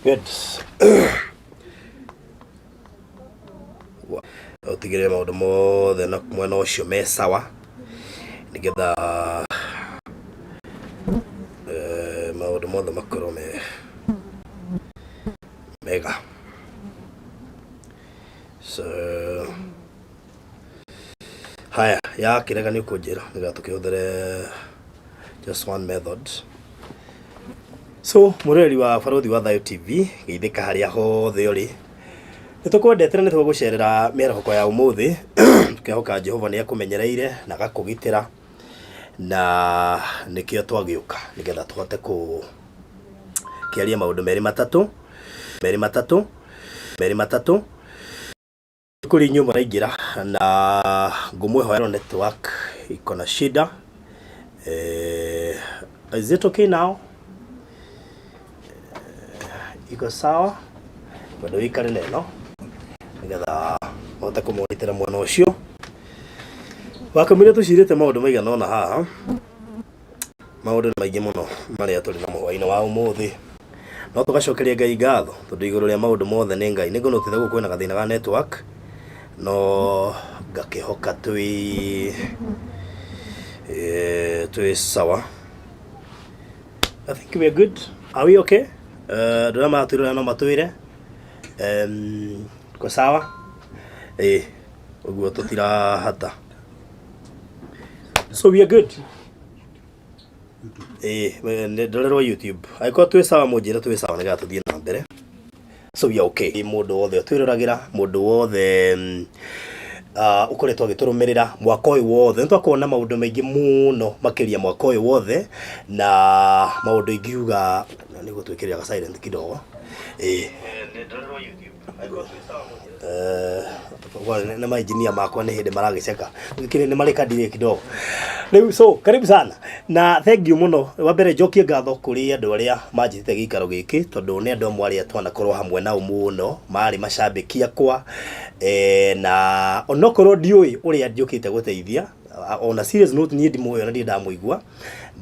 Good. Utigire maundu mothe na mwena ucio me sawa nigetha maundu mothe makorwo mega. So haya ya kirega ni ukujira nigetha tukihuthere just one method. So mureri wa Baruthi wa Thayo TV geithika haria hothe uri nitukwendete na nitugucerera mĩarahũko ya umuthi tukihoka Jehova ni akumenyereire na gakugitira na nikio twagiuka nigetha tuhote ku kiaria maundu meri matatu kuri nyuma raingira na ngumwihoera network iko na shida. Is it okay now? Iko sawa bado ikare neno nigetha hote kumuritira mwana ucio wakamire tucirite maundu maigana ona haha maundu maingĩ muno maria turi na muhwaini wa umuthi no tugacokeria Ngai ngatho tondu iguru ria maundu mothe ni Ngai ningo no tithe gukwina gathina ga network no ngakihoka twi sawa. I think we are good. Are we okay? Drama tuira no matuire ko sawa uguo tutira hata, so we are good. Ndorerwa YouTube aiko twi sawa munjira twi sawa niga tuthie na mbere, so we are okay. Mundu wothe twiruragira mundu wothe ukoretwo agiturumirira mwaka uyu wothe nitwakuona maundu maingi muno makiria mwaka uyu wothe na maundu ingiuga nigo twikirira ga silent kidogo ndorerwa YouTube aiko twi sawa na maengineer makwa ni hindi maragiceka ngikire ni marika ndire kidogo riu. So karibu sana na thank you muno wa mbere njokie ngatho kuri andu aria manjitite gikaro giki tondu ni andu amwe aria twanakorwo hamwe nao muno mari macambiki akwa na onokorwo ndiui uria njukite guteithia on a serious note ni ndimuoyo na ndamuigua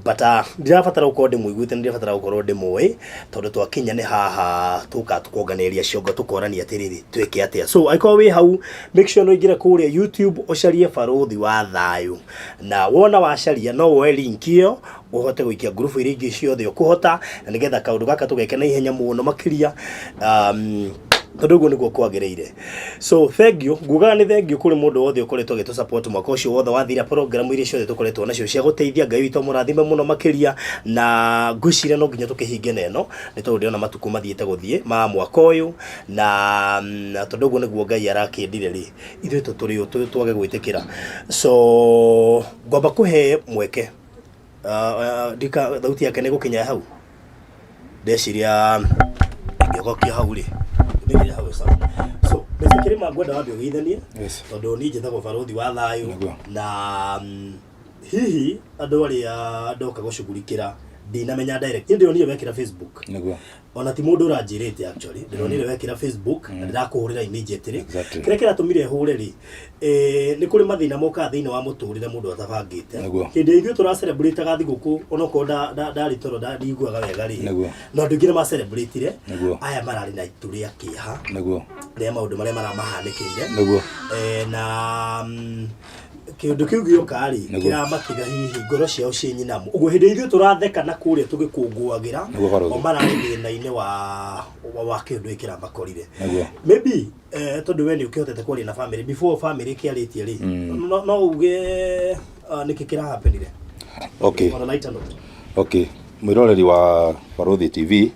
but ndirabatara gukorwo ndimuiguite ndirabatara gukorwo ndimui tondu twakinya ni haha tukuonganiria ciongo tukorania atiriri twike atia. So aiko wi hau make sure no ingire kuria YouTube ucarie Baruthi wa Thayo na wona wacaria no woe link iyo uhote guikia group iri ingi ciothe ukuhota na nigetha kaundu gaka tugeke na ihenya muno makiria tondu guo niguo kwagereire. So thank you ngugaga ni thank you kuri mundu wothe ukoretwo gitu support mwaka ucio wothe wathira program iria ciothe tukoretwo nacio cia guteithia. Ngai witũ mũrathime muno makiria na ngwiciria no nginya tukihinge neno ni tondu ndiona matuku mathiete guthie ma mwaka uyu na tondu guo niguo Ngai arakindire ri ithuĩ tũtũrĩ twage gwitikira. So ngomba kuhe mweke ndika thauti yake ni gukinya hau ndeciria ngigokia hau ri ndigire hau sawa. So mesikire magwenda wambe ugeithanie tondu ni njethagwo Baruthi wa Thayo na hihi andu aria ndoka gucugurikira ndinamenya direct ndionire wekira Facebook niguo ona ti mundu uranjirite actually ndionire wekira Facebook na ndirakuhurira immediately kire kira tumire hure ri ni kuri mathina moka thiina wa muturire mundu atabangite hindi ithu tura celebrate ga thiguku onoko ndari toro ndigwaga wega ri no ndugire ma celebrate re aya marari na ituri akiha niguo ria maundu maria maramahanikire niguo na kiundu kiu gioka ri kiramakitha hihi ngoro ciao cinyinamu uguo hindi ithu turatheka na kuria tugikunguagira o marari thina-ini wa kiundu ikira makorire maybe tondu we ni ukihotete kwaria na family before family kiaritie ri no uge nikikira happenire. Okay mwiroreri wa Baruthi TV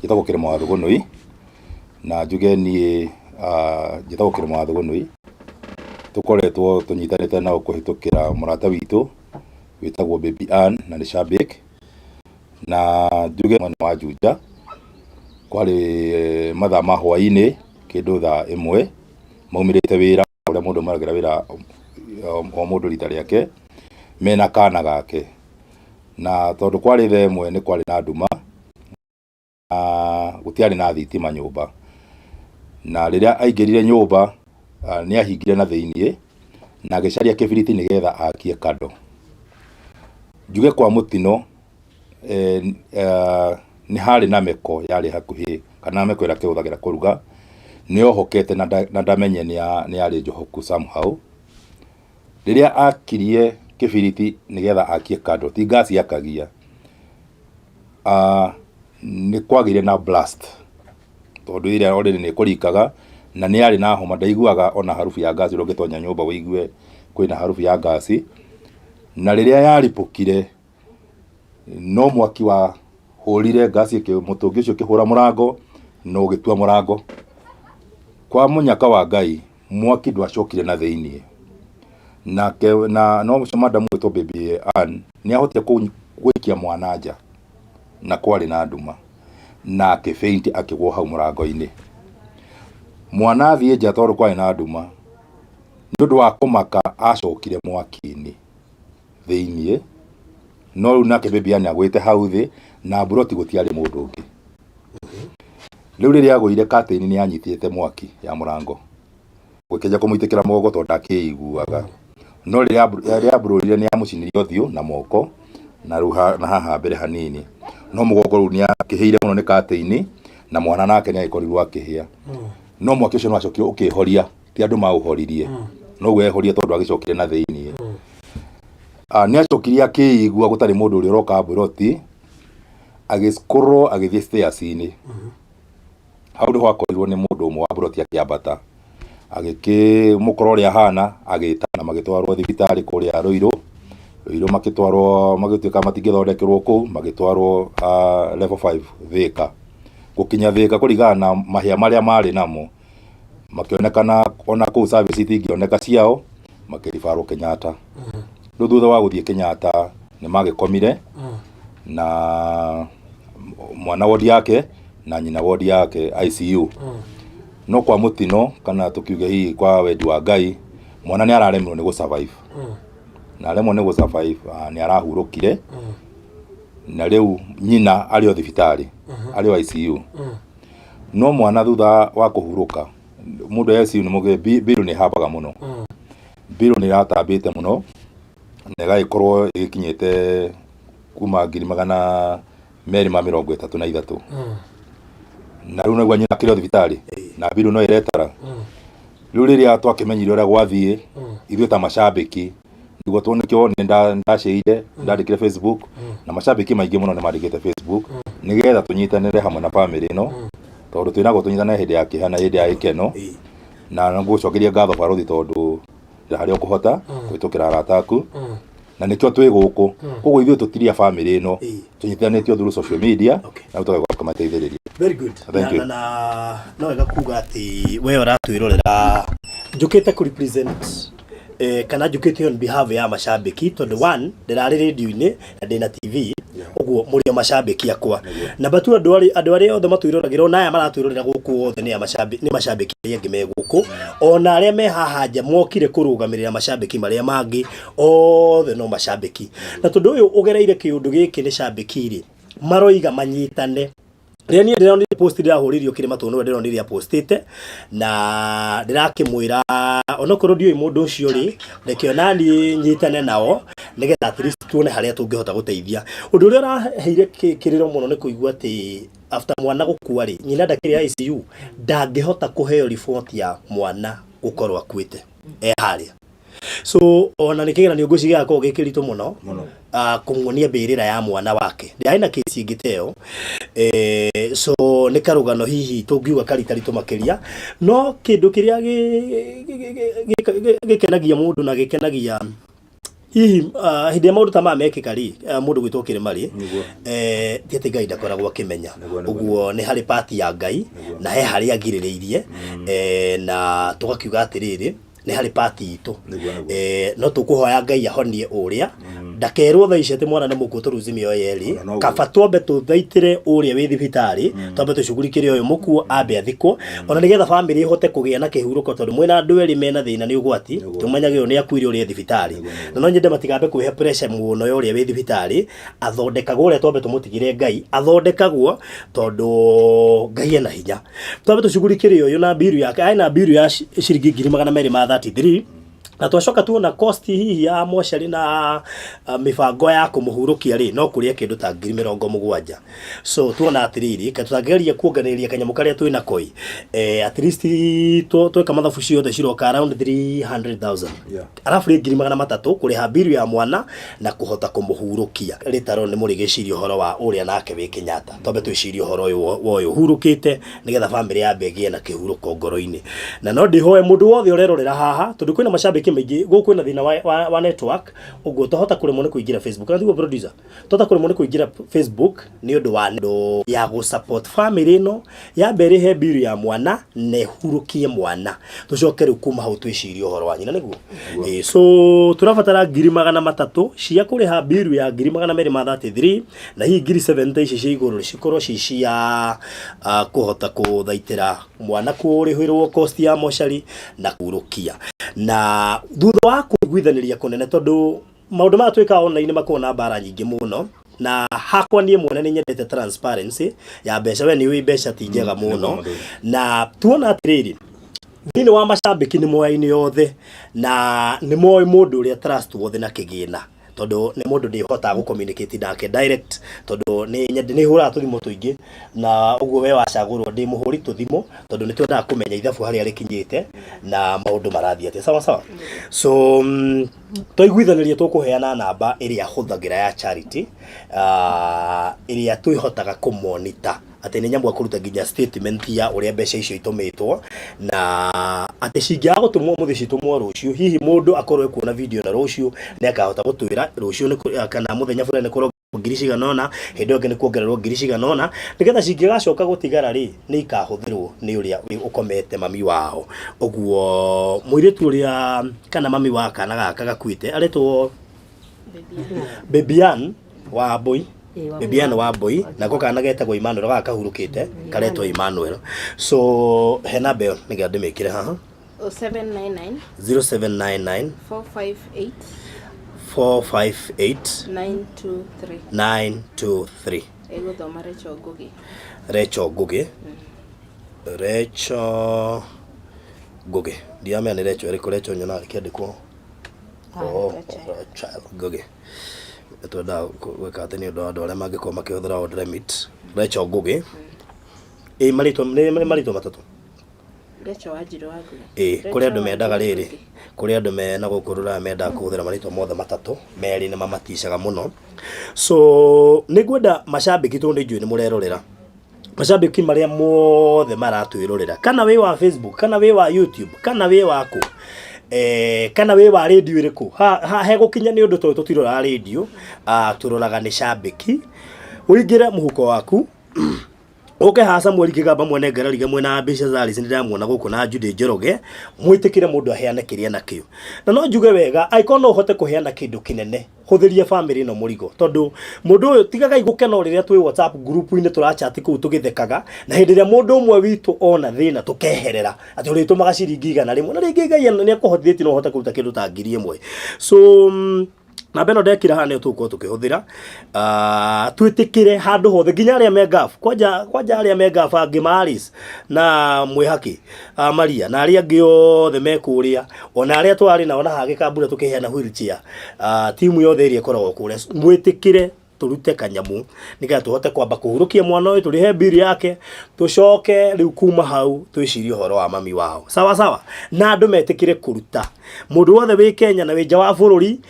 gitagwo Kirema wa Thugunui na njuge ni gitagwo Kirema wa Thugunui tukoretwo tunyitanite nao kuhitukira murata witu witagwo Babie na ni Shabik na njuge mwana wa Juja kwari mathaa ma hwaini kindu thaa imwe maumirite wira uria mundu maragira wira o mundu rita riake mena kana gake na tondu kwari thaa imwe ni kwari na nduma gutiari na thitima nyumba na riria aingirire nyumba ni ahingire na thiini na agicaria kibiriti nigetha akie kando njuge kwa mutino ni hari na meko yari hakuhi kana meko ira kihuthagira kuruga ni ohokete na ndamenye ni ari njohoku somehow riria akirie kibiriti nigetha akie kando ti gasi akagia ni kwagire na blast tondu ire already ni kurikaga na ni ari na homa ndaiguaga ona harufu ya gasi rogetonya nyumba wigue kwina harufu ya gasi na riria yaripukire no mwaki wa hurire gasi ke mutungi ucio kihura murango no gitua murango kwa munyaka wa Ngai mwaki ndwacokire na thiini na no madamu to Babie ni ahote gwikia mwananja na kwari na nduma na akifeinti akigwo hau murango-ini mwana thie nja tondu kwari na nduma ndu wa kumaka acokire mwaki-ini thiini no riu nake Babie agwite hau thi na buroti gutiari mundu ungi riu riria agwire katini ni anyitite mwaki ya murango gukija kumuitikira mogo tondu akiiguaga no riria bururire ni amucinirie uthiu na moko na ruha na haha mbere hanini no mugongo ru ni akiheire muno ni katini na mwana nake ni agikorirwo akihia no mwaki ucio no acokire ukihoria ti andu mauhoririe no wehorie tondu agicokire na thiini ni acokirie akiigua gutari mundu uri uroka buroti agiskorwo agithie stairs-ini hau ndo hakorirwo ni mundu umwe wa buroti akiambata mukoro ria hana agitana magitwarwo thibitari kuria Ruiru makitwarwo magituika matingithondekerwo ku magitwarwo level 5 Thika gukinya Thika kurigana na mahia maria mari namo makionekana ona ku service itingioneka ciao makirifarwo Kenyatta thutha wa guthie Kenyatta ni magikomire na mwana wodi yake na nyina wodi yake ICU no kwa mutino kana tukiuge hii kwa wendi wa Ngai mwana ni araremwo ni gusurvive na aremwo ni gusurvive ni arahurukire na riu nyina ari o thibitari ari o ICU no mwana thutha wa kuhuruka mundu ya ICU ni muge biru ni habaga muno biru ni ratambite muno nega ikorwo ikinyite kuma 233 na riu nagwa nyina kiri thibitari na biru no iretara riu riria twakimenyire ura gwathie ithuĩ ta macambiki niguo tuonikio ni ndacĩire ndandĩkire Facebook na macambiki maingĩ muno ni mandĩkĩte Facebook nigetha tunyitanĩre hamwe na family ino tondu twinago tunyitane hindi ya kihana hindi ya ikeno na ngucokeria ngatho barothi tondu harĩa ũkũhota kwitukira arata aku na nikio twi guku koguo ithuĩ tutiria family ino tunyitanĩtio through social media na tutagwa kamateithĩrĩria. Very good. Na no wega kuga ati we uratwirorera njukite ku represent kana njukite on behalf ya macambiki tondu one ndirari radio-ini na ndina TV uguo muri o macambiki akwa na batu andu ari othe matwiroragirwo na aya maratwirorera guku othe ni macambiki yengi me guku ona aria me haha nja mokire kurugamirira macambiki maria mangi othe no macambiki na tondu uyu ugereire kiundu giki ni cambiki ri maroiga manyitane ria ni ndĩronire post ndirahũririo kĩrĩma tondũ nĩwe ndĩronire postĩte na ndirakĩmwĩra onokorwo ndiũĩ mũndũ ũcio rĩ reke onani nyitane nao nĩgetha at least tuone harĩa tũngĩhota gũteithia ũndũ ũrĩa ũraheire kĩrĩro mũno nĩ kũigua atĩ after mwana gũkua rĩ nyina ndakĩrĩ ICU ndangĩhota kũheo report ya mwana gũkorwo akuĩte harĩa so ona nikigeranio ngũciga ko gĩkĩritũ mũno kũmuonia mbĩrĩra ya mwana wake ndĩ na kesi ingĩteo so nĩ karũgano hihi tũngiuga karitaritũ makĩria no kĩndũ kĩrĩa gĩkenagia mũndũ na gĩkenagia hihi hĩndĩ ya maũndũ ta maya mekĩka rĩ mũndũ gwĩtwo kĩrĩma rĩ ti atĩ Ngai ndakoragwo akĩmenya ũguo nĩ harĩ part ya Ngai na he harĩa agirĩrĩirie na tũgakiuga atĩrĩrĩ nĩ harĩ party itu no tukuhoya Ngai ahonie uria ndakerwo tha ici ati mwana nĩ mũkuũ tũrũzimio yeri kaba twambe tũthaitĩre uria wĩ thibitari twambe tũcugurikĩre ũyũ mũkuũ ambe athikwo ona nĩgetha family ihote kũgĩa na kĩhurũko tondũ mwĩna andũ erĩ mena thĩna nĩ ũgwati tũmenyagĩrwo nĩ akuire ũrĩa thibitari na no nyende matigambe kwĩhe pressure mũno ya ũrĩa wĩ thibitari athondekagwo ũrĩa twambe tũmũtigĩre Ngai athondekagwo tondũ Ngai ena hinya twambe tũcugurikĩre ũyũ na biru yake aina biru ya ciringi 233 na twacoka tuona cost hihi ya moshari na mibango ya kumuhurukia ri no kuria kindu ta 70,000. So tuona atiriri katutageria kuonganiria kanyamu karia twina koi at least tweka mathabu ciothe ciroka around 300,000. Arafu ri 300,000 kuriha biru ya mwana na kuhota kumuhurukia ritaro ni muri gicirio horo wa uria nake wi Kenyatta tombe twicirio horo uyu hurukite nigetha family ya begie na kihuruko ngoro-ini na no ndihoe mundu wothe urerorera haha tondu kwina mashabiki maingi guku na thina wa network uguo tohota kuremwo ni kuingira Facebook na thiguo producer tota kuremwo ni kuingira Facebook ni undu wa ndo ya go support family no ya mbere he biru ya mwana ne hurukie mwana tucoke ru kuma hau twicirio horo wa nyina niguo so turabatara 300,000 cia kuriha biru ya 233 na hii 70 ici cia iguru cikorwo cia kuhota kuthaitira mwana kurihirwo cost ya moshari na kurukia na thutha wa kuiguithaniria kunene tondu maundu ma twika online makona bara nyingi muno na hakwa nie mwene ni nyendete transparency ya mbeca we ni wi mbeca ti njega muno na tuona atiriri thini wa mashabiki ni moyaini yothe na ni moy mundu uria trust wothe na kigina tondu ni mundu ndi hota gu communicate nake direct tondu ni hura tuthimo tuingi na uguo we wacagurwo ndi muhuri tuthimo tondu ni twenda kumenya ithabu hari ari kinyite na maundu marathia te sawa sawa so twaiguithaniria tukuheana namba iria huthagira ya charity iria twihotaga kumonita ati ni nyambu akuruta ginya statement ya uria mbeca icio itumitwo na ati cingia gutumwo muthi citumwo rucio hihi mundu akorwe kuona video na rucio ni akahota gutwira rucio ni kana muthenya fulani korwo ngirishi nona hindo ngi ni kuongererwo ngirishi nona nigetha cingigacoka gutigara ri ni ikahuthirwo ni uria ukomete mami wao uguo muiritu uria kana mami wa kana gaka gakwite aretwo Babian wa boy Bibiana wa boy na ko kana getagwo Emmanuel ga kahurukite karetwo Emmanuel so hena bell niga ndimikire haha 0799 0799 458 923 ego thoma Recho Ngugi Recho Ngugi ndiamenya ni Recho nyona kiandikwo child Ngugi twenda gwika atini undu andu aria mangikoma makihũthĩra order limit Recho Ngugi marito matatu Recho Wanjiru wa Ngugi kuri andu mendaga riri kuri andu mena gukurura menda kuhũthĩra marito mothe matatu meri ni mamaticaga muno so nigwenda mashabiki tondu njui ni murerorera mashabiki maria mothe maratwirorera kana wi wa Facebook kana wi wa YouTube kana wi waku kana we wa radio iriku ha he gukinya ni undu to tutirora radio turoraga ni shabiki uingira muhuko waku oke hasa mweri kigamba mwene ngarariga mwena mbeca zari sindiramwona guku na Jude Njoroge mwitikire mundu aheana kiria nakio na no njuge wega icon uhote kuheana kindu kinene huthiria family no murigo tondu mundu uyu tigaga igukena riria twi WhatsApp group ine turachat ku tugithekaga na hindi ria mundu umwe witu ona thina tukeherera ati uri tumaga ciringi igana rimwe na ringi ngai ni akuhothitie no uhote kuruta kindu ta 1,000 so na beno ndekira hane tuko tukihuthira twitikire handu hothe nginya aria megaf kwanja aria megaf angimaris na mwihaki Maria na aria angi othe mekuria ona aria twari na ona hagikambura tukiheana wheelchair timu yothe iria koragwo kuria mwitikire turute kanyamu niga tuhote kwamba kuhurukia mwana uyu turihe bill yake tucoke riu kuma hau twicirie horo wa mami wao sawa sawa na andu metikire kuruta mundu wothe wi Kenya na wi nja wa bururi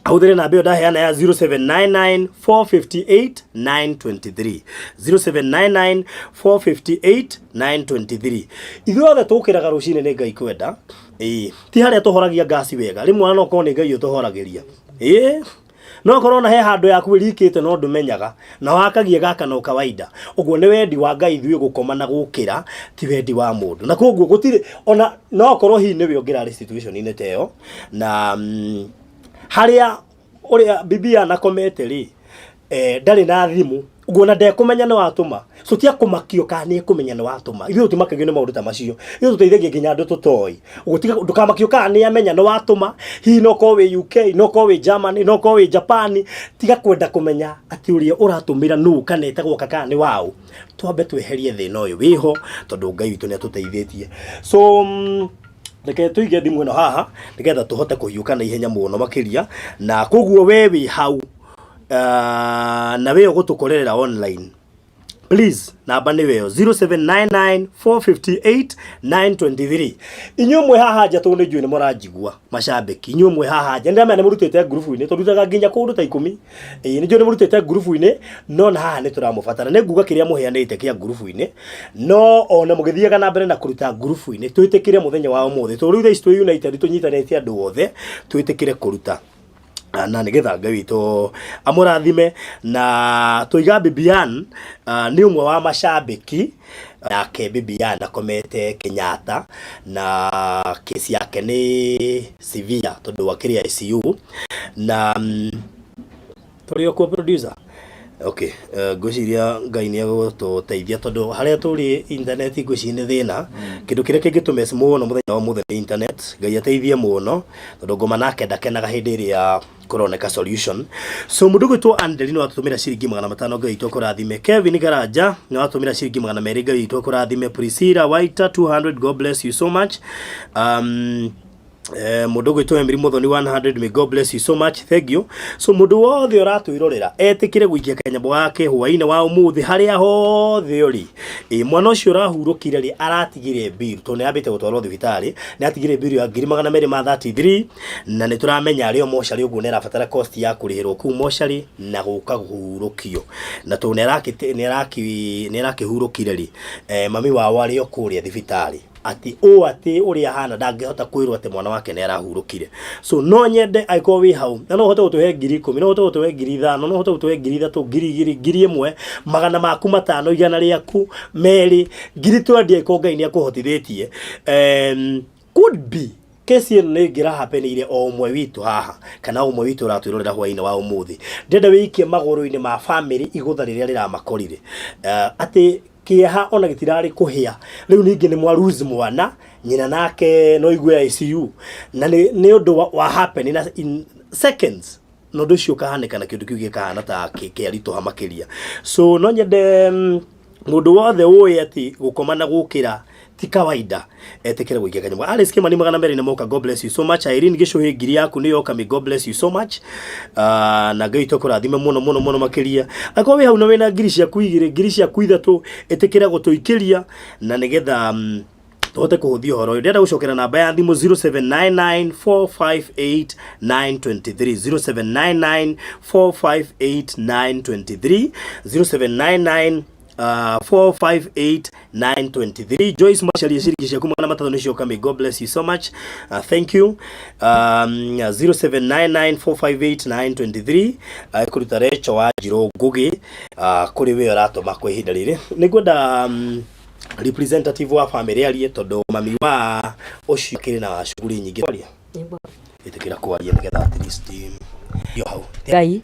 ahudire na beo daheana ya 0799 458 923 0799 458 923 ithuothe tukiraga rucine ni ngai kwenda ti haria tuhoragia gasi wega rimwe no ko ni ngai utuhoragiria no korona he handu yaku irikite no ndumenyaga na wakagie gaka no kawaida uguo ni wendi wa ngai ithui gukoma na gukira ti wendi wa mundu na koguo gutire ona no korwo hi ni we ongira situation ine teo na haria uria bibia na komete ri ndari na thimu uguo na ndekumenya ni watuma so tia kumakio kana ni kumenya ni watuma ithu tumakagio ni maundu ta macio ithu tuteithagia nginya andu tutoi ugutiga ndukamakio kana ni amenya ni watuma hi no ko we UK no ko we Germany no ko we Japan tiga kwenda kumenya ati uria uratumira nu kana etagwo kaka ni wao twambe tweherie thina uyu wiho tondu ngai witu ni atuteithĩtie so reke tuige thimu ino haha nigetha tuhote kuhiuka na ihenya muno makiria na koguo we wi hau na we ugutukorera online. Please, namba ni weo 0799458923. Inyumwe haha nja tu ni njui ni muranjigua macambiki. Inyumwe haha nja ndamenya ni murutite group ini turutaga nginya kundu ta 10. Ni njui ni murutite group ini no na haha ni turamubatara ni nguga kiria muheanite kia group ini no ona mugithiaga na mbere na kuruta group ini twitikire muthenya wa umuthi turiu ici twi united tunyitanite andu othe twitikire kuruta na nigetha Ngai witũ amũrathime na tuiga Bibian ni umwe wa macambiki yake. Bibian akomete Kenyatta na kesi yake ni severe tondu wakiri ICU na turio ko producer. Okay, gwiciria Ngai ni agũtũteithia tondu haria turi internet gwicine thina kindu kiria kingitumes muno muthenya wa muthenya internet. Ngai ateithie muno tondu ngoma nake ndakenaga hindi iria kuroneka solution. So mundu gwitwo Andeli no atutumira ciringi 500 Ngai witũ kurathime. Kevin Garanja no atumira ciringi 200 Ngai witũ kurathime. Priscilla Waita 200, God bless you so much. Mundu gwitwo Emiri Muthoni 100, may God bless you so much, thank you. So mundu wothe uratwirorera etikire guikia kanyambo gake hwaine wa umuthi haria hothe uri mwana ucio urahurukire ri aratigire bill to ne abite gutwarwo thibitari ni atigire bill ya 233 na ni turamenya ari o moshari uguo ne rabatara cost ya kurihirwo ku moshari na guka guhurukio na to ne rakihurukire ri mami wao ari o kuria thibitari ati uri hana ndangihota kwirwo ati mwana wake ne arahurukire. So no nyende aiko wi hau na no hote gutuhe 10,000 no hote gutuhe 5,000 no hote gutuhe 3,000 ngiri imwe magana maku 5 igana riaku meri ngiri 20 aiko Ngai ni akuhotithitie. Could be kesi ino ni ngira hapenire o umwe witu haha kana umwe witu ratwirorera hwaine wa umuthi ndenda wikie maguru-ini ma family igutha riria riramakorire ati kiha ona gitirari kuhia riu ningi ni mwaruzi mwana nyina nake no igwe ICU na ni undu wa happen in seconds no nducio kahaneka na kindu kiu gikahana ta kiarito hamakiria. So no nyende mundu wothe uyi ati gukomana gukira ti kawaida etekere guikia kanyambo. Alice Kimani 200 na moka, God bless you so much. Irene Gishuhi ngiri yaku ni yoka, may God bless you so much. Na Ngai witũ kũrathime muno makiria akwa wi hau na wina ngiri cia kuigire ngiri cia kuithatu etekera gutuikiria na nigetha tuhote kuhuthia horo ndenda gucokera namba ya thimu 0799458923 0799458923 0799458923. Joyce Marshall yashirikisha kumana matatu nisho kama, God bless you so much. Thank you. 0799458923 kuruta Recho wa Jiro Ngugi kuri we ratoma kwa ihinda riri nigwenda representative wa family ali tondu mami wa ucio kiri na shughuli nyingi kwaria itikira kwaria nigetha at least yo hau Ngai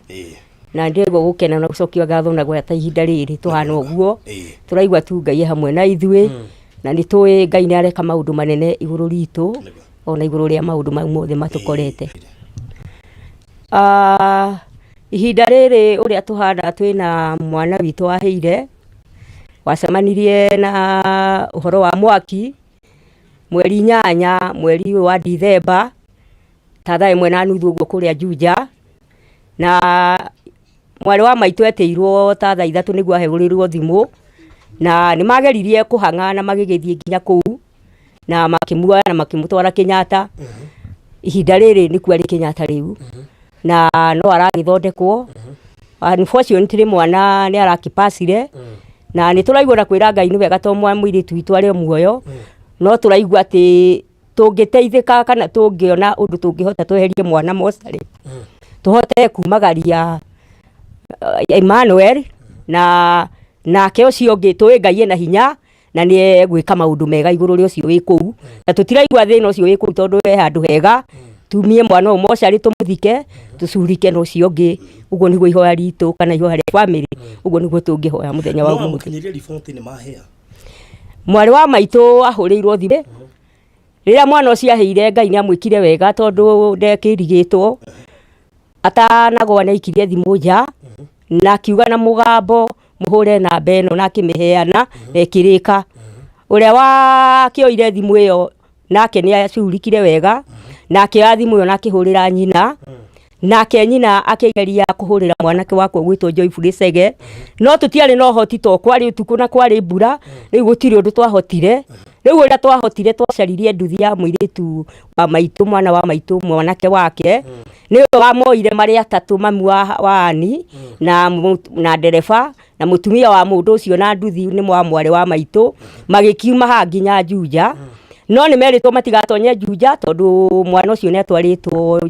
na ndego gukena na gucokia ngatho na gweta ihinda riri tuhana uguo turaigwa tu Ngai hamwe na ithui na ni tuwe Ngai ni areka maundu manene iguru ritu ona iguru ria maundu mothe matukorete. Ihinda riri uria tuhana twina mwana witu aheire wacemanirie na uhoro wa mwaki mweri 8 mweri wa Dithemba tatha imwe na nuthu uguo kuria Juja na mwari wa maitu eteirwo tatha 3 niguo ahegurirwo thimu na ni mageririe kuhanga na magigithie nginya kuu na makimuoya na makimutwara Kenyatta. Ihinda riri ni kwari Kenyatta riu na no aragithondekwo. Unfortunately mwana ni arakipasire na ni turaigwa na kwira Ngai ni wega to mwiri twitu ari muoyo no turaigwa ati tungiteithika kana tungiona undu tungihota tweherie mwana mosari tuhote kumagaria Emmanuel na ke ucio ngi twi Ngai na hinya na ni gwika maundu mega iguru ri ucio wi kuu na tutiraigwa thina ucio wi kuu tondu we handu hega tumie mwana mosari tumuthike tucurike no ucio ngi uguo niguo ihoya ritu kana ihoya ria family uguo niguo tungihoya muthenya wa umuthi. Mwari wa maitu ahurirwo thimu riria mwana ucio aheire Ngai ni amwikire wega tondu ndekirigitwo atanagwa na ikirie thimu nja na kiuga na mugambo muhure na beno na kimiheana ekirika uria wa kioire thimu iyo nake ni acurikire wega nake athimu yo nakihurira nyina nake nyina akigeria kuhurira mwanake wako gwitwo Joyful Sege no tutiari no hoti to kwari utuku na kwari mbura riu gutiri undu twahotire riu uria twahotire twacaririe nduthi ya muiritu wa maitu mwana wa maitu mwanake wake ni wa moire mari atatu mamu wa Ani na ndereba na mutumia wa mundu ucio na nduthi ni mwari wa maitu magikiuma ha nginya Juja no ni meritwo matigatonye Juja tondu mwana ucio netwaritwo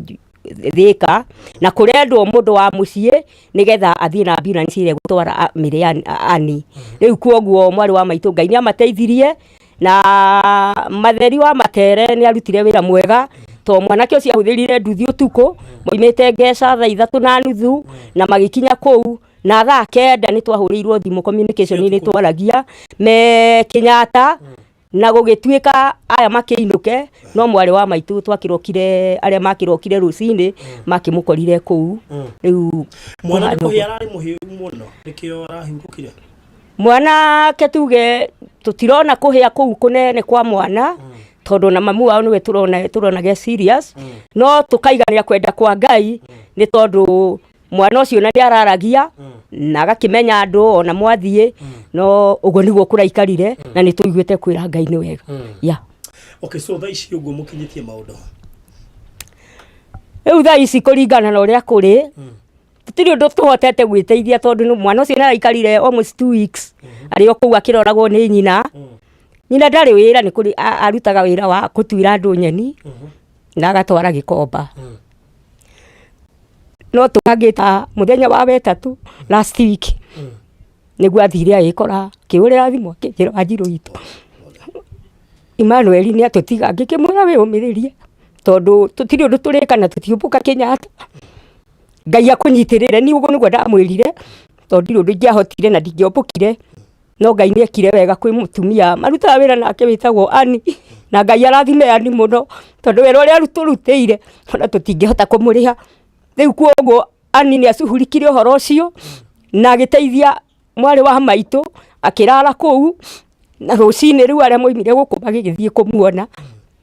Thika na kurendwo mundu wa mucie nigetha athie na ambulance ile gutwara mire Ani riu koguo mwari wa maitu Ngai ni amateithirie na matheri wa matere ni arutire wira mwega to mwanake ucio ahuthirire nduthi utuku moimete Ngeca thaa 3:30 na magikinya kou na thaa 9 ni twahurirwo thimu communication ni twaragia me Kenyatta na gugituika aya makiinuke no mwari wa maitu twakirokire aria makirokire rucini makimukorire kou riu mwana ni arari muhiu muno nikio arahingukire mwana ketuge tutirona kuhia kou kunene kwa mwana tondu na mamu wao niwe turona ge serious no tukaiganira kwenda kwa Ngai ni tondu mwana ucio na ndiararagia na agakimenya andu ona mwathie no ugo niguo kuraikarire na ni tuiguite kwira Ngai ni wega okay so thaa ici ugo mukinyitie maundu thaa ici kuringana na uria kuri tutiri undu tuhotete gwiteithia tondu mwana ucio naraikarire almost 2 weeks ari okou akiroragwo ni nyina nyina ndari wira ni kuri arutaga wira wa kutuira andu nyeni na agatwara Gikomba no tukagita muthenya wa wetatu last week niguo athire agikora kiurira thimu akijira Wanjiru itu Emmanuel ni atutiga ngikimwira we umiririe tondu tutiri undu turikana tutiumbuka Kenyatta Ngai akunyitirire ni ugo niguo ndamwirire tondu undu ngiahotire na ndingiumbukire no Ngai ni ekire wega kwi mutumia maruta wira nake witagwo Ani na Ngai arathime Ani muno tondu wira uria ruturutire ona tutingihota kumuriha riu koguo Ani ni acuhurikire uhoro ucio na agiteithia mwari wa maitu akirara kou na rucini riu aria moimire guku magigithie kumuona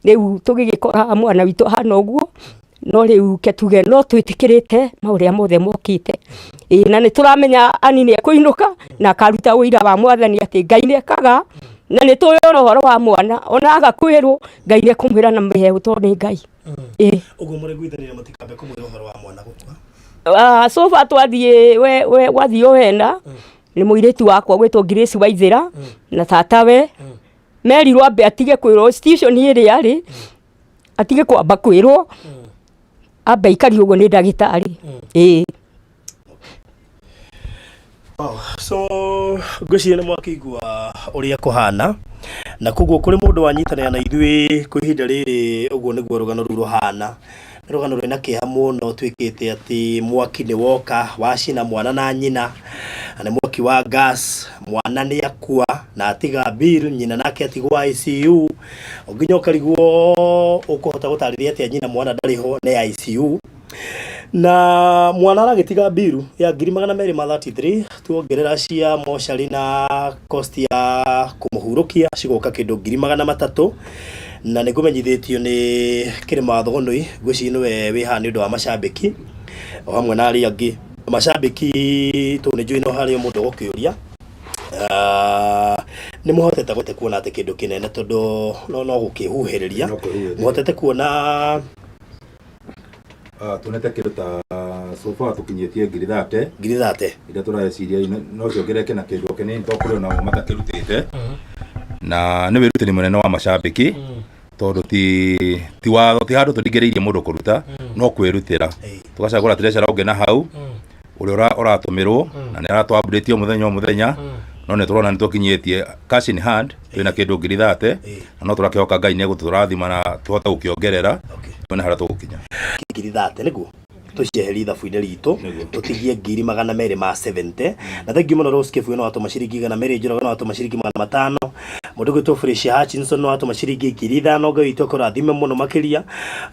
riu tugigikora mwana witu hana uguo no riu ketuge no twitikirite mauria mothe mokite na ni turamenya Ani ni ekuinuka na akaruta wira wa mwathani ati Ngai ni ekaga na ni tuyona uhoro wa mwana ona agakwirwo Ngai ni ekumwira na miheu tondu ni Ngai ugo muri gwithanira matikambe kumwira uhoro wa mwana Gukua so far twathie we wathio wena ni muiritu wakwa gwitwo Grace Waithira na tatawe merirwo ambe atige kwirwo station iri ari atige kwamba kwirwo ambe ikari ugo ni ndagitari so ngwiciria ni mwakigua uria kuhana na koguo kuri mundu wanyitanira na ithui ku ihinda riri uguo niguo rugano ru ruhana rugano rwina kiha muno twikite ati mwaki ni woka wacina mwana na nyina na mwaki wa gas mwana ni akua na atiga bill nyina nake atigwa ICU uginyo kariguo ukuhota gutariria ati nyina mwana ndariho na ICU na mwana aragitiga bill ya 233 tuongerera cia moshari na cost ya kumuhurukia cigoka kindu 300 na nigumenyithitio ni kirima thogonoi gwiciria niwe wihani undu wa macambiki o hamwe na ari angi macambiki tu ni njui no hari mundu gukiuria ni muhotete gote kuona ati kindu kinene tondu no gukihuhiriria muhotete kuona tunete kindu ta so far tukinyetie 30 ida turayeciria no ciongereke na kindu kinini tokuri na matakirutite na ni wirutiri munene wa macambiki tondu ti watho ti handu tuthingiriirie mundu kuruta no kwirutira tugacagura treasure unge na hau uria uratumirwo na ni aratwambũrĩtio muthenya no ne turona ni tukinyetie cash in hand twina kindu 30 na no turakihoka Ngai ni eguturathima na tuhota gukiongerera twina hara tugukinya 30 niguo tucieheri thabu-inĩ ritũ tutigie 270 na thank you muno Roskefu no atuma ciringi 100 njoroge no atuma ciringi 500 mundu gwitwo Felicia Hutchinson no atuma ciringi 500 Ngai witũ kũrathime muno makiria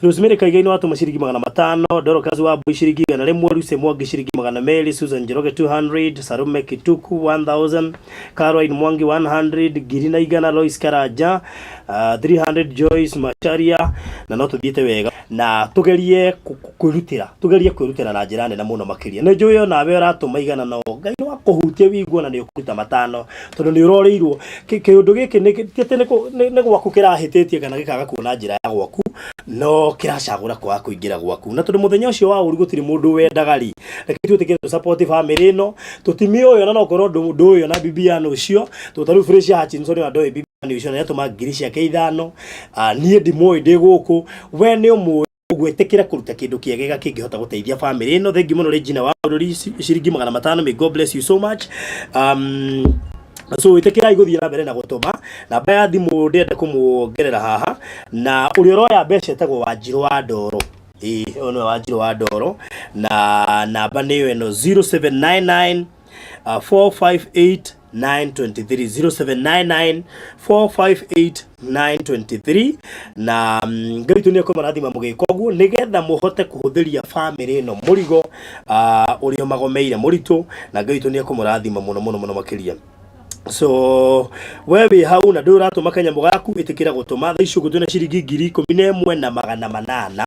Rosemary Kaigai no atuma ciringi 500 Dorcas wa Mbui ciringi na rimwe Ruse Mwangi ciringi 200, Susan Njoroge 200, Sarume Kituku 1000, Caroline Mwangi 100, Girina Igana, Lois Karaja 300, Joyce Macharia, na no tuthiete wega na tugerie kwirutira na njira nene muno makiria. Ne njuyo nawe uratuma igana no Ngai no akuhutie wigua na ni ukuruta matano tondu ni uroreirwo kiundu giki ni gwaku kirahititie kana gikaga kuona njira ya gwaku no kiracagura kwa kuingira gwaku na tondu muthenya ucio wa uri gutiri mundu wendaga ri reke tutikire tu support family no tutimi uyo na no korwo ndu uyo na bibiano ucio tutaru fresh Hutchinson na ndoe bibiano ucio na yatuma girisha ke ithano nie ndimoi ndi guku we ni umu gwetekira kuruta kindu kiegega kingihota guteithia family no. Thengi muno Regina wa ururi ciringi 500. May God bless you so much. So itekira iguthia na mbere na gutuma na baya thimu ndenda kumuongerera haha na uri roya mbeca tagwo Wanjiru wa Ndoro ono Wanjiru wa Ndoro na namba ni eno 0799 458 923 0799 458 923 na Ngai tunie ko marathima mugikoguo nigetha muhote kuhuthiria family no murigo uri magomeire muritu na Ngai tunie ko marathima muno makiria. So wewe hau na ndura to makanya mugaku itikira gutuma tha icio gutuna ciringi 11,800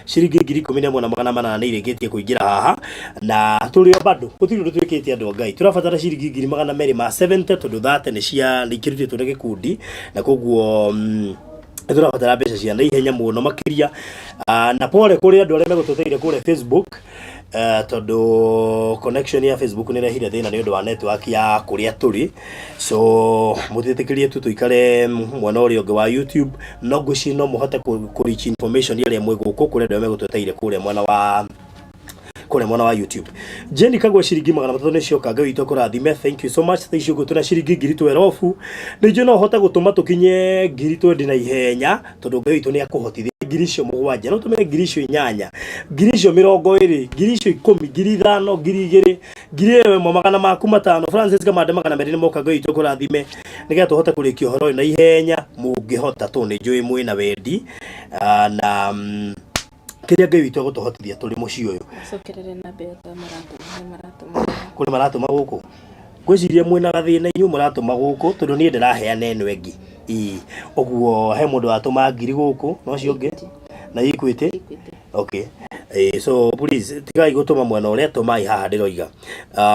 ciringi 11,800 ni iregetie kuingira haha na turi bado gutiri twikite andu Ngai turabatara ciringi 270 tondu thate ni cia nikirutitwo na gikundi na koguo turabatara mbeca cia na ihenya muno makiria na pole kuri andu aria megututeire kuri Facebook todo connection ya Facebook ni rahira thina ni undu wa network ya kuria turi so mutitikirie tu tuikare mwana uri onge wa YouTube no gucino muhote ku reach information ile mwe guku kuri andu megututeire kuri mwana wa YouTube. Jenny kagwa ciringi 300 ni cioka Ngai witũ kũrathime. Thank you so much. Thaicũ gũtuna ciringi 12,000 nĩ njũ no hota gũtũma tũkinye 20,000 na ihenya tondũ Ngai witũ nĩ akũhotithia 7,000 no tũmene 8,000 20,20 10,10 5,000 2,000 1,000 magana maku 5 Francis Kamande magana merĩ nĩ moka Ngai witũ kũrathime nĩgetha tũhote kũrĩkia ũhoro na ihenya mũngĩhota tũ nĩ njũĩ mwĩ na wendi na kiria Ngai witũ gutuhotithia turi muci uyu sokerere na beta kuri maratuma guku gwiciria mwina gathina inyu maratuma guku tondu nie ndiraheana eno engi oguo he mundu atuma ngiri guku no cionge na ikwite okay so please tigai gutuma mwana uria tumai haha ndiroiga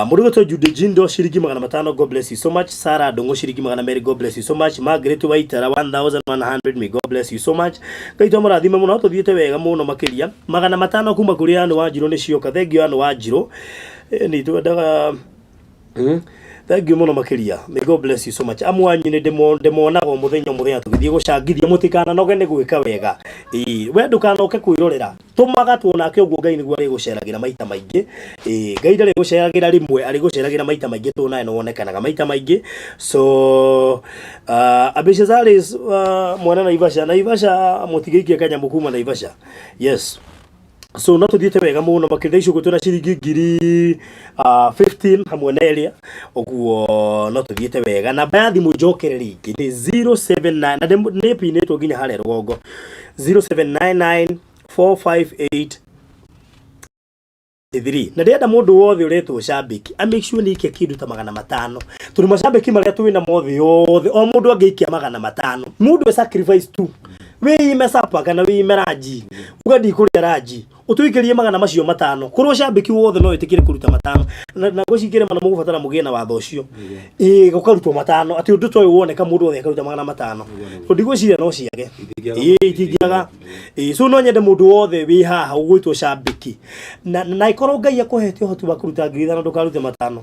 mundu gutwa Jude Jindo ciringi 500. God bless you so much. Sara Ndungu ciringi 200. God bless you so much. Margaret Waitara 1,100. May God bless you so much. Kaito murathime muno tuthiete wega muno makiria 500 kuma kuri anu Wanjiru ni cioka thengio anu Wanjiru ni twendaga thank you muno makiria. May God bless you so much. Amwanyu ni ndemonaga muthenya tugithie gucangithia mutikana noge ni gwika wega we ndukanoke kwirorera tumaga tuonake uguo Ngai niguo ari guceragira maita maingi Ngai ndari guceragira rimwe ari guceragira maita maingi tunae no wonekanaga maita maingi so abisha zari mwana na Ivasha mutigiikia kanya mukuma na Ivasha yes. So not tuthiete wega muno makithia icio gutuna ciringi 15 hamwe na elia oguo no tuthiete wega na baadhi mujokereri ingi ni 079 na ne pinetwo nginya hare rugongo 0799 458 3 na ndenda mundu wothe uretwo shambiki make sure ni ikia kindu ta 500 turi mashambiki maria twina mothe yothe o mundu angeikia 500 mundu we sacrifice tu we imesapa kana we imeraji ugadi kuria raji utuikirie 500 macio 5 kurwo shambiki wothe no itikire kuruta 5 na gucikire mana mugubatara mugie na watho ucio gukarutwo 5 ati undu toy woneka mundu wothe akaruta 500 ndigwiciria no ciage itingiaga so no nyende mundu wothe wi haha ugwitwo shambiki na ikorwo Ngai akuhete uhoti wa kuruta 5,000 ndukarute 5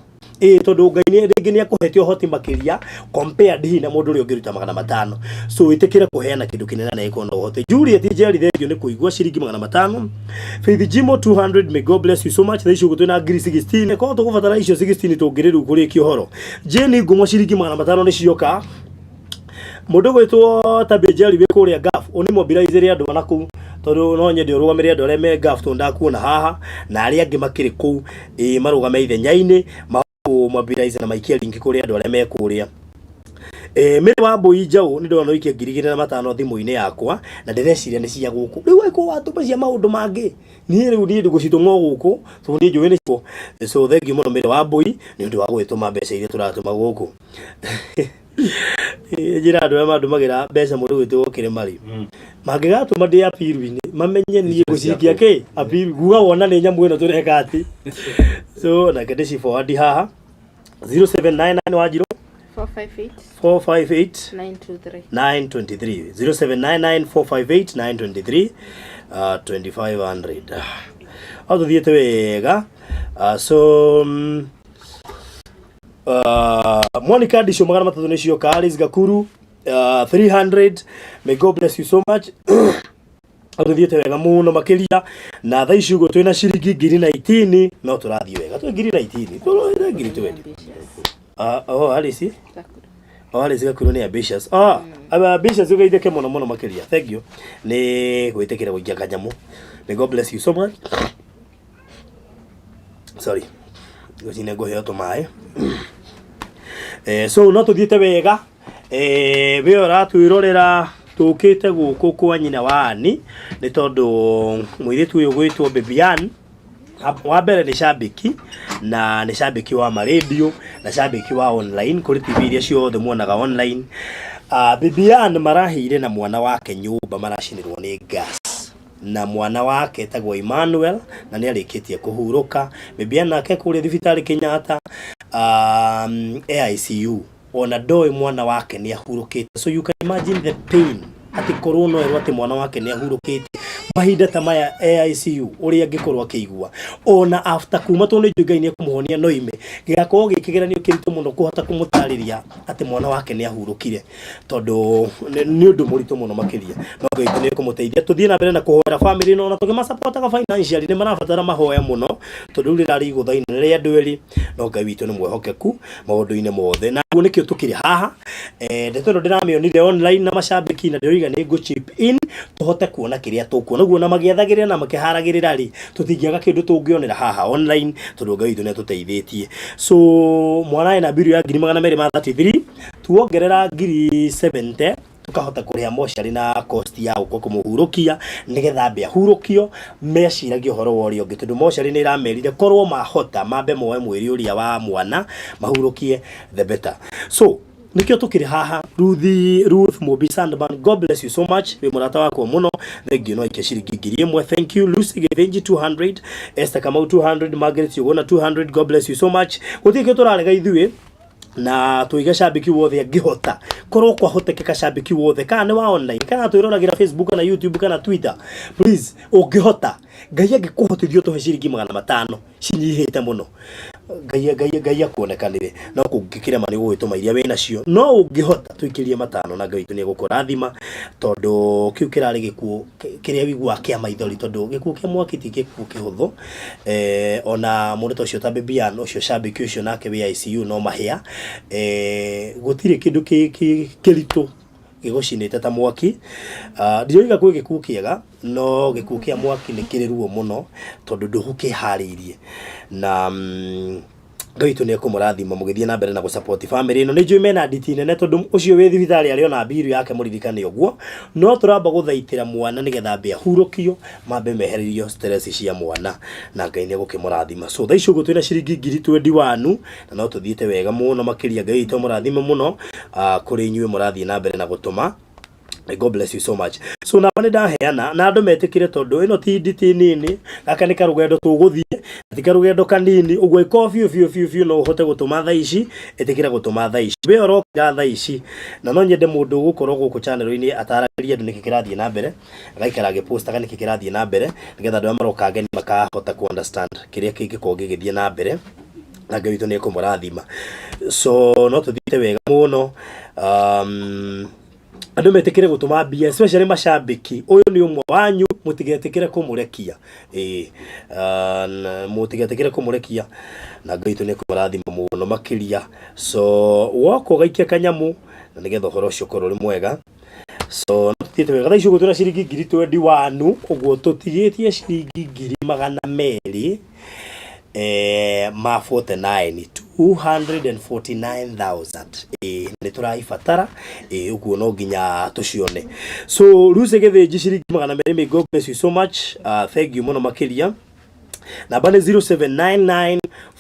tondu Ngai ni ringi ni akuhete uhoti makiria compared hi na mundu uri ungiruta 500 so itikire kuheana kindu kinene na iko no uhoti. Juliet Jerry thengio ni kuigua ciringi 500. Faith Jimo 200. May God bless you so much. Thaicũ gutuna ngiri 16 ko tugubatara icio 16 tungiriru kurikia uhoro. Jenny Ngumo ciringi 500 ni cioka mundu gwitwo Babie Jerry we kuria gaf oni mobilize andu anaku tondu no nyende urugamire andu aria me gaf tonda kuona haha na aria angi makiri ku marugame ithenya-ini mobilize na maikia linki kuria andu aria me kuria Mere wa Babie njau ni ndona ikia ngirigire na matano thimu-ini yakwa na ndireciria ni cia guku riu iko watu cia maundu mangi ni riu ni gucitung'o guku to ni njui ni ko so thank you muno Mere wa Babie ni ndu wa gwituma mbeca iria turatuma guku njira andu magira mbeca mundu gwitu gukire mari mangigatuma ndi apiru-ini mamenye ni gucikia ki apiru guga wona ni nyamu ino tureka ati so na kende ci forward haha 0799 wajiro 458 923 0799 458 923 2500 auto thiete wega so Monica Disho magana matatu nicio Karis Gakuru 300 may God bless you so much auto thiete wega muno makiria na thaa ici ugo twina ciringi 19 no turathie wega twi 19 turi ngiri 20 Alice Alice Gakuru ni ambitious ambitious ugeitheke muno makiria thank you ni gwitekera guikia kanyamu may God bless you so much sorry gocine ngoheo tumae so no tuthiete wega we ora twirorera tukite guku kwa nyina wani ni tondu muiritu uyu gwitwo Babie wa mbere ni shabiki na ni shabiki wa radio na shabiki wa online kuri TV iria ciothe muonaga online Babie marahire na mwana wake nyumba maracinirwo ni gas na mwana wake tagwo Emmanuel na ni arikitie kuhuruka Babie nake kuri thibitari Kenyatta AICU ona doi mwana wake ni ahurukite so you can imagine the pain ati corona ero ati mwana wake ni ahurukite mahinda ta maya AICU uri angikorwo akigua ona after kuma to ni Ngai ni kumuhonia no ime gigakorwo gikigeranio kirito muno kuhota kumutariria ati mwana wake ni ahurukire tondu ni undu murito muno makiria no Ngai ni kumuteithia tuthie na mbere na kuhoera family no na tugima support ka financially ni marabatara mahoya muno tondu rirari iguthaini ri andu eri no Ngai witu ni mwehokeku maundu-ini mothe na guo nikio tukiri haha ndeto ndiramionire online na mashabiki na ndiriga ni go chip in tuhote kuona kiria tukuona guo na magiethagirira na makiharagirira ri tutingiaga kindu tungionera haha online tondu Ngai witu ni tuteithĩtie so mwana ena biru ya 233 tuongerera 70 tukahota kuria moshari na cost ya uko kumuhurukia nigetha mbia hurukio meciragia horo wori ongi tondu moshari ni iramerire korwo mahota mambe moe mwiri uria wa mwana mahurukie the better so nikio tukiri haha Ruth Mobi Sandman God bless you so much we murata wako muno thank you no ikeshiringi 1000 thank you Lucy Gevenji 200 Esther Kamau 200 Margaret Yogona 200 God bless you so much utikio turarega ithuĩ na tuiga shabiki wothe angihota korwo kwa hotekeka shabiki wothe kana wa online kana tuiroragira Facebook na YouTube kana Twitter please ungihota Ngai angikuhotithio tuhe ciringi 500 cinyihite muno Ngai akuonekanire no kungikire mani gwituma iria wina cio no ungihota tuikirie 5 na Ngai tu ni gukurathima tondu kiu kirari gikuo kiria wigua kia maithori tondu gikuo kia mwaki ti gikuo kihuthu ona mundu tocio ta Babie ucio shabiki ucio nake we ICU no mahia gutire kindu kiritu gigucinite ta mwaki ndiyoiga kwi gikuo kiega no gikuo kia mwaki ni kiriruo muno tondu nduhukiharirie na Ngai tu ni kumurathima mugithie na mbere na gusupport family ino ni njui mena nditi nene tondu ucio wi thibitari ari ona biru yake muririkane uguo no turamba guthaitira mwana nigetha mbia hurukio mambe meheririo stress cia mwana na Ngai ni gukimurathima so thaa icio uguo twina ciringi 21 na no tuthiite wega muno makiria Ngai tu murathima muno kuri nyue murathie na mbere na gutuma God bless you so much so na bani ndaheana na andu metikire tondu ino ti nditi nini gaka ni karugendo tuguthie ati karugendo kanini uguo iko no uhote gutuma thaa ici etikira gutuma thaa ici we orokira thaa ici na no nyende mundu gukorwo guku channel-ini ataragĩria andu nikikirathie na mbere agaikara agiposta kana nikikirathie na mbere nigetha andu maroka ngeni makahota ku understand kiria kingiko gigithie na mbere na Ngai witu ni kumurathima so no tuthiite wega muno andu metikire gutuma mbia especially mashabiki uyu ni umwe wanyu mutigetikire kumurekia mutigetikire kumurekia na Ngai tu ni kumurathima muno makiria so wako gaikia kanyamu na nigetha horo cio korwo ri mwega so tuthiite wega thaa icio gutura ciringi 21 uguo tutigitie ciringi 200 ma 49 249,000 ni turaibatara uguo no nginya tucione. So ruse gethe ciringi 200. God bless you so much. Thank you muno makiria. Namba ni 0799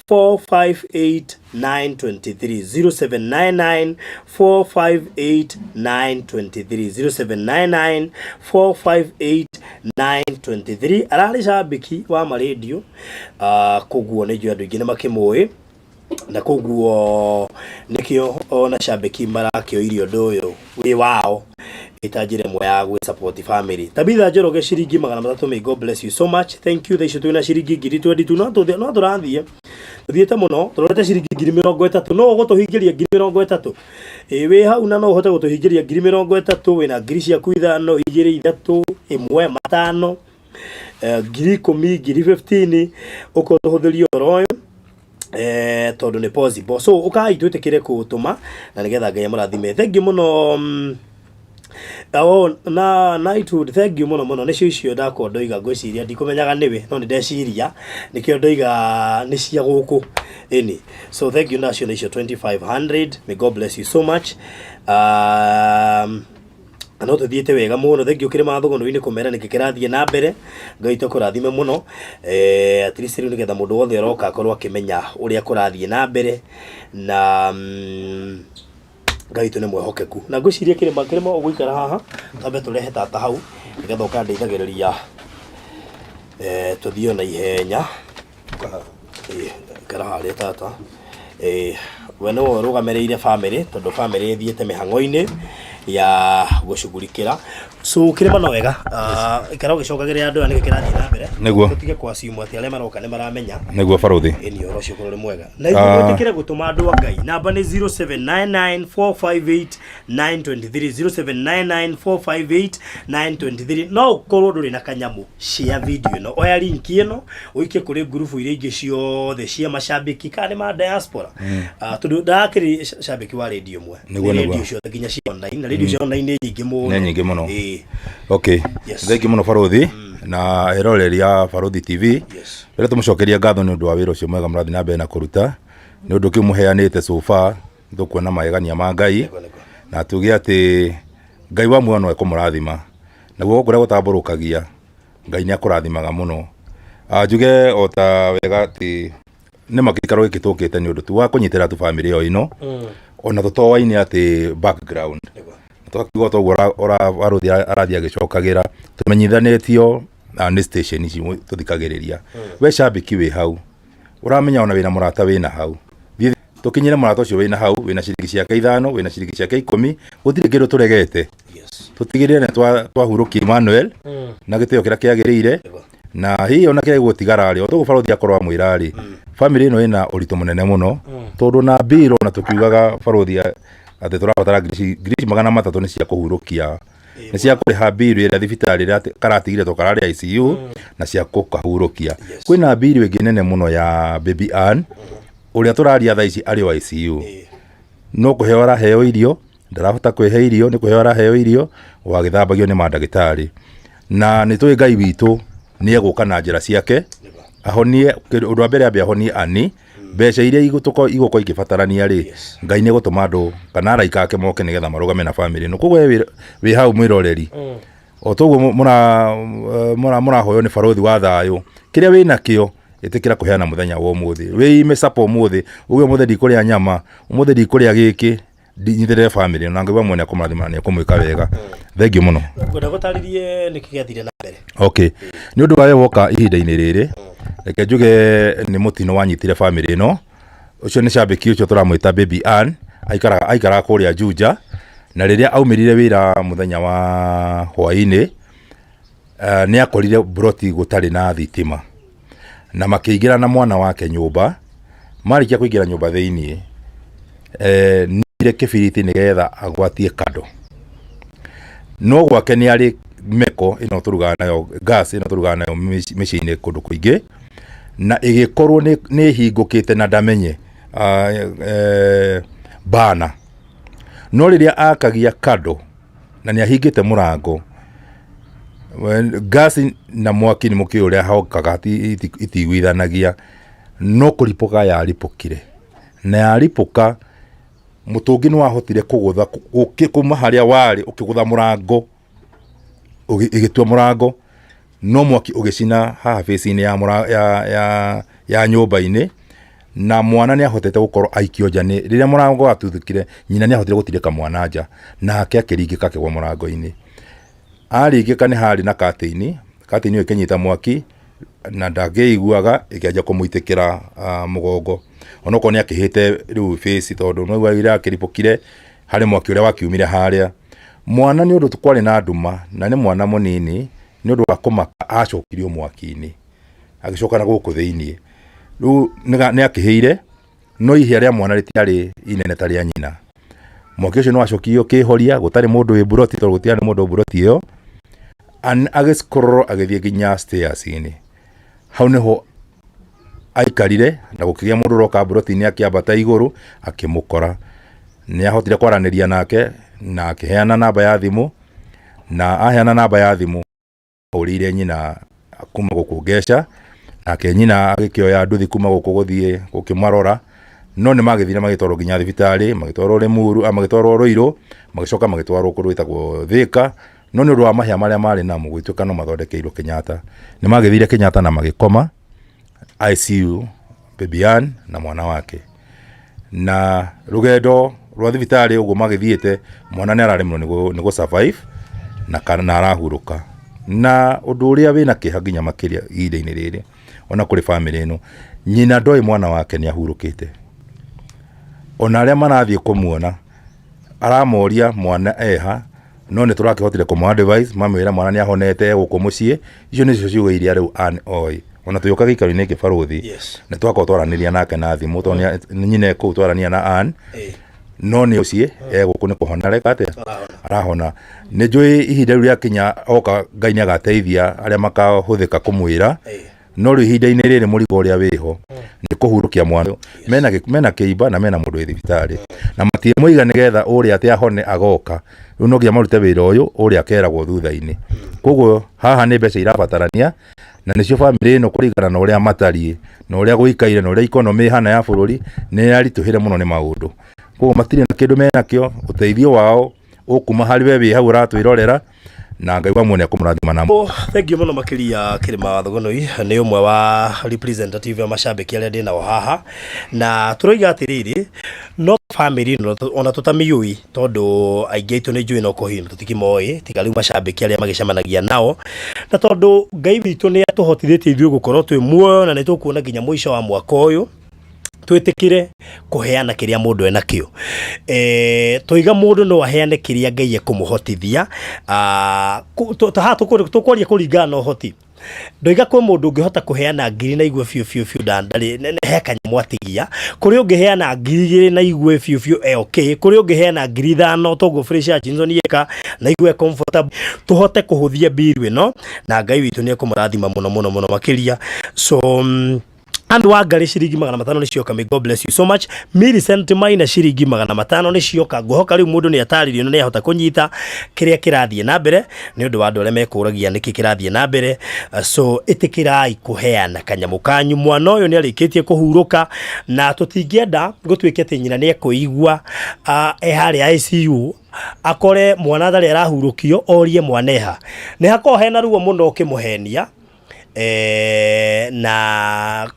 458 923 0799 458 923 0799 458 923. Arari shabiki wa maradio koguo ni andu ingi ni makimui na koguo nikio ona shabiki marakio irio ndoyo wi wao itajire mwe ya gwe support family. Tabitha Njoroge ciringi 300. May God bless you so much. Thank you. Thaicyo twina ciringi 22 no turathie thiete muno turorete ciringi 30,000 no gutuhingiria 30,000 wi hau na no uhote gutuhingiria 30,000 wina ngiri cia kuithano 2 3 1 5 ngiri 10 ngiri 15 uko tuhuthirio royo tondu ni possible. So ukai twitikire kutuma na nigetha Ngai amurathime. Thank you muno na itu thank you muno nicio icio ndako ndoiga ngwiciria ndikumenyaga niwe no ni ndeciria nikio ndoiga ni cia guku ini. So thank you nacio nicio 2500. May God bless you so much. No tuthiete wega muno. Thank you kire mathugono-ini kumera nikikirathie na mbere. Ngai tukurathime muno. At least riu nigetha mundu wothe roka akorwo akimenya uria kurathie na mbere na Ngai tu ni mwehokeku na ngwiciria kirima ugwikara haha tambe turehe tata hau nigetha ukandeithagiriria tuthio na ihenya kara hali tata we no rugamereire family tondu family ithiete mihango-ini ya gushughulikira. So kirima no wega ikara ugicokagira andu ani gikirathie na mbere niguo tutige kwa simu ati ale maroka ni maramenya niguo baruthi ni oro cio kurore mwega na igwe tikire gutuma andu Ngai. Namba ni 0799 458 923 0799 458 923. no korwo nduri na kanyamu share video no oya link ino uike kuri group ire ingi ciothe cia mashabiki kana ma diaspora tundu ndakiri shabiki wa radio mwe radio ciothe nginya cia online na radio cia online ni nyingi muno okay. Thank you muno baruthi na eroreri ya Baruthi TV. Rero tumucokeria ngatho ni undu wa wira ucio mwega murathi na mbere na kuruta ni undu kimuheanite so far tukuona magegania ma Ngai na tuge ati Ngai wa muono ekumurathima naguo kuria gutamburukagia Ngai ni akurathimaga muno. Njuge ota wega ati ni makikaro gikitukite ni undu tu wa kunyitira tu family yo ino ona tutowaine ati background twakiuga togora ora Baruthi arathia gicokagira tumenyithanetio ni station ici tuthikagiriria we shabiki wi hau uramenya ona wina murata wina hau tukinyire murata ucio wina hau wina ciringi ciake 5 wina ciringi ciake 10 gutire kindu turegete tutigirire ne twahuruki Emmanuel na gitio kira kiagirire na hiyo na kile gutigara ri otugo Baruthi akorwa mwirari family ino ina urito munene muno tondu na biro na tukiugaga Baruthi ati turabatara ngiri 300 ni cia kuhurukia ni cia kuriha biru ira thibitari ira karatigire tokarari ICU na cia kukahurukia kwina biru ingi nene muno ya Baby Ann uria turaria thaici ari wa ICU no kuheora heo irio ndarahota kwehe irio ni kuheora heo irio wagithambagio ni mandagitari na ni tui Ngai witu ni eguka na njira ciake ahonie undu wa mbere ambe ahonie Ani beca iria iguko igibatarania ri Ngai ni gutuma andu kana araika ake moke nigetha marugame na family no kugwe wi hau mwiroreri otoguo mura hoyo ni Baruthi wa thayo kiria wina kio itikira kuheana muthenya wa umuthi wi ime sapo umuthi uwe muthi ndikuria nyama umuthi ndikuria giki nyitire family na Ngai wa mwene akumarathima ni akumwika wega. Thank you muno ngoda gutaririe nikigethire na mbere okay ni undu wa woka ihinda-ini riri reke njuge ni mutino wanyitire family ino ucio ni shabiki ucio turamwita Baby Ann aikara kuria Juja na riria aumirire wira muthenya wa hwaini ni akorire broti gutari na thitima na makiingira na mwana wake nyumba marikia kuingira nyumba thiini nire kibiriti nigetha agwatie kado no gwake ni ari meko ino turuga nayo gas ino turuga nayo micini kundu kuingi na igikorwo ni hingukite na ndamenye bana no riria akagia kado na ni ahingite murango gas na mwaki ni muki uria hokaga itiwithanagia no kuripoka ya ripokire na ya ripoka mutungi no ahotire kugutha ukikuma haria wari ukigutha murango igitua murango no mwaki ugicina haha face-ini ya nyumba-ini na mwana ni ahotete gukorwo aikio nja ni riria murango watuthukire nyina ni ahotire gutirika mwana nja nake akiringika kigwa murango-ini aringika ni hari na katini iyo ikinyita mwaki na ndangĩiguaga ikianjia kumuitikira mugongo onoko ni akihite riu face tondu no wira akiripokire hari mwaki uria wakiumire haria mwana ni undu tukwari na nduma na ni mwana munini ni undu wa kumaka acokirio mwaki-ini agicoka na guku thiini riu ni akiheire no ihia ria mwana ritiari inene tari nyina mwaki ucio no acokirio kihoria gutari mundu wi buroti tondu gutiari mundu buroti iyo agiskororo agithie ginya stairs-ini hau niho aikarire na gukigia mundu roka buroti-ini akiambata iguru akimukora ni ahotire kwaraniria nake na akiheana namba ya thimu na aheana namba ya thimu urire nyina kuma guku Gesha nake nyina agikioya nduthi kuma guku guthie gukimarora no ni magithire magitwaro ginya thibitari magitwaro Limuru magitwaro Ruiru magicoka magitwaro kuru itagwo Thika no ni ro amahia maria mari na mugwituka no mathondekeirwo Kenyatta ni magithire Kenyatta na magikoma ICU Babian na mwana wake na rugendo rwa thibitari ugo magithiete mwana ni araremwo ni go survive na kana arahuruka na undu uria wina kiha ginya makiria ide-ini riri ona kuri family ino nyina ndoi mwana wake ni ahurukite ona aria marathie kumuona aramoria mwana eha no ni turakihotire kumu advice mamwira mwana ni ahonete guku mucii icio nicio ciugo iria riu an oi ona tuyuka gikaro-ini kibaruthi ni twako twaraniria nake na thimu tonia nyine ku twarania na an no ni ucie guku ni kuhona reka ate arahona ni njui ihinda riu ria kinya oka Ngai ni agateithia aria makahuthika kumwira no riu ihinda-ini riri murigo uria wiho ni kuhurukia mwana mena kiiba na mena mundu thibitari na matie muiga nigetha uria ati ahone agoka riu no nginya marute wira uyu uria akeragwo thutha-ini koguo haha ni mbeca irabatarania na nicio family ino kurigana na uria matari na uria guikaire na uria economy hana ya bururi ni arituhire muno ni maundu koguo matiri na kindu mena kio uteithio wao ukuma hari we wi hau ratwirorera na Ngai wa mwene akumurathima na thank you muno makiria kirima thogonoi ni umwe wa representative ya mashabiki aria ndina haha na turoiga atiriri no family no ona tutamiyui tondu aingi itu ni njui no kohino tutikimoi tikali mashabiki aria magicamanagia nao na tondu Ngai witu ni atuhotithitie ithuĩ gukorwo twi muoyo na ni tukuona ginya muico wa mwaka uyu twitikire kuheana kiria mundu ena kio toiga mundu no aheane kiria Ngai ekumuhotithia tukwaria kuringana na uhoti ndoiga kwa mundu ngihota kuheana ngiri na igwe fiu ndari heka nyamwatigia kuri ungiheana ngiri na igwe fiu okay kuri ungiheana ngiri 5 togo fresh Johnson yeka na igwe comfortable tuhote kuhuthia biru ino na Ngai witu ni ekumurathima muno makiria so and wagari shiringi 500 ni cioka. May God bless you so much. Millicent Maina shiringi 500 ni cioka. Ngohoka riu mundu ni ataririo ni ahota kunyita kiria kirathie na mbere ni undu wa andu aria mekuragia niki kirathie na mbere so itikirai kuheana kanyamu kanyu mwana uyu ni arikitie kuhuruka na tutingienda gutwikete nyina ni ekuigua hari ICU akore mwana thari arahurukio orie mwaneha ni hako hena ruo muno kimuhenia na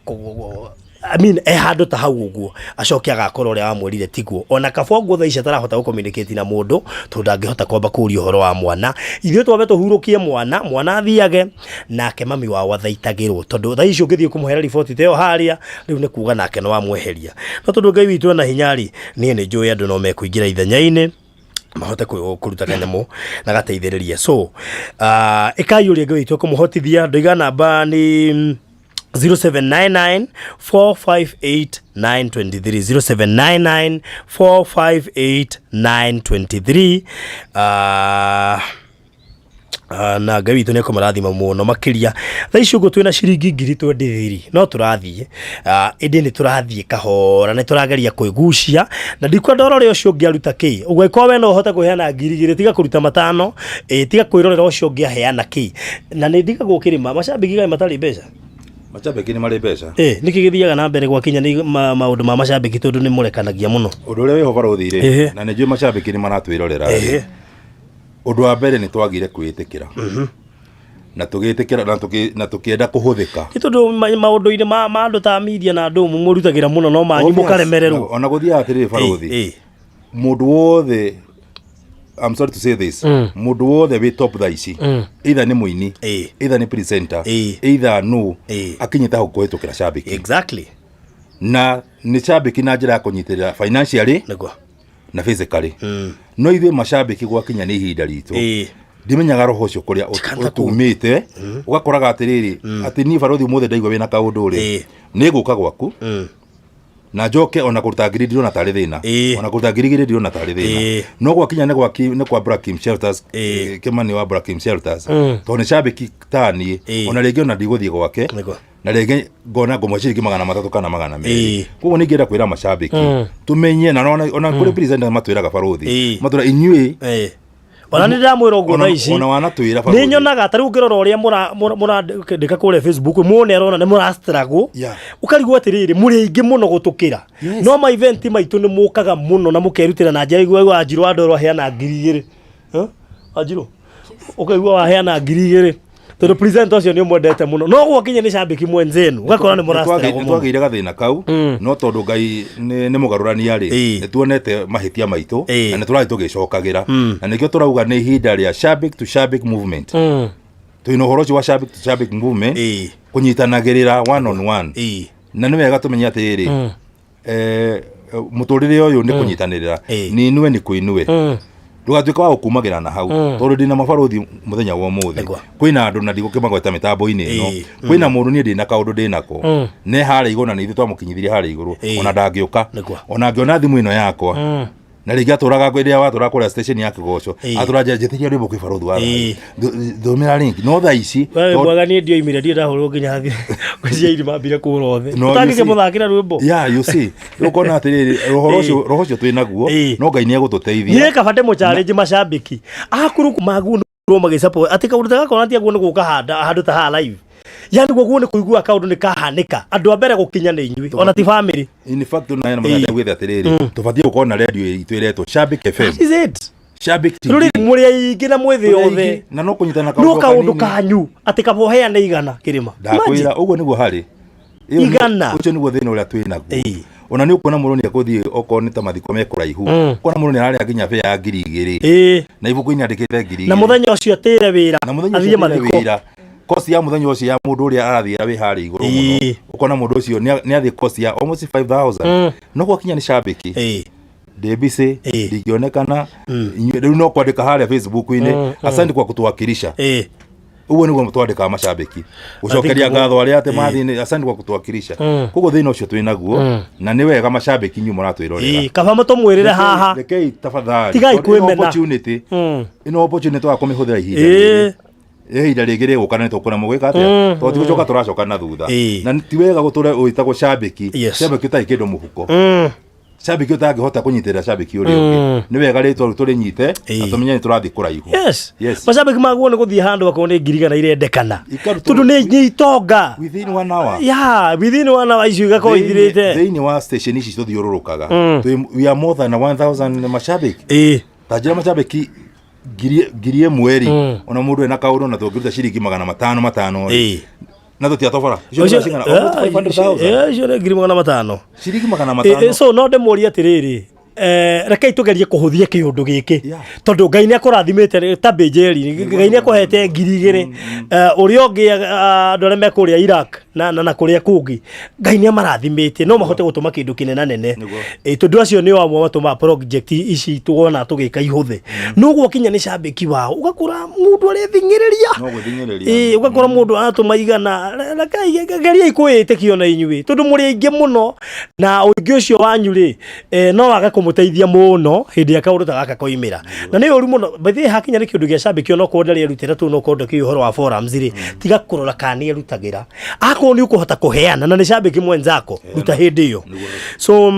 handu ta hau uguo acokia gakora uria wamwirire tiguo ona kabongo tha ica tarahota gucommunicate na mundu tondu angihota kwamba kuria uhoro wa mwana ithuĩ twambe tuhurukie mwana athiage nake mami wao athaitagirwo tondu tha icio ngithie kumuhera report teo haria riu ni kuga nake no wamweheria no tondu Ngai witu na hinyari nie ni njui andu no mekuingira ithenya-ini mahote kuruta kanyamu na gateithiriria so ikayuria Ngai witu kumuhotithia ndoiga namba ni 0799 458 923 0799 458 923 na Ngai witu ni akumurathima muno makiria tha icio ngo twina ciringi ngiri 22 no turathie indi ni turathie kahora ni turageria kwigucia na ndikwa ndorore ucio ngiaruta ki ugweko we no hota kuheana ngiri tiga kuruta matano tiga kwirorera ucio ngiaheana ki na ni ndiga gukirima mashabiki gai matari mbeca Macambĩki nĩ marĩ mbeca. Niki githiaga na mbere gwakinya ni maundu ma macambĩki tondu ni murekanagia muno. Undu uria wiho barothire na nĩ njũĩ macambĩki ni maratwĩrorera. Undu wa mbere ni twagire kwĩtĩkĩra. Na tũgĩtĩkĩra na tũkĩenda kũhũthĩka. Nĩ tondu maundu-inĩ ma andu ta media na andu murutagĩra muno no manyu mukaremererwo. Ona gũthiaga atĩrĩrĩ barothi. Mũndũ wothe, I'm sorry to say this, mũndũ wothe wĩ top thaa ici, either nĩ mũini, either nĩ presenter, either no, akinyĩte hau kũhĩtũkĩra cambĩki. Exactly. Na nĩ cambĩki na njĩra ya kũnyitĩrĩra financially na physically. No ithuĩ macambĩki gwakinya nĩ ihinda ritũ. Ndimenyaga roho ũcio kũrĩa ũtumĩte, ũgakoraga atĩrĩrĩ, atĩ niĩ barothi ũmũthĩ ndaigua wĩna kaũndũ rĩ, nĩ ngũka gwaku. Na njoke ona kũruta ngiri ndirona tarĩ thĩna, ona kũruta ngiri igĩrĩ ndirona tarĩ thĩna. No gwakinya nĩ kwa Brakim Shelters, Kimani wa Brakim Shelters, tondũ nĩ cambĩki ta niĩ, ona rĩngĩ ona ndigũthiĩ gwake, na rĩngĩ ngona ngomwe ciringi 300 kana 200. Koguo nĩngĩenda kwĩra macambĩki tũmenye, na ona kũrĩ president matwĩraga barothi matwĩra inyuĩ ona nĩ ndamwĩra ũguo thaa ici ona wanatwĩra barothi nĩ nyonaga tarĩ ũngĩrora ũrĩa mũrandĩka kũrĩa Facebook muone arona nĩ mũrastruggle ũkarigwo atĩrĩrĩ mũrĩ aingĩ mũno gũtũkĩra no ma event maitũ nĩ mũkaga mũno na mũkerutĩra na njĩra igua Wanjirũ wa Ndoro aheana 2,000 Wanjirũ ũkaigua waheana 2,000 tondu president ũcio nĩ ũmwendete mũno no gwakinya nĩ cambĩki mwenzenu ũgakora nĩ mũrastruggle mũno. Twagĩire gathĩna kau no tondũ Ngai nĩ mũgarũrania rĩ nĩ tuonete mahĩtia maitũ na nĩ tũrathiĩ tũgĩcokagĩra na nĩkĩo tũrauga nĩ ihinda rĩa Shabik to Shabik movement. Twĩna ũhoro ũcio wa Shabik to Shabik movement kũnyitanagĩrĩra one on one na nĩ wega tũmenye atĩrĩrĩ mũtũrĩre ũyũ nĩ kũnyitanĩrĩra ni inue ni kwĩnue ndũgatuĩka wa gũkumagĩra na hau tondũ ndĩna mabarothi mũthenya wa ũmũthĩ kwĩna andũ na ndigũkĩmagweta mĩtambo-inĩ ĩno kwĩna mũndũ niĩ ndĩna kaũndũ ndĩnako ne harĩa igũrũ na nĩ ithuĩ twamũkinyithirie harĩa igũrũ ona ndangĩũka ona angĩona thimũ ĩno yakwa na rĩngĩ atũraga rĩrĩa watũra kũrĩa station ya Kĩgoco atũraja njĩtĩria rwĩmbo kwĩ barothi wa thomera link no thaa ici mwaga niĩ ndioimire ndio ndahũrwo nginya thĩ kwĩcia irima mbire kũrwo thĩ ũtangĩke mũthakĩra rwĩmbo you see ũkona atĩrĩrĩ roho ũcio twĩnaguo no Ngai nĩ egũtũteithia niĩ kabate mũchallenge macambĩki akuruku maguo no magĩsupport atĩ kaũndũ gaka ona tiaguo nĩ gũka handũ ta ha live yani guo nĩ kũigua kaũndũ nĩ kahanĩka andũ a mbere gũkinya nĩ inyuĩ ona ti family in fact na yana magana gwetha atĩrĩrĩ tũbatie gũkorwo na radio itũ iretwo Shabik FM is it Shabik TV rũrĩ mũrĩ aingĩ na mwĩthĩ othe na no kũnyitana kaũndũ kanyu atĩ kaboheane igana kĩrĩma ndakwĩra ũguo nĩguo harĩ igana ũcio nĩguo thĩna ũrĩa twĩnaguo ona nĩ ũkuona mũrũ nĩ agũthiĩ okorwo nĩ ta mathiko mekũraihu ũkona mũrũ nĩ ararĩa nginya bĩa ya 2,000 na ibuku-inĩ andĩkĩte 2,000 na mũthenya ũcio atĩre wĩra athiĩ mathiko kosi ya mũthenya ũcio ya mũndũ ũrĩa arathiĩra wĩ harĩa igũrũ mũno ũkona mũndũ ũcio nĩ athiĩ kosi ya almost 5,000 no gwakinya nĩ cambĩki ndĩmbici ndingĩonekana rĩu no kwandĩka harĩa Facebook-inĩ asante kwa kũtũwakilisha uguo nĩguo twandĩkaga macambĩki gũcokeria ngatho arĩa atĩ mathiĩ asante kwa kũtũwakilisha koguo thĩna ũcio twĩnaguo na nĩ wega macambĩki nyuĩ mũratwĩrorera kaba mũtũmwĩrĩre haha rekei tafadhali tigai kwĩmena ĩno opportunity wa kũmĩhũthĩra ihinda ihinda rĩngĩ rĩgũka na tũkũna mũgwĩka atĩa tondũ tigũcoka tũracoka na thutha na ti wega gũtũra ũĩtagwo cambĩki cambĩki ũtarĩ kĩndũ mũhuko cambĩki ũtangĩhota kũnyitĩrĩra cambĩki ũrĩa ũngĩ nĩ wega rĩtwa tũrĩnyite na tũmenye nĩ tũrathiĩ kũraihu macambĩki maguo nĩ gũthiĩ handũ akorwo nĩ ngiri kana irendekana tondũ nĩ itonga within 1 hour within 1 hour icio igakorwo ithirĩte thĩinĩ wa station ici tũthiũrũrũkaga we are more than 1,000 macambĩki ta njĩra macambĩki ngiri ĩmwe ona mũndũ ena kaũndũ na tũngĩruta ciringi 500 na tũtiatobora icio nĩ cigana 500,000 icio nĩ ngiri 500 ciringi 500 so no ndĩmũrie atĩrĩrĩ rekei tũgerie kũhũthia kĩũndũ gĩkĩ tondũ Ngai nĩ akũrathimĩte ta Bĩnjeri Ngai nĩ akũhete 2,000 ũrĩa ũngĩ andũ arĩa mekũrĩa Iraq na kũrĩa kũngĩ Ngai nĩ amarathimĩte no mahote gũtũma kĩndũ kĩnene tondũ acio nĩ amwe matũma project ici tuona tũgĩka ihũthe no gwakinya nĩ cambĩki wao ũgakora mũndũ arĩ thingĩrĩria ũgakora mũndũ aratũma igana geria kwĩĩtĩkio na inyuĩ tondũ mũrĩ aingĩ mũno na ũingĩ ũcio wanyu rĩ no waga kũmũteithia mũno hĩndĩ ya kaũndũ ta gaka koimĩra na nĩ ũru mũno bathĩ hakinya nĩ kĩũndũ gĩa cambĩki ona ũkorwo ndarĩ erutĩra tu no ũkorwo kĩ ũhoro wa forums rĩ tiga kũrora kana nĩ erutagĩra akorwo nĩ ũkũhota kũheana na nĩ cambĩki mwenzako ruta hĩndĩ ĩyo so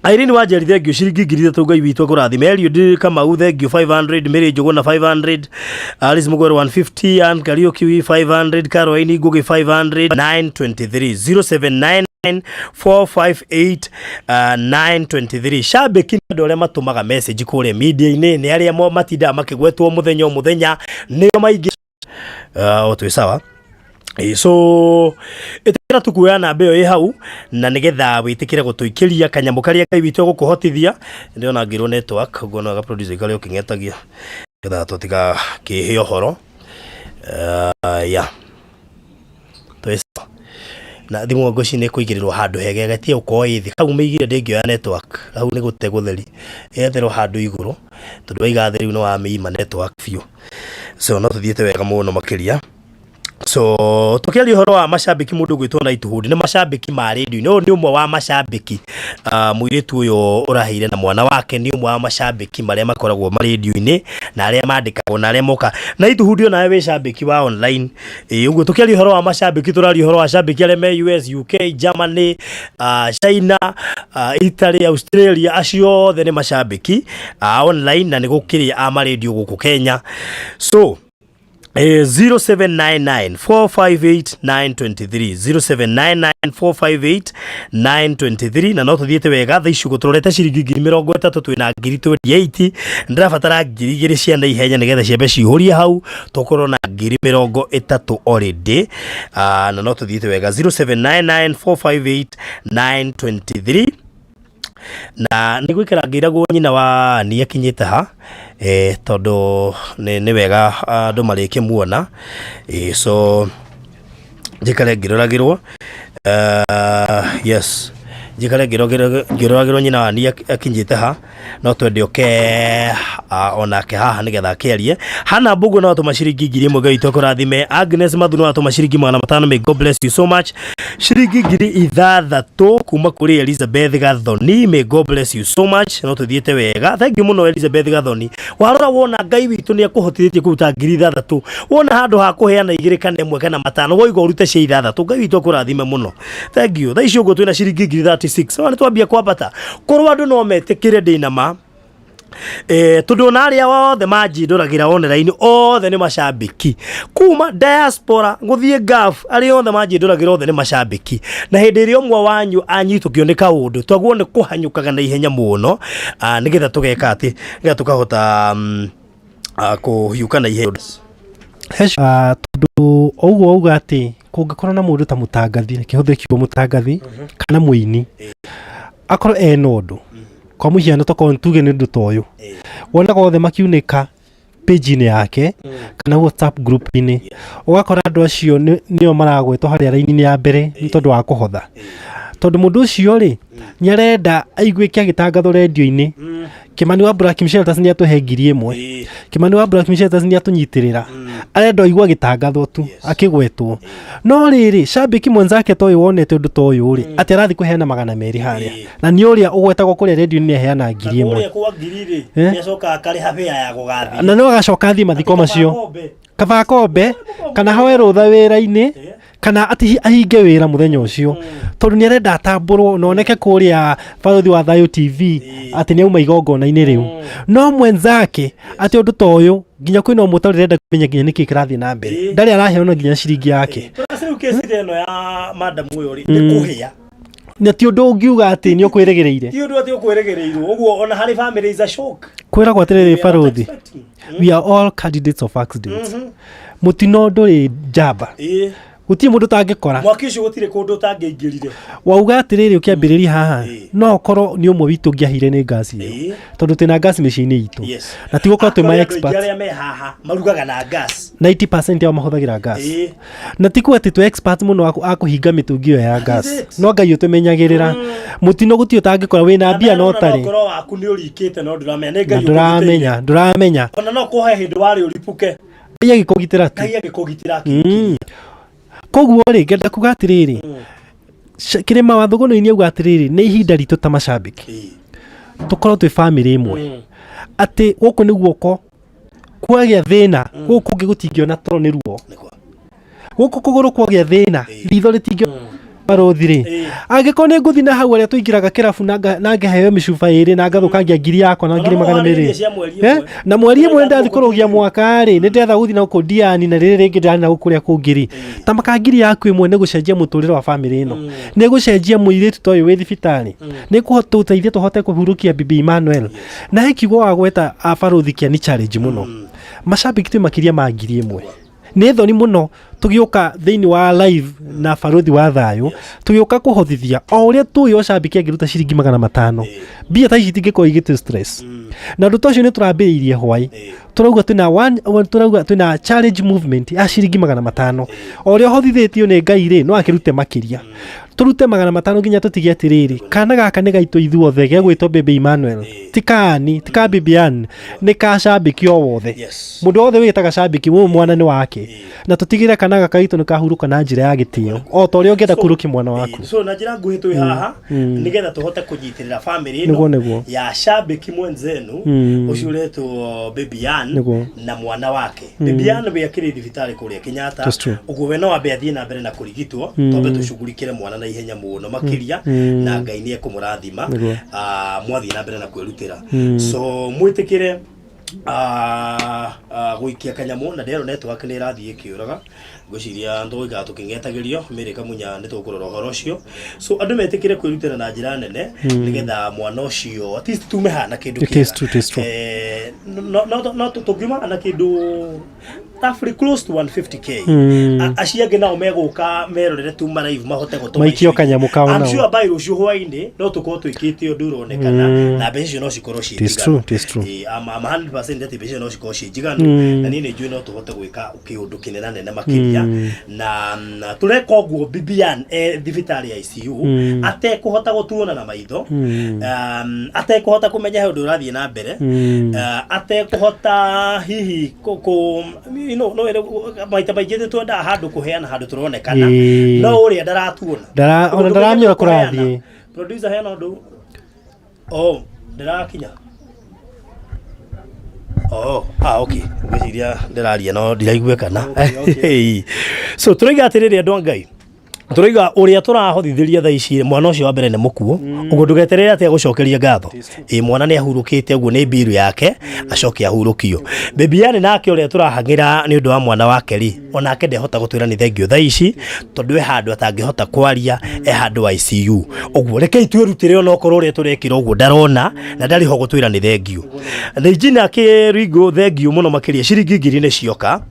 Irene Wanjeri thank you ciringi ngiri 3 ngai witũ kũrathime Eliud Kamau thank you 500 Mary Njuguna 500 Alice Mugwero 150 and Karaoke 500 Caroline Ngugi 500 923 0799458923 shabiki ndo arĩa matumaga message kũrĩa media-inĩ nĩ arĩa matinda makĩgwetwo mũthenya nĩo maingĩ twĩ sawa. So itikira tukuya na mbeyo ĩ hau na nigetha witikire gutuikiria kanyamũ karia Ngai witũ gukuhotithia ndiona ngirwo network ugo no ga producer kale ukingetagia getha tutiga kihe ohoro ya twesa na thimu ngoci nĩ kuigirirwo handu hege gatie uko ithi kau meigire ndingioya network hau nĩ gute gutheri yetherwo handu iguru tondu waiga theri no wa meima network biũ so no tuthiete wega mũno makiria. So tukiari horo wa mashabiki mundu gwitwo na ituhudi ni mashabiki ma radio no ni umwe wa mashabiki muiritu uyo uraheire na mwana wake ni umwe wa mashabiki maria makoragwo ma radio-ini na aria mandikagwo na aria moka na ituhudi ona we shabiki wa online uguo tukiari horo wa mashabiki turari horo wa shabiki aria me US UK Germany China Italy Australia acio othe ni mashabiki online na ni gukiria ama radio guku Kenya. So 0799458923 0799458923 na no tuthiete wega tha icugo turorete ciringi 30 twina 28 ndirabatara 2,000 cia na ihenya nigetha ciambe cihurie hau tukorwo na 30 already na no tuthiete wega 0799458923 na nigwikira ngiragwo nyina wa ni akinyite ha tondu ni wega andu marike muona so jikare ngiroragirwo yes jikare ngiroragirwo nyina wa ni akinyite ha no twende oke onake haha nigetha akiarie hana mbugu no tumaciringi 1,000 Ngai tukurathime Agnes Mathu no tumaciringi 500 may God bless you so much ciringi 6,000 kuma kuri Elizabeth Gathoni may God bless you so much no tuthiete wega thank you muno Elizabeth Gathoni warora wona Ngai witu ni akuhotithĩtie kuruta 6,000 wona handu ha kuheana 2 kana 1 kana 5 woigo urute 6,000 Ngai witu akurathime muno thank you thaicio ngo twina ciringi 36 wana twambia kwambata korwo andu no metikire ndina ma tundu na aria wothe manjinduragira online othe ni mashabiki kuma diaspora guthie gaf aria othe manjinduragira othe ni mashabiki na hindi iri omwe wanyu anyitukio ni kaundu twagwo ni kuhanyukaga na ihenya muno nigetha tugeka ati nigetha tukahota kuhiuka na ihenya tondu ougo auga ati kungikorwo na mundu ta mutangathi kihuthikiwo mutangathi kana muini akorwo enondo kwa muhiano toko ntuge ni ndu toyo wona gothe makiunika page ni yake kana WhatsApp group ini ugakora andu acio nio maragwetwo hari raini ya mbere ntondu wa kuhotha tondu mundu ucio ri nyarenda aigue kiagitangatho radio-ini Kimani wa Black Shelters ni atuhe 1,000 Kimani wa Black Shelters ni atunyitirira arenda aigua gitangatho tu akigwetwo no riri shabiki mwenzake toyo wonete undu toyo ri ati arathi kuheana 200 haria na ni uria ugwetagwo kuri radio ni aheana 1,000 uria kwa 1,000 ni acoka akari habia ya gugathi na no agacoka thi mathiko macio kaba kombe kana hawe rutha wira-ini kana ati ahinge wira muthenya ucio tondu ni arenda atamburwo noneke kuria Faruthi wa Thayo TV ati ni auma igongona-ini riu no mwenzake ati undu toyo nginya kwina umuta urenda kumenya nginya niki kirathi na mbere ndari araheana nginya ciringi yake turaciru kesi ino ya madam uyo ri ni kuhia na ti undu ungiuga ati ni ukwiregereire ti undu ati ukwiregereirwo uguo ona hari family is a shock kwira kwa tiriri Faruthi we are all candidates of accidents mutino nduri jaba guti mundu tangikora mwakicio gutire kundu tangeingirire wauga atiriri ukiambiriria haha no korwo ni umwe witu ngiahire ni gasi tondu tina gasi machine itu na ti gukora twi my experts aria me haha marugaga na gas 90% yao mahuthagira gas na ti ku ati twi experts muno akuhinga mitungi yo ya gas no Ngai utumenyagirira mutino guti utangikora wina mbia no tari korwo waku ni urikite no nduramenya ona no kuhe hindu wari uripuke Ngai agikugitira tu Ngai agikugitira koguo ri ngenda kuga atiriri kirima wa thugono-ini auga atiriri ni ihinda ritu ta mashabiki tukorwo twi family imwe ati guku ni guoko kwagia thina guku ngi gutingiona toro ni ruo guku kuguru kwagia thina ritho ritingio barothire agikone nguthi na hau aria tuingiraga kirabu na ngeheo micuba iri na ngathukangia ngiri yakwa na ngiri 200 na mweri imwe ndathi kurugia mwaka ri ni ndetha guthi na kudiani na riri ringi ndani na gukuria kungiri ta makangiri yaku imwe ni gucenjia muturire wa family ino ni gucenjia muiritu toyo wi thibitari ni kuhota uteithia tuhote kuhurukia bibi Emmanuel na hekigo wa gweta abarothi kia ni challenge muno mashabiki tu makiria ma ngiri imwe ni thoni muno tugiuka thiini wa live na barothi wa thayo tugiuka kuhothithia o uria tuyo shabiki angiruta ciringi 500 bia ta ici tingiko igite stress na nduto cio ni turambiriirie hwai turauga tuna challenge movement ya ciringi 500 o uria hothithitio ni Ngai ri no akirute makiria turute 500 nginya tutigie atiriri kana gaka ni gaito ithuothe ge gwitwo Babie Emmanuel tikani tika Bibian ni ka shabiki o wothe mundu wothe witaga shabiki mu mwana ni wake na tutigire kana gaka gaito ni kahuruka na njira ya gitio o to ri ongienda kuruki mwana waku so na njira nguhi tu haha nigetha tuhote kunyitirira family ino ya shabiki mwenzenu uciuretwo Bibian na mwana wake Bibian be akiri thibitari kuria Kenyatta uguo we no ambe athie na mbere na kurigitwo tobe tushughulikire mwana na ihenya muno makiria na Ngai ni ekumurathima mwathi na mbere na kwirutira so mwitikire guikia kanyamu na ndero network ni rathie kiuraga ngociria ndoiga tukingetagirio mirika munya ni tukurora horo cio so andu metikire kwirutira na njira nene nigetha mwana ucio at least tumehana kindu kia no tugiuma na kindu roughly close to 150k aciage nao meguka merorere tu live mahote gutuma maikio kanyamu kao nao I'm sure by rucio hwaini no tuko twikite undu uronekana na mbeca no cikoro ci it's true I'm 100% that mbeca no cikoro ci jiganu na nini njui no tuhote gwika kiundu kinena nene makiria na tureka guo Bibian thibitari ya ICU ate kuhota gutuona na maitho ate kuhota kumenya he undu urathie na mbere ate kuhota hihi no maita baigete tu nda handu kuheana handu turonekana no uri ndaratuona ndaramyora kurathie producer he no ndu ndirakinya okay ngiciria ndiraria no ndiraigwe kana so turiga atiriri andu Ngai turiga uria turahothithiria tha ici mwana ucio wa mbere ni mukuo uguo ndugeterere ati agucokeria ngatho mwana ni ahurukite uguo ni biru yake acoke ahurukio Bibian nake uria turahangira ni undu wa mwana wake ri onake ndehota gutwira ni thengio tha ici tondu handu atangihota kwaria handu ICU uguo rekei twirutire ona okorwo uria turekira uguo ndarona na ndari ho gutwira ni thengio thijina ke rigo thengio muno makiria ciringi ngiri ni cioka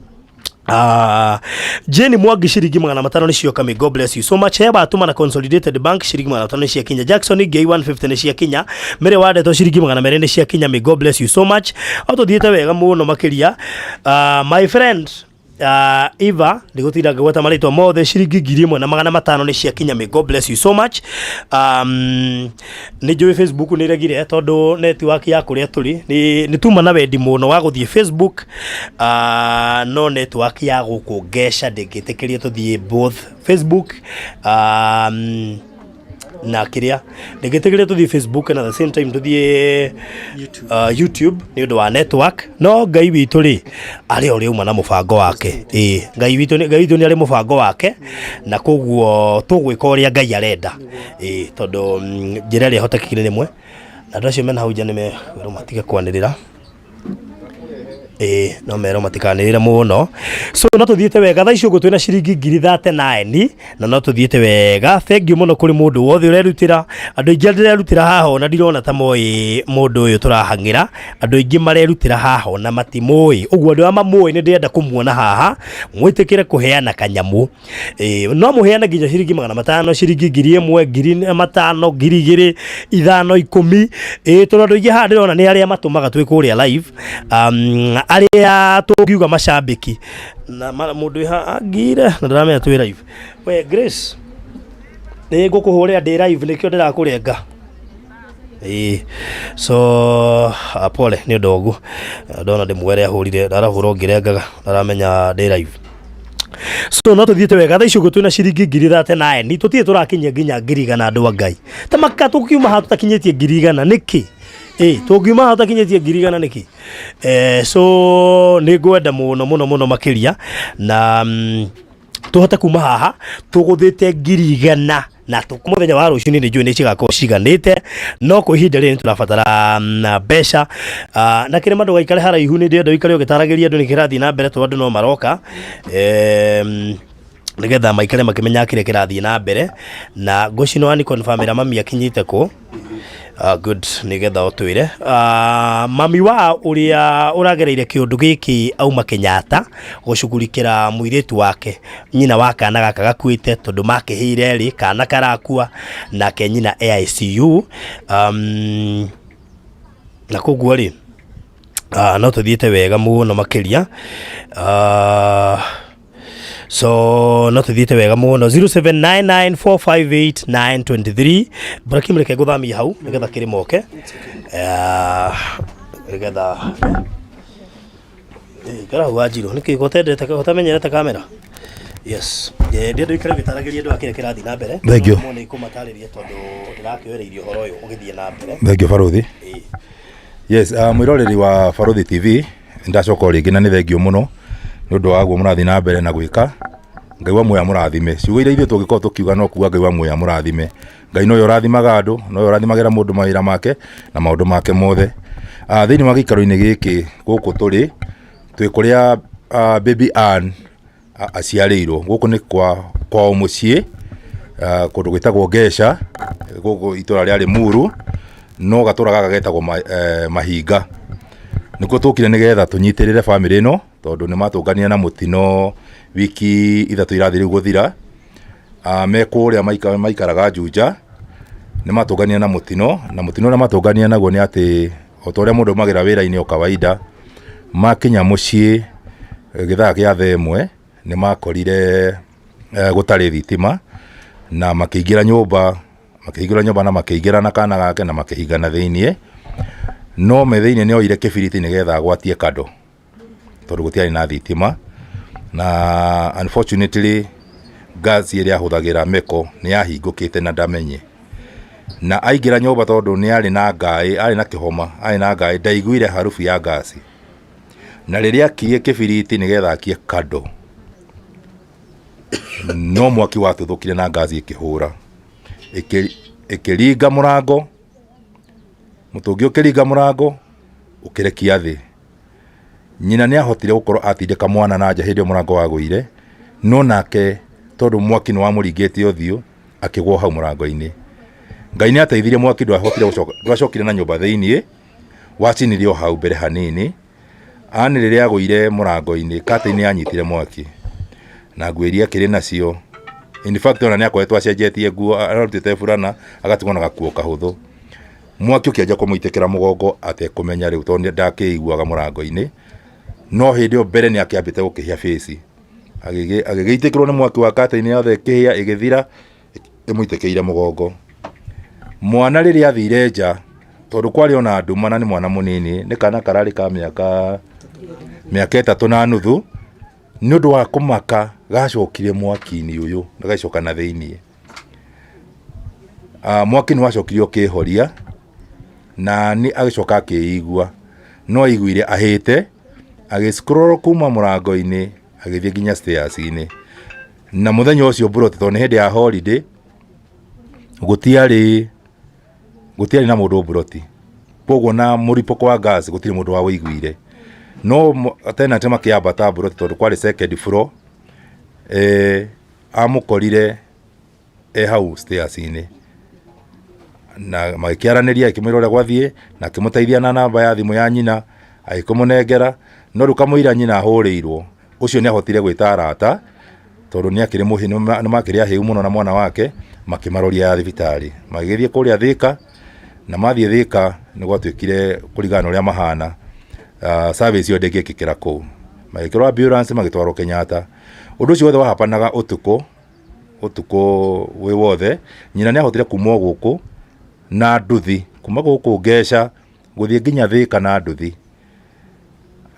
Jenny Mwangi shiringi 500 ni cioka. May God bless you so much. Heba atuma na Consolidated Bank shiringi 500 ni cia Kenya. Jackson Gay 150 ni cia Kenya. Mere wade to shiringi 200 ni cia Kenya. May God bless you so much. Auto dieta wega muno makiria. My friend Eva ndigutira gweta marito mothe shiringi 1,500 ni cia Kenya. May God bless you so much. Ni joe Facebook ni regire tondu network ya kuria turi ni tuma na wendi muno wa guthie Facebook no network ya gukungesha ndingitikiria tuthie both Facebook na kiria ndingitikiria tuthie Facebook na the same time tuthie YouTube ni undu wa network no Ngai witu ri ari ori uma na mubango wake Ngai witu ni ari mubango wake na koguo tugwika uria Ngai arenda tondu njira ri hotekire rimwe na ndu acio mena hau nja ni me matige kwanirira no mero matikanirira muno so no tuthiete wega tha icio go twina ciringi 39 na no tuthiete wega thengi muno kuri mundu wothe urerutira andu ingi ndirerutira haha na ndirona ta moi mundu uyu turahangira andu ingi marerutira haha na matimoi uguo andu amamoi ni ndirenda kumuona haha mwitikire kuheana kanyamu no muheana nginya ciringi 500 ciringi 1,000 5,000 2,000 5,000 tondu andu ingi haha ndirona ni aria matumaga twikuria live aria tugiuga mashabiki na mundu agire na ndaramenya twi live we Grace ni ngukuhuria ndi live nikio ndirakurenga so pole ni ndogu ndona ndimwere ahurire ndarahura ngirengaga ndaramenya ndi live so no tuthiete wega tha icio gutwina ciringi 39 tutie turakinyia nginya 1,000 andu Ngai ta maka tukiuma ha tutakinyitie 1,000 niki tugiuma hata kinyetie 1,000 niki so ni gwenda muno makiria na tuhote kuma haha tuguthite ngiri 100 na muthenya wa ruciu ni njui ni cigako ciganite no ku ihinda ri turabatara mbeca na kire mandu gaikare haraihu ni ndendo ikare ugitaragiria andu ni kirathi na mbere to andu no maroka nigetha maikare makimenya kire kirathi na mbere na ngocino ani confirm ira mami akinyite ku good nigetha otwire mami wa uria uragereire kiundu giki auma Kenyatta gucugurikira muiritu wake nyina wa kana gaka gakuite tondu makihire ri kana karakua na kenyina AICU na koguo ri no tuthiite wega muno makiria so no tuthiite wega muno 0799458923 Brakim reke guthamia hau nigetha kirimoke nigetha kara wajiro niki gotendete gotamenyerete kamera yes ndio ikare gitaragiria andu akire kirathi na mbere muone ikumatariria tondu ndirakioereirio horo uyu ugithie na mbere thengio Baruthi yes mwiroreri wa Baruthi TV ndacoka ringi na ni thengio muno ni undu wa guo murathi na mbere na gwika Ngai wa muya murathime ciugo ira ithe tugikoo tukiuga no kuga Ngai wa muya murathime Ngai no yorathimaga andu no yorathimagira mundu mawira make na maundu make mothe thiini wa gikaro-ini giki guku turi twi kuria Babie aciarirwo guku ni kwa mucii kundu gwitagwo Gesha guku itura ria Limuru no gatura gaka getagwo Mahinga nikuo tukire nigetha tunyitirire family ino tondu ni matungania na mutino wiki ithatu irathiri guthira me kuria maikaraga Juja ni matungania na mutino na matungania naguo ni ati otoria mundu magira wira-ini o kawaida makinya mucii githaa kia themwe ni makorire gutari thitima na makiingira nyumba na makiingira na kana gake na makihingana thiini no me thiini ni oire kibiriti nigetha gwatie kado tondu gutiari na thitima na unfortunately gas iria huthagira meko ni yahingukite na ndamenye na aingira nyumba tondu ni ari na ngai ari na kihoma ari na ngai ndaiguire harufu ya gas na riria kie kibiriti nigetha akie kado no mwaki watuthukire na gas ikihura ikiringa murango mutungi ukiringa murango ukirekia thi nyina ni ahotire gukorwo atindika mwana na nja hindi murango wagwire no nake tondu mwaki ni wamuringite uthio akigwo hau murango-ini Ngai ni ateithirie mwaki ndwahotire ndwacokire na nyumba thiini wacinirio hau mbere hanini ani riria agwire murango-ini kati-ini anyitire mwaki na ngwiria kiri nacio in fact ona ni akoetwo acenjetie nguo arutite burana agatigwo na gakuo kahuthu mwaki ukianja kumuitikira mugongo atekumenya riu tondu ndakiiguaga murango-ini no hindi o mbere ni akiambite gukihia face agigiitikirwo ni mwaki wa kati-ini yothe kihia igithira imuitikeire mugongo mwana riria athire nja tondu kwari ona nduma na ni mwana munini ni kana karari ka miaka 3.5 ni undu wa kumaka gacokire mwaki-ini uyu ndagacoka na thiini mwaki ni wacokire ukihoria na ni agicoka akiigua no aiguire ahite agiscroll kuma murango-ini agithie nginya stairs-ini na muthenya ucio buroti tondu hindi ya holiday gutiari na mundu buroti pogo na muripo kwa gas gutiri mundu wa wiguire no tena tema kiambata buroti tondu kwari second floor amukorire hau stairs-ini na magikiaraniria ikimwira uria gwathie na kimuteithia na namba ya thimu ya nyina agikumunengera no rukamuira nyina ahuriirwo ucio ni ahotire gwita arata tondu ni akiri muhi ni makiri ahiu muno na mwana wake makimaroria thibitari magithie kuria Thika na mathie Thika ni gwatwikire kurigana uria mahana service yo ndege kikira ku magikirwa ambulance magitwarwo Kenyatta undu ucio wothe wahapanaga utuko wi wothe nyina ni ahotire kumwo guku na nduthi kuma guku Gesha guthie nginya Thika na nduthi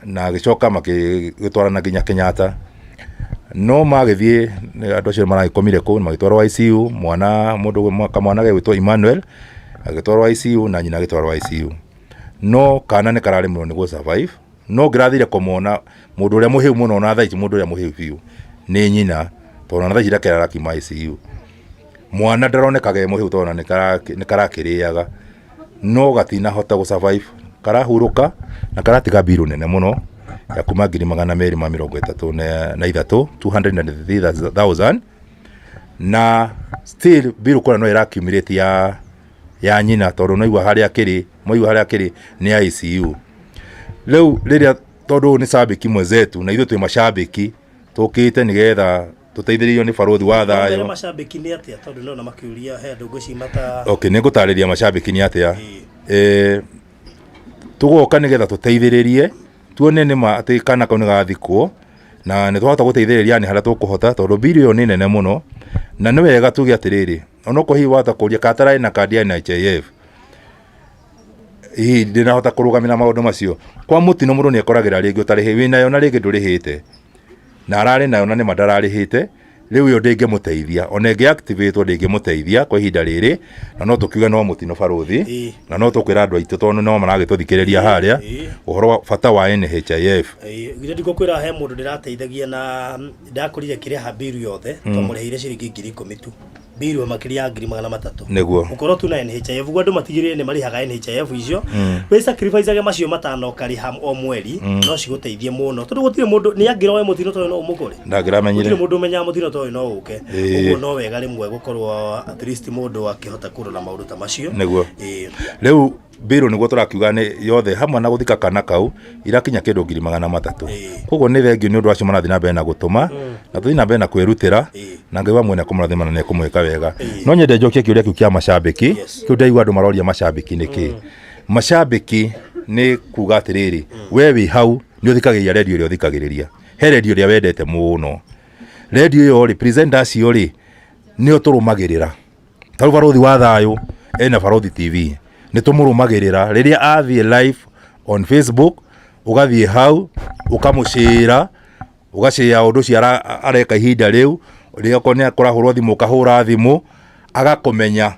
na gicoka magitwarana nginya Kenyatta no magithie andu acio maragikomire ku magitwarwo ICU mwana gwitwo Emmanuel agitwarwo ICU na nyina agitwarwo ICU no kana ni karari muno ni go survive no grathire kumona mundu uria muhiu muno na thaici mundu uria muhiu biu ni nyina tona na thira kera raki mai ICU mwana ndaronekaga emo hiu tona ni karakiriaga no gatina hota go survive karahuruka na karatiga biru nene muno ya kuma 233 233,000 na still biru kora no accumulate ya nyina tondu no igwa haria kiri ni ICU leo riria tondu ni sabiki mwezetu na ithu twi mashabiki tukite nigetha tuteithiririo ni barothi wa thayo mashabiki ni atia tondu no na makiuria he ndungu cimata okay ni ngutariria mashabiki ni atia tugoka nigetha tuteithiririe tuone ni ma ati kana kauni gathikwo na ni twahota guteithiriria ni haria tukuhota tondu birio ni nene muno na ni wega tuge atiriri onoko hi wata kuria katarai na kandi ya NHIF ndina hota kurugamira maundu macio kwa mutino mundu ni ekoragira ringi utarihi winayo na ringi ndurihite na arari nayo na ni madararihite riu yo ndinge muteithia onenge activate ndinge muteithia kwa ihinda riri na no tukiuga no mutino barothi na no tukwira andu aitu tondu no maragituthikiriria haria uhoro wa bata wa NHIF gire ndiko kwira he mundu ndirateithagia na ndakurire kiria habiru yothe tomurehire ciringi 10,000 tu biru makiria 300,000 niguo ukoro tu na NHIF gwa andu matigirire ni marihaga NHIF icio we sacrifice age macio matano kariha o mweri no ciguteithie muno tondu gutire mundu ni angiroe mutino to no umugore ndagiramenyire gutire mundu menya mutino to no uke uguo no wega rimwe gukorwo at least mundu akihota kurora maundu ta macio niguo riu biru niguo turakiuga ni yothe hamwe na guthika kana kau irakinya kindu 300,000 koguo ni thengio ni undu acio marathi na mbere na gutuma na tuthi na mbere na kwirutira na ngai wa mwene kumurathima na kumweka wega no nyende njokie kiuria kiu kia mashabiki kiu ndaigua andu maroria mashabiki niki mashabiki ni kuga atiriri we wi hau ni uthikagiria radio ria uthikagiriria he radio ria wendete muno radio yo ri presenters yo ri ni uturumagirira taru barothi wa thayo ena Barothi TV ni tumurumagirira riria athie live on Facebook ugathie hau ukamushira ugashia undu cia areka ihinda riu riria konia kurahurwo thimu ukahura thimu agakomenya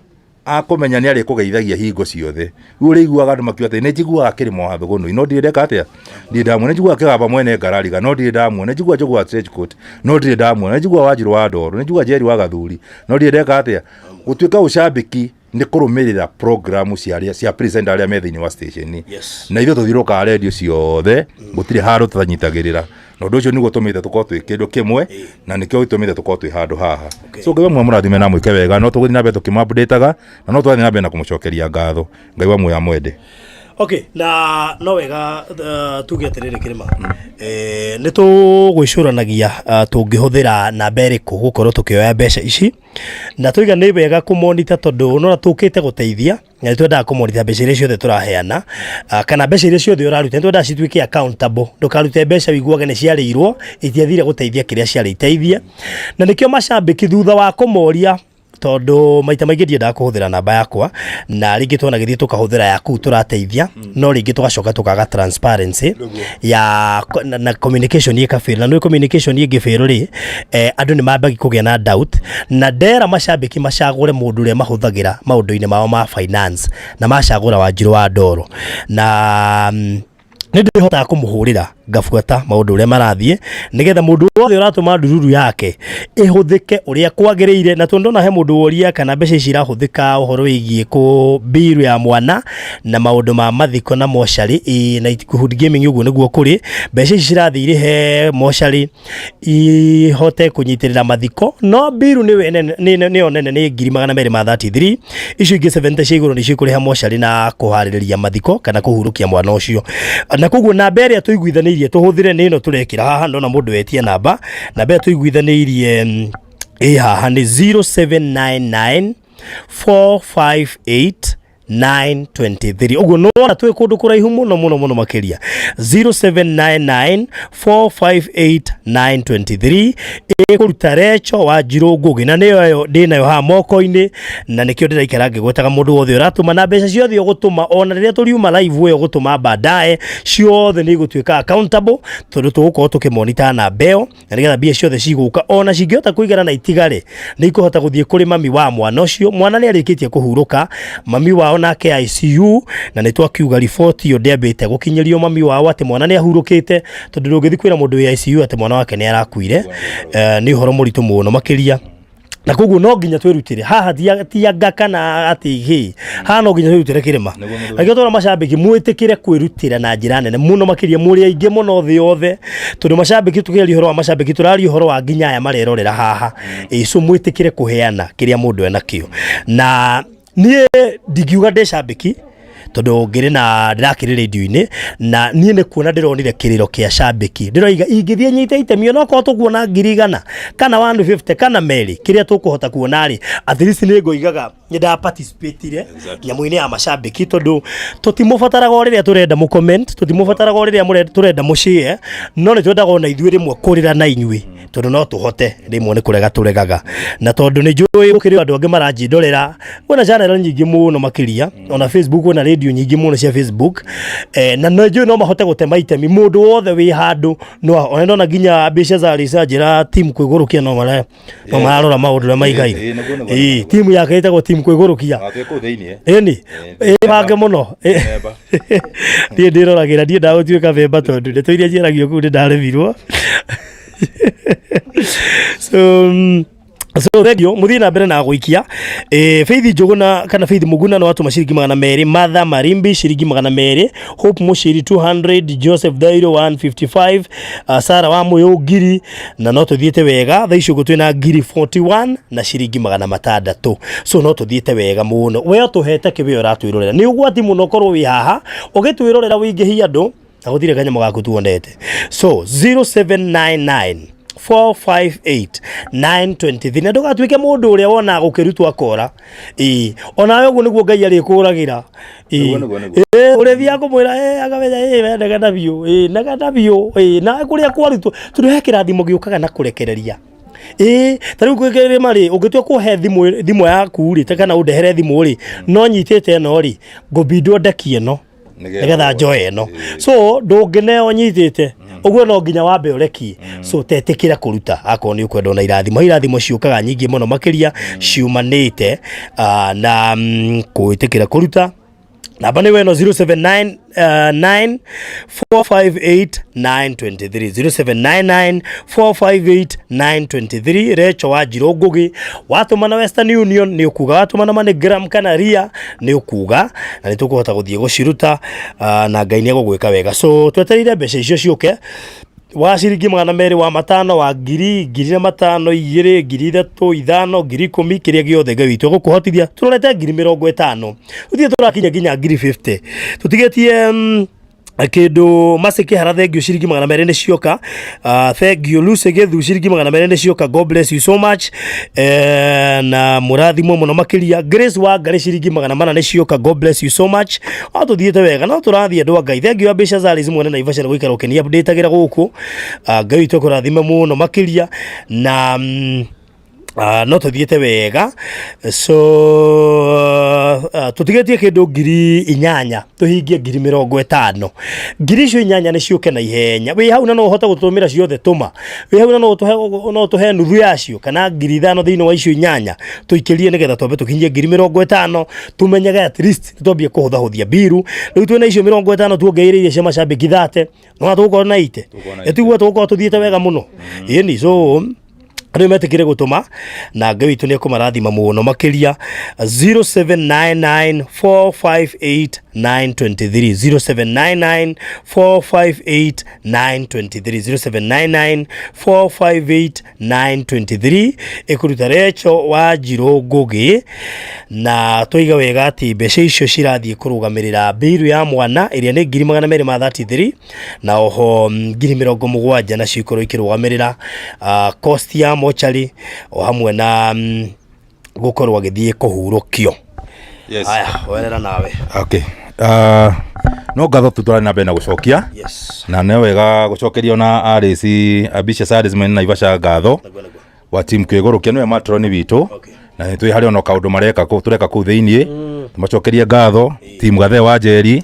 ni ari kugeithagia hingo ciothe riu riguaga andu makiuga ati ni njiguaga kirimo hathuguno no ndireka atia ndamwe njiguaga kigamba mwene ngarariga no ndamwe njiguaga njogwa stretch coat no ndamwe njiguaga Wanjiru wa Ndoro njiguaga Njeri wa Gathuri no ndireka atia gutuika ucambiki ni kurumirira program cia presenter aria me thiini wa station na ithu tuthiruka radio ciothe gutire haru tutanyitagirira no ndu ucio niguo tumite tukorwo twi kindu kimwe na nikio itumite tukorwo twi handu haha so ngai wa mwe murathime na mwike wega no tuguthi na mbere tukimupdateaga na no twathi na mbere na kumucokeria ngatho ngai wa mwe amwende okay na no wega tuge atiriri kirima ni tugwicuranagia tungihuthira na mbere ku gukorwo tukioya mbeca ici na tuiga ni wega kumonita tondu no tukite guteithia na twenda kumonita mbeca iria ciothe turaheana kana mbeca iria ciothe uraruta twenda cituike accountable ndukarute mbeca wiguage ni ciarirwo itiathire guteithia kiria ciari iteithia na nikio macambiki thutha wa kumoria tondu maita maingi ndienda kuhuthira namba yakwa na ringi twana githie tukahuthira yaku turateithia no ringi tugacoka tukaga transparency ya na communication yekafail na no communication yegefero ri andu ni mambagi kugia na doubt na ndera macambiki macagure mundu ure mahuthagira maundu-ini mao ma finance na macagura Wanjiru wa Ndoro na nindi hota kumuhurira ngafuata maundu uria marathie nigetha mundu wothe uratuma ndururu yake ihuthike uria kwagiriire na tondona he mundu woria kana mbeca ici irahuthika uhoro wigie ku biru ya mwana na maundu ma mathiko na moshari na Hood Gaming uguo niguo kuri mbeca ici cirathire he moshari ihote kunyitirira mathiko no biru ni nene ni 233 icio ingi 70 cia iguru ni cikuri ha moshari na kuhaririria mathiko kana kuhurukia mwana ucio na koguo namba iria tuiguithanirie tuhuthire ni ino turekira haha ndona mundu wetie namba iria tuiguithanirie haha ni 0799 458 923 uguo no na twi kundu kuraihu muno makiria 0799 458 923 ikuruta Recho Wanjiru Ngugi na niyo ndinayo ha moko-ini na nikio ndiraikara ngigwetaga mundu wothe uratuma na mbeca ciothe ugutuma ona riria turiuma live we ugutuma baadaye ciothe ni gutuika accountable tondu tugukorwo tukimonita na mbeo na nigetha mbia ciothe ciguka ona cingihota kuigana na itigare ni ikuhota guthie kuri mami wa mwana ucio mwana ni arikitie kuhuruka mami wao onake ICU na nitwakiuga report yo ndembete gukinyirio mami wao ati mwana ni ahurukite tondu ndungithi kwira mundu wi ICU ati mwana wake ni arakuire ni horo muritu muno makiria na koguo no nginya twirutire haha tianga kana ati hi haha no nginya twirutire kirima agio tora macambiki mwitikire kwirutira na njira nene muno makiria muri aingi muno thi yothe tondu macambiki tukiri horo wa macambiki turari horo wa nginya aya marerorera haha icu mwitikire kuheana kiria mundu ena kio na nie ndigiuga ndecambiki tondu ngiri na ndirakiri radio-ini na nie ne kuona ndironire kiriro kia cambiki ndiroiga ingithie nyite itemi ona ko tukuona 100 kana 150 kana meri kiria tukuhota kuona ri at least ni ngoigaga nyenda participate ire nyamu-ini ya macambiki tondu tutimubataraga riria turenda mu comment tutimubataraga riria turenda mu share no ni twendaga ona ithuĩ rimwe kurira na inyui tondu no tuhote rimwe ni kurega turegaga na tondu ni njui ukiri andu angi maranjindorera wona channel nyingi muno makiria ona Facebook na radio nyingi muno cia Facebook na no njui no mahote gutema itemi mundu wothe wi handu no ona ndona nginya mbica za researchera team kwigurukia no mararora maundu maigai team yake itagwo team kwigurukia ni bange muno ndi ndiroragira ndi ndagutwika bemba tondu ndeto iria njiragio kuu ndaremirwo so radio muthina mbere na guikia Faith Njuguna kana Faith Muguna no watuma ciringi 200 Martha Marimbi ciringi 200 Hope Mushiri 200 Joseph Dairo 155 Sara wa Moyo ngiri na no tuthiete wega tha icio gutwina ngiri 41 na ciringi 600 so no tuthiete wega muno we tuhete kibe uratwirorera ni ugwati muno korwo wi haha ugitwirorera wingihi andu agutire kanya mugaku tuonete so 0799 458 923 na ndugatuike mundu uria wona gukirutwa kora ona we guo niguo Ngai ari kuragira urethia kumwira akamenya ndagana biu ndagana biu na kuria kwarutwo turehe kirathimo giukaga na kurekereria tariu kwikere mari ungitwa kuhe thimu yaku ri kana undehere thimu ri no nyitete no ri ngobindo ndakie no nigetha njoe no so ndungineo nyitete uguo no nginya wambe ureki so tetikira kuruta akon ni ukwenda na irathimo ciukaga nyingi muno makiria ciumanite na kuitikira kuruta namba ni weno 0799 458 923 0799 458 923 Recho wa Jirogugi watuma na Western Union ni ukuga watuma na MoneyGram kana Ria ni ukuga na nitukuhota guthie guciruta na Ngai ni egugwika wega so tweterire mbeca icio ciuke wa ciringi 200 wa matano wa ngiri na matano 2 ngiri 3 5 ngiri 10 kiria giothe Ngai witu gukuhotithia turorete ngiri 50 uthie turakinya nginya ngiri 50 tutigetie kindu masiki hara thengio ciringi 200 ni cioka thengio Lucy Gethu ciringi 200 ni cioka God bless you so much na murathimo muno makiria Grace wa Ngari ciringi 400 ni cioka God bless you so much atuthiete wega no turathie ndwa Ngai thengio mbeca za lizi mwene na ivasha gwikara ukeni update agira guku Ngai witu kurathima muno makiria na no tuthiete wega so tutigetie kindu ngiri 8 tuhingie ngiri 50 ngiri icio 8 ni ciuke na ihenya wi hau na no uhota gutumira ciothe tuma wi hau na no tuhe nuthu yacio kana ngiri 5 thiini wa icio 8 tuikirie nigetha twambe tukinyie ngiri 50 tumenyaga at least tutambie kuhuthahuthia biru riu twina icio 50 tuongeire cia macambiki 30 no tugukorwo na 80 etigwo tugukorwo tuthiete wega muno ni so ari metikire gutuma na Ngai witu ni kumarathima muno makiria 0799 458 923 0799 458 923 0799 458 923 ikuruta Recho wa Jirogugi na toiga wega ati mbeca icio cirathie kurugamirira biru ya mwana iria ni 233 na oho 70,000 na cikoro ikirugamirira cost ya mochari o hamwe na gukorwo agithie kuhurukio aya werera nawe okay no gatho tutwara na bena gucokia na ne wega gucokeria na RC abisha Saris men na ivasha gatho wa team kwigurukia no matroni bitu na nitwi hari ono kaundu mareka ku tureka ku thiini tumacokeria gatho team gathe wa Njeri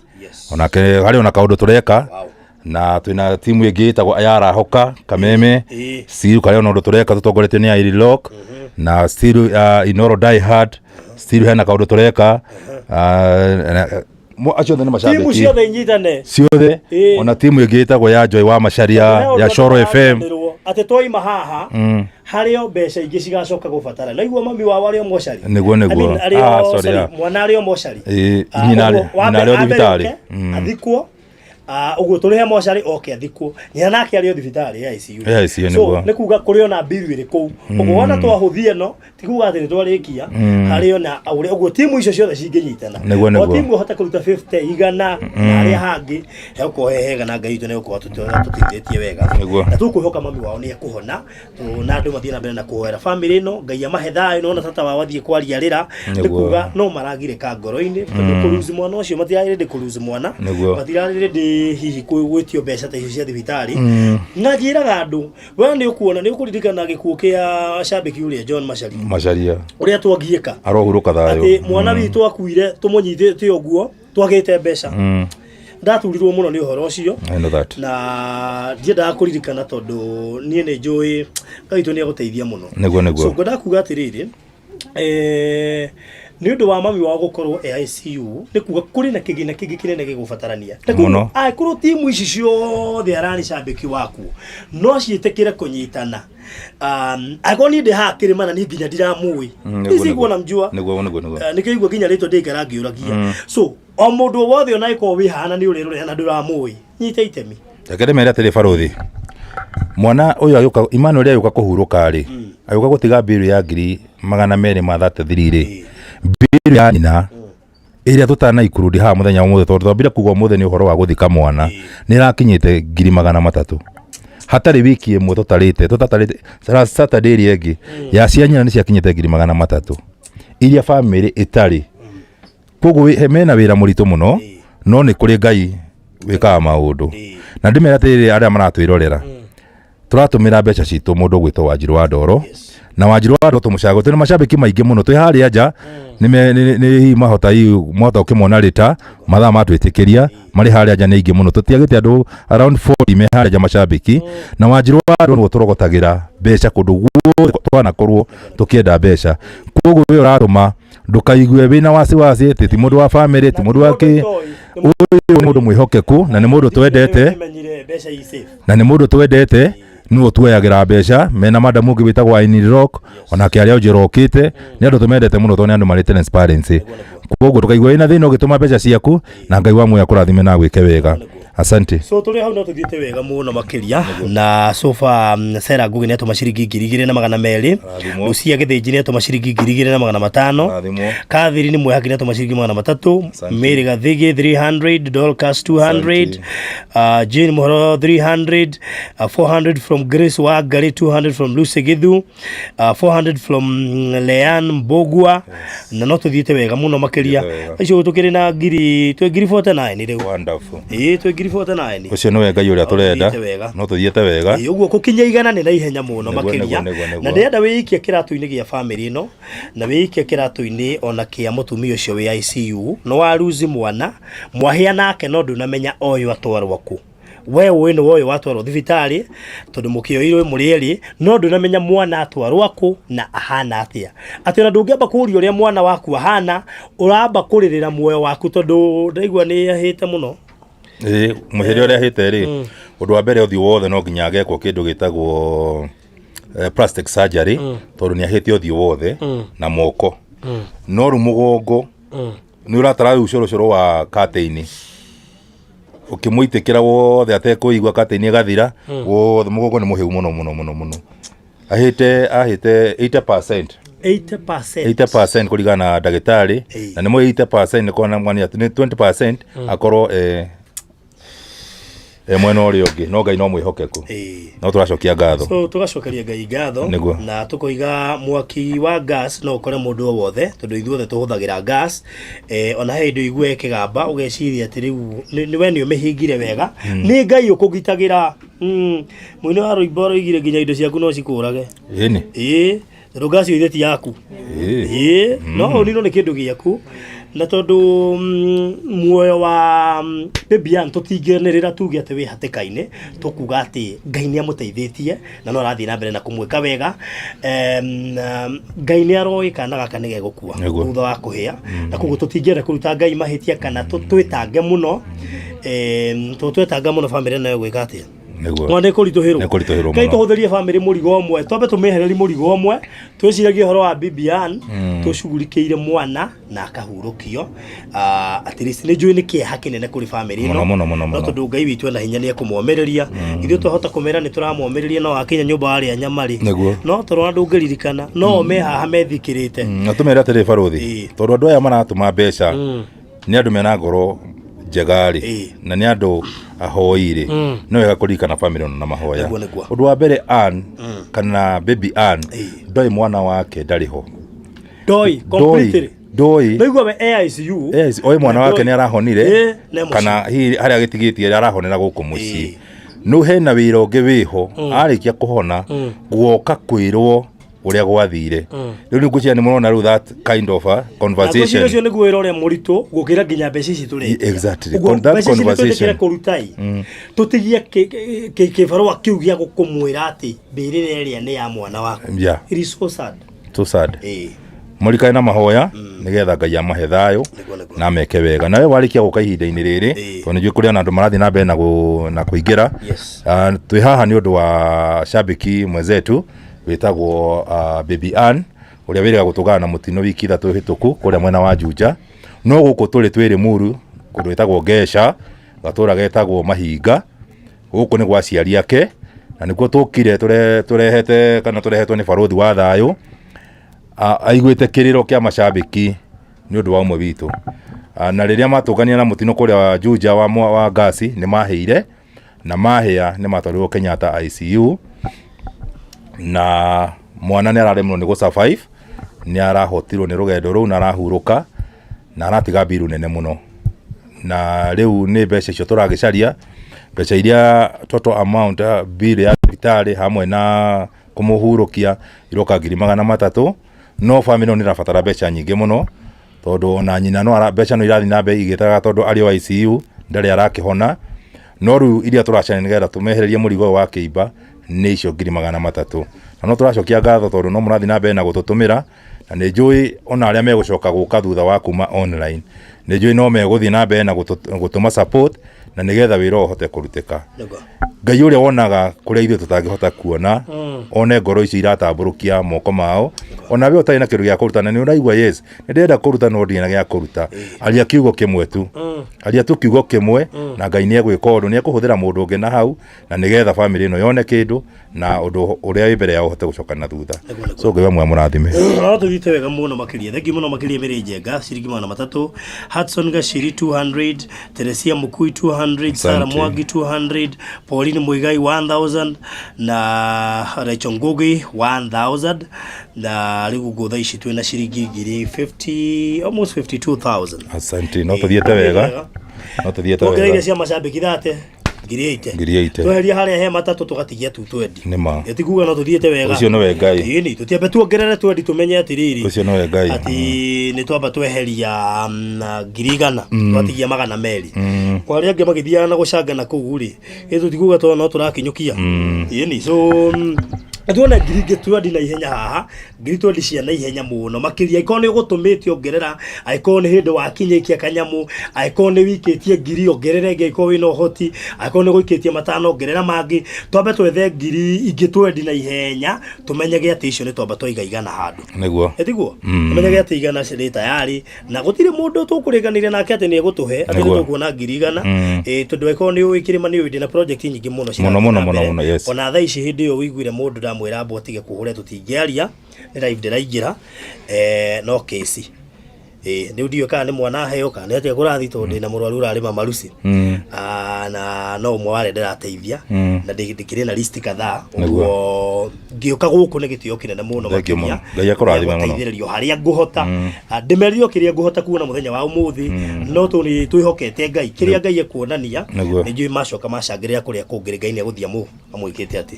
ona hari ona kaundu tureka na twina timu ingi itagwo Ayara Hoka Kameme still kare ono tureka tutongorete ni Airi Lock na still Inoro Die Hard still hena kaundu tureka acio nĩ macambĩki timu ciothe inyitane ciothe ona timu ĩngĩ ĩtagwo ya Joy wa Macharia ya Coro FM ate twaima haha harĩo mbeca ingĩ cigacoka gũbatara naigua mami wa warĩo mochari nĩguo sorry mwana arĩo mochari nyina arĩo thibitarĩ athikwo uguo turihe mochari athikwo nyina nake arĩo thibitarĩ ya ICU so nĩ kuga kũrĩ ona biru ĩrĩ kũu ũguo wona twahuthie no ti kuga atĩ nĩ twarĩkia harĩo na ũguo timu icio ciothe cingĩnyitana o timu hota kũruta 50 igana na arĩa hangĩ hega na Ngai nĩ gũkorwo tũtithĩtie wega na tũkwĩhoka mami wao nĩ ekũhona na andũ mathiĩ na mbere na kũhoera family ĩno Ngai amahe thayũ nona tata wao athiĩ kwaria rĩra nĩ kuga no maragirĩka ngoro-inĩ tondũ kũruzi mwana ũcio matirarĩ kũruzi mwana matirarĩ hihi gwĩtio mbeca ta icio cia thibitarĩ na njĩraga andũ we nĩ ũkuona nĩ ũkũririkana gĩkuũ kĩa cambĩki ũrĩa John Macharia ũrĩa twangiĩka arohurũka thayũ atĩ mwana witũ akuire tũmũnyitĩte ũguo twagĩte mbeca ndaturirwo mũno nĩ ũhoro ũcio na ndiendaga kũririkana tondũ niĩ nĩ njũĩ Ngai witũ nĩ egũteithia mũno so ngwenda kuga atĩrĩrĩ nĩ ũndũ wa mami wao gũkorwo ICU nĩ kuga kũrĩ na kĩgĩna kĩngĩ kĩnene gĩgũbatarania angĩkorwo timu ici ciothe ararĩ cambĩki waku no ciĩtĩkĩre kũnyitana angĩkorwo niĩ ndĩ haha kĩrĩma na niĩ nginya ndiramũĩ iciguo na mjua nĩkĩigua nginya rĩtwa ndĩngĩra ngĩũragia so o mũndũ wothe ona ĩkorwo wĩ haha na nĩ ũrĩrũrĩa na ndũramũĩ nyita itemi reke ndĩmere atĩrĩ barũthi mwana ũyũ agĩũka Emmanuel agĩũka kũhurũka rĩ agĩũka gũtiga biru ya 233 biru ya nyina ĩrĩa tũtanaikurundi haha mũthenya ũmũthĩ tondũ twambire kuga ũmũthĩ nĩ ũhoro wa gũthika mwana nĩ ĩrakinyĩte 300,000 hatarĩ wiki ĩmwe tũtatarĩte Saturday ĩrĩa ĩngĩ ya cia nyina nĩ ciakinyĩte 300,000 iria family ĩtarĩ koguo mena wĩra mũritũ mũno no nĩ kũrĩ Ngai wĩkaga maũndũ na ndĩmera atĩrĩrĩ arĩa maratwĩrorera tũratũmĩra mbeca citũ mũndũ gwĩtwo Wanjiru wa Ndoro na Wanjiru wa Ndoro tũmũcago twĩna macambĩki maingĩ mũno twĩ harĩa nja nĩ mahota ũkĩmona rĩta mathaa matwĩtĩkĩria marĩ harĩa nja nĩ aingĩ mũno tũtiagĩte andũ around 40 me harĩa nja macambĩki na Wanjiru wa Ndoro nĩguo tũrogotagĩra mbeca kũndũ guothe twanakorwo tũkĩenda mbeca koguo wĩ ũratũma ndũkaigue wĩna wasiwasi atĩ ti mũndũ wa family ti mũndũ wake ũyũ mũndũ mwĩhokeku na nĩ mũndũ twendete nĩwe tuoyagĩra mbeca mena madamu ũngĩ wĩtagwo Aini Rock onake arĩa ũnjĩrokĩte nĩ andũ tũmendete mũno tondũ nĩ andũ marĩ transparency koguo ndũkaigua wĩna thĩna ũgĩtũma mbeca ciaku na Ngai wa muoya kũrathime na gwĩke wega asante so tũrĩ hau no tũthiĩte wega mũno makĩria na sofa Sarah Ngugi nĩ atũma ciringi 2,200 Lucia Gĩthĩnji nĩ atũma ciringi 2,500 Kathiri nĩ mwehaki nĩ atũma ciringi 300 Mary Gathigi 300 Dorcas 200 Jane Mohoro 300 400 from Grace Wangari 200 from Lucy Githu 400 from Leanne Mbogua na no tũthiĩte wega mũno makĩria icio tũkĩrĩ na ngiri 49 rĩu wonderful ucio nĩ Ngai ũrĩa tũrenda no tũthiĩte wega ũguo gũkinya igana nĩ na ihenya mũno makĩria na ndĩrenda wĩikie kĩratũ-inĩ gĩa family ĩno na wĩikie kĩratũ-inĩ ona kĩa mũtumia ũcio wĩ ICU no waruzi mwana mwahĩa nake no ndũnamenya oyũ atwarwo kũ we wĩno woyũ watwarwo thibitarĩ tondũ mũkĩoirwo mũrĩ erĩ no ndũnamenya mwana atwarwo kũ na ahana atĩa atĩ ona ndũngĩamba kũũria ũrĩa mwana waku ahana ũramba kũrĩrĩra muoyo waku tondũ ndaigua nĩ ahĩte mũno mũhĩrĩ ũrĩa ahĩte rĩ ũndũ wa mbere ũthiũ wothe no nginya agekwo kĩndũ gĩtagwo plastic surgery tondũ nĩ ahĩte ũthiũ wothe na moko no rĩu mũgongo nĩ ũratara ũcũrũcũrũ wa katĩini ũkĩmũitĩkĩra wothe atekũigua katĩini ĩgathira wothe mũgongo nĩ mũhĩu mũno ahĩte 80% kũringana na ndagĩtarĩ na nĩ mwe 80% nĩ kuona mwanya atĩ nĩ 20% akorwo mwena ũrĩa ũngĩ no Ngai no mwĩhokeku no tũracokia ngatho so tũgacokeria Ngai ngatho na tũkoiga mwaki wa gas no ũkore mũndũ o wothe tondũ ithuothe tũhũthagĩra gas ona he indo igue kĩgamba ũgeciria atĩ rĩu nĩ we nĩ ũmĩhingire wega nĩ Ngai ũkũgitagĩra mwĩna wa rũimbo roigire nginya indo ciaku no cikũrage tondũ gas ĩyo ti yaku no ũninwo nĩ kĩndũ gĩaku na tondu muoyo wa Babie tutinginerera tuge ati wi hatikaine tukuga ati Ngai ni amuteithĩtie na no arathi na mbere na kumwika wega Ngai ni aroi kana gaka nige gukua thutha wa kuhia na kuguo tutingiere kuruta Ngai mahitia kana tutwitange muno tutwetanga muno family nayo gwika atia Mwana kurituhirwo Ngai tuhuthirie family murigo omwe twambe tumehereri murigo omwe twiciragie horo wa Babie tucugurikiire mwana na akahurukio at least ni njui ni kieha kinene kuri family no tondu Ngai witu na hinya ni kumwomereria ithuĩ twahota kumera ni turamwomereria no akinya nyumba ari anyamari no torwa ndungiririkana no me haha methikirite atumera atiri baruthi tondu andu aya maratuma mbeca ni andu mena ngoro njegari na ni andu ahoire no wega kurikana family na mahoya undu wa mbere kana Babie ndoi mwana wake ndariho ndoi completely ndoi we AICU oi mwana wake ni arahonire kana haria gitigitie arahonera guku mucii no hena wira ungi wiho arikia kuhona guoka kwirwo uria gwathire riu ni ngucia ni murona ru that kind of a conversation acio ni gwira uria muritu gukira ginya mbeca ici turi exactly that conversation kurutai tutigia kibarua kiu gia gukumwira ati mbirire iria ni ya mwana wako it is so sad Mulikae na mahoya nigetha Ngai amahe thayo na meke wega nawe warikia guka ihinda-ini riri to ni kuria andu marathi na mbere na kuingira twi haha ni undu wa shabiki mwezetu witagwo Babie uria wiriga gutugana na mutino wiki ithatu hituku kuria mwena wa Juja no guku turi twiri muru kundu witagwo Gesha gatura getagwo Mahinga guku ni gwa ciari ake na nikuo tukire turehete kana turehetwo ni baruthi wa thayo aigwite kiriro kia mashabiki ni undu wa umwe witu na riria matugania na mutino kuria Juja wa gasi ni maheire na mahia ni matwarirwo Kenyatta ICU na mwana ni araremwo ni survive ni arahotirwo ni rugendo ru na arahuruka na aratiga biru nene muno na riu ni mbeca icio turagicaria mbeca iria total amount bill ya hospitali hamwe na kumuhurukia iroka 300,000 no family ni rafatara mbeca nyingi muno tondu ona nyina no ara mbeca no irathi na mbe igitaga tondu ari wa ICU ndari arakihona no riu iria turacana nigetha tumehererie murigo wa kiimba ni icio 300,000 na no turacokia ngatho tondu no murathi na mbere na gututumira na ni njui ona aria megucoka guka thutha wa kuma online ni njui no meguthi na mbere na gutuma support na nigetha wira uhote kurutika Ngai uria wonaga kuria ithuĩ tutangihota kuona one ngoro ici iratamburukia moko mao ona we utari na kindu gia kuruta na ni uraigua yes ni ndenda kuruta no ndina gia kuruta aria kiugo kimwe tu aria tu kiugo kimwe na Ngai ni egwika undu ni ekuhuthira mundu ungi na hau na nigetha family ino yone kindu na undu uria wi mbere ya uhote gucoka na thutha so Ngai amwe amurathime no tuthite wega muno makiria thengi muno makiria miri njenga ciringi 300 Hudson Gashiri 200 Teresia Mukui 200 Sara Mwangi 200 Pauline Muigai 1000 na Rachel Ngugi 1000 na rigu gutha ici twina ciringi 50 almost 52,000 asante no tuthiete wega okay cia mashabiki thate ngiriite tweheria haria he matatu tugatigia tu twendi nima yatikuga no tuthiete wega ucio no we Ngai ni tutiambe tuongerere twendi tumenye atiriri ucio no we Ngai ati ni twamba tweheria 100 twatigia 200 kwa aria ange magithiana na gucangana kuu ri tutikuga to no turakinyukia ni so tuona ngiri twendi na ihenya haha ngiri twendi cia na ihenya muno makiria ikone gutumite ongerera aikone hindu wakinyikia kanyamu aikone wikitie ngiri ongerere ngeko wino hoti aikone guikitie matano ongerera mangi twambe twethe ngiri ingi twendi na ihenya tumenyege ati icio ni twamba twigaigana handu niguo etiguo tumenyege ati igana ciri tayari na gutire mundu tukuriganire nake ati ni gutuhe ati tukuona ngiri igana tondu aikone wikirima ni windi na project nyingi muno muno yes ona tha ici hindi yo wiguire mundu mwira abo atige kuhure tutingiaria ni live ndiraingira no case ni udio kana ni mwana heo kana ati kurathi tondu na murwaru urari mamarusi na no mwe wale ndirateithia na ndikire na list kadhaa ugo ngioka guku ni gitio kinene muno makiria Ngai akurathima muno teithĩrĩrio haria nguhota ndimerio kiria nguhota kuona muthenya wa umuthi no tu ni twihokete Ngai kiria Ngai ekuonania ni njui macoka macangiria kuria kungire Ngai ni guthia mu amwikite ati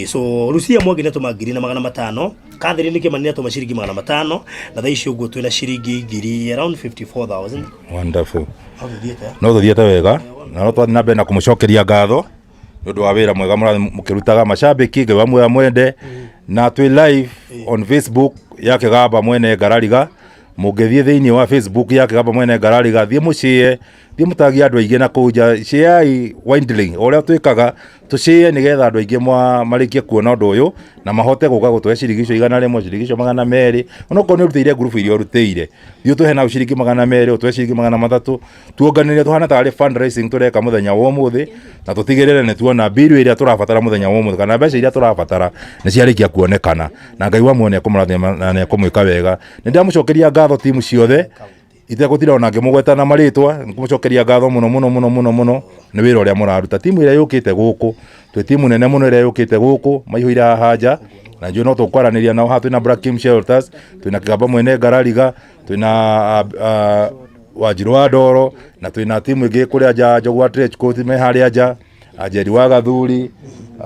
so Rusia mwagine tuma 500 Catherine Kimani atuma ciringi 500 na tha icio uguo twina ciringi ngiri around 54,000. Wonderful. No tuthiete wega na no twathi na mbere na kumucokeria ngatho ni undu wa wira mwega mukirutaga macambiki ngai wa mwega mwende na twi live on Facebook ya Kigamba mwene Ngarariga. Mungithie thiini wa Facebook ya Kigamba mwene Ngarariga, thie mucie, thie mutagia andu aingi na kuja share windling oria twikaga tucie nigetha andu aingi marikie kuona undu uyu na mahote guka gutwe cirigisho 100 cirigisho 200 onoko ni rutire group irio rutire thio tuhe na ucirigi 200 utwe cirigi 300 tuonganire tuhana tari fundraising tureka muthenya wa umuthi na tutigirire ni tuona biru iria turabatara muthenya wa umuthi kana mbeca iria turabatara ni ciarikia kuonekana na ngai wa muone akumurathima na ni akumwika wega ni ndamucokeria ngatho timu ciothe itegutira ona ngimugweta na maritwa ngumucokeria ngatho muno ni wira uria muraruta timu iria yukite guku twi timu nene muno iria yukite guku maihuira haja na njuno tukwaraniria nao ha twina Black Kim Shelters twina Kigamba mwene Ngarariga twina Wanjiru wa Ndoro na twina timu ingi kuria ja Jogwa Trench Coat me haria ja Ajeri wa Gathuri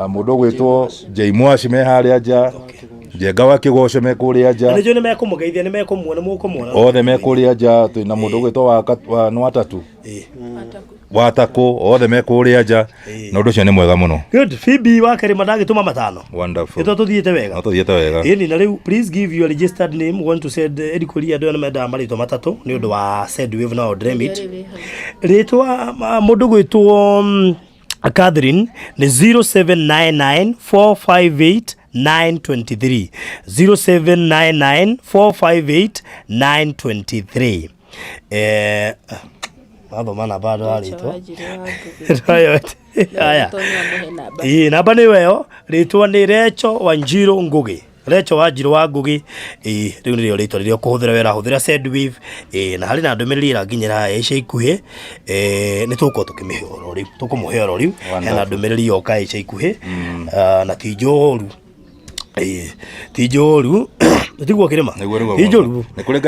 mundu gwitwo J Mwashi me haria ja Jenga wa Kigoco me kuria ja ni jone me kumugeithia ni me kumuona mukumona othe me kuria ja twina mundu gwitwo wa Nwatatu Wataku othe me kuria ja na undu cio ni mwega muno. Good. Phoebe wa Karima ndagituma matano. Wonderful. Ito tuthiete wega. No tuthiete wega. Ini na riu please give your registered name want to said edikoria ndo na meda marito matatu ni undu wa said we have now dream it. Ritwa mundu gwitwo Catherine ni 0799458923 0799458923 Baba mana bado alito. Aya. Namba ni weyo ritwa ni Recho Wanjiru Ngugi. Recho Wanjiru wa Ngugi. Riu ni ritwa ririo kuhuthira wera huthira Sendwave. Na hari na ndumiriri iraginyira ica ikuhi. Ni tuko tukimihoro riu. Tukumuhero riu. Hena ndumiriri yoka ica ikuhi. Na tijoru. Tijoru Tigwa kirima. Tijoru. Ni kuri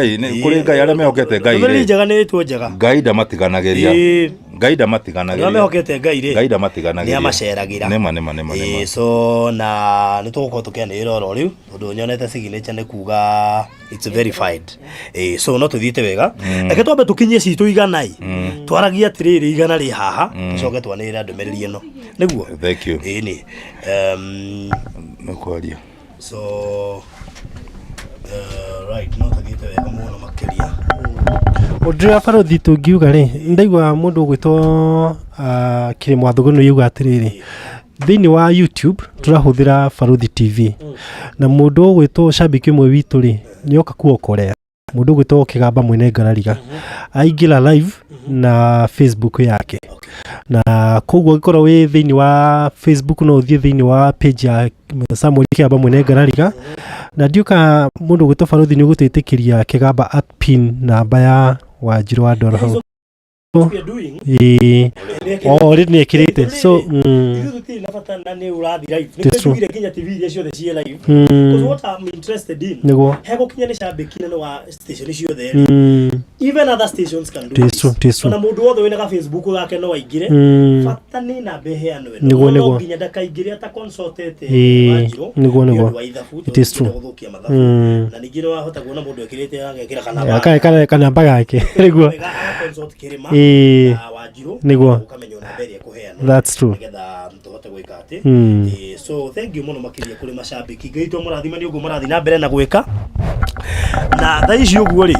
ngai aria mehokete ngai ri. Ni njaga ni tuonjaga. Ngai ndamatiganagiria. Ngai ndamatiganagiria. Ni mehokete ngai ri. Ngai ndamatiganagiria. Ni amaceragira. Nema. So na ni tuko tukianira ro riu. Undu nyonete signature ni kuga it's verified. So no tuthiite wega. Eke twambe tukinyie citu iganai. Twaragia atiriri igana ri haha. Tucoke twanira ndumiriri ino. Niguo. Thank you. Ni Nakwaria. So right no tuthiite wega muno makiria. Odra farothi tungiuga ri ndaigwa mundu gwitwo Kirimo Thuguno yuga atiriri thiini wa YouTube turahuthira Farothi TV na mundu gwitwo shabiki mwe witu ri nioka kuokorea mundu gwitwo Kigamba mwene Ngarariga aingira live na Facebook yake na koguo gikora we thiini wa Facebook no uthie thiini wa page ya Samuel Kigamba mwene Ngarariga na ndiuka mundu gwitwo Farothi ni gutitikiria Kigamba @pin namba ya Wanjiru wa Ndoro hau already nekirite so tuti nafatana ni urathi live ni kwigire kinya TV iria ciothe cie live because what I'm interested in hego kinya ni shabiki na wa station ciothe even other stations can do this na mundu wothe wina ka Facebook gake no waingire fatani na behe anwe no kinya ndakaingire ata consulted Wanjiru niguo it is true na ningire wahota kuona mundu ekirite agekira kana mbaga yake niguo consult kirima Wanjiru niguo ukamenya na mbere kuheana that's true ngetha mtohote gwika ati so thank you muno makiria kuri mashabiki gaitwo murathima ni ugo murathi na mbere na gwika na thaici uguo ri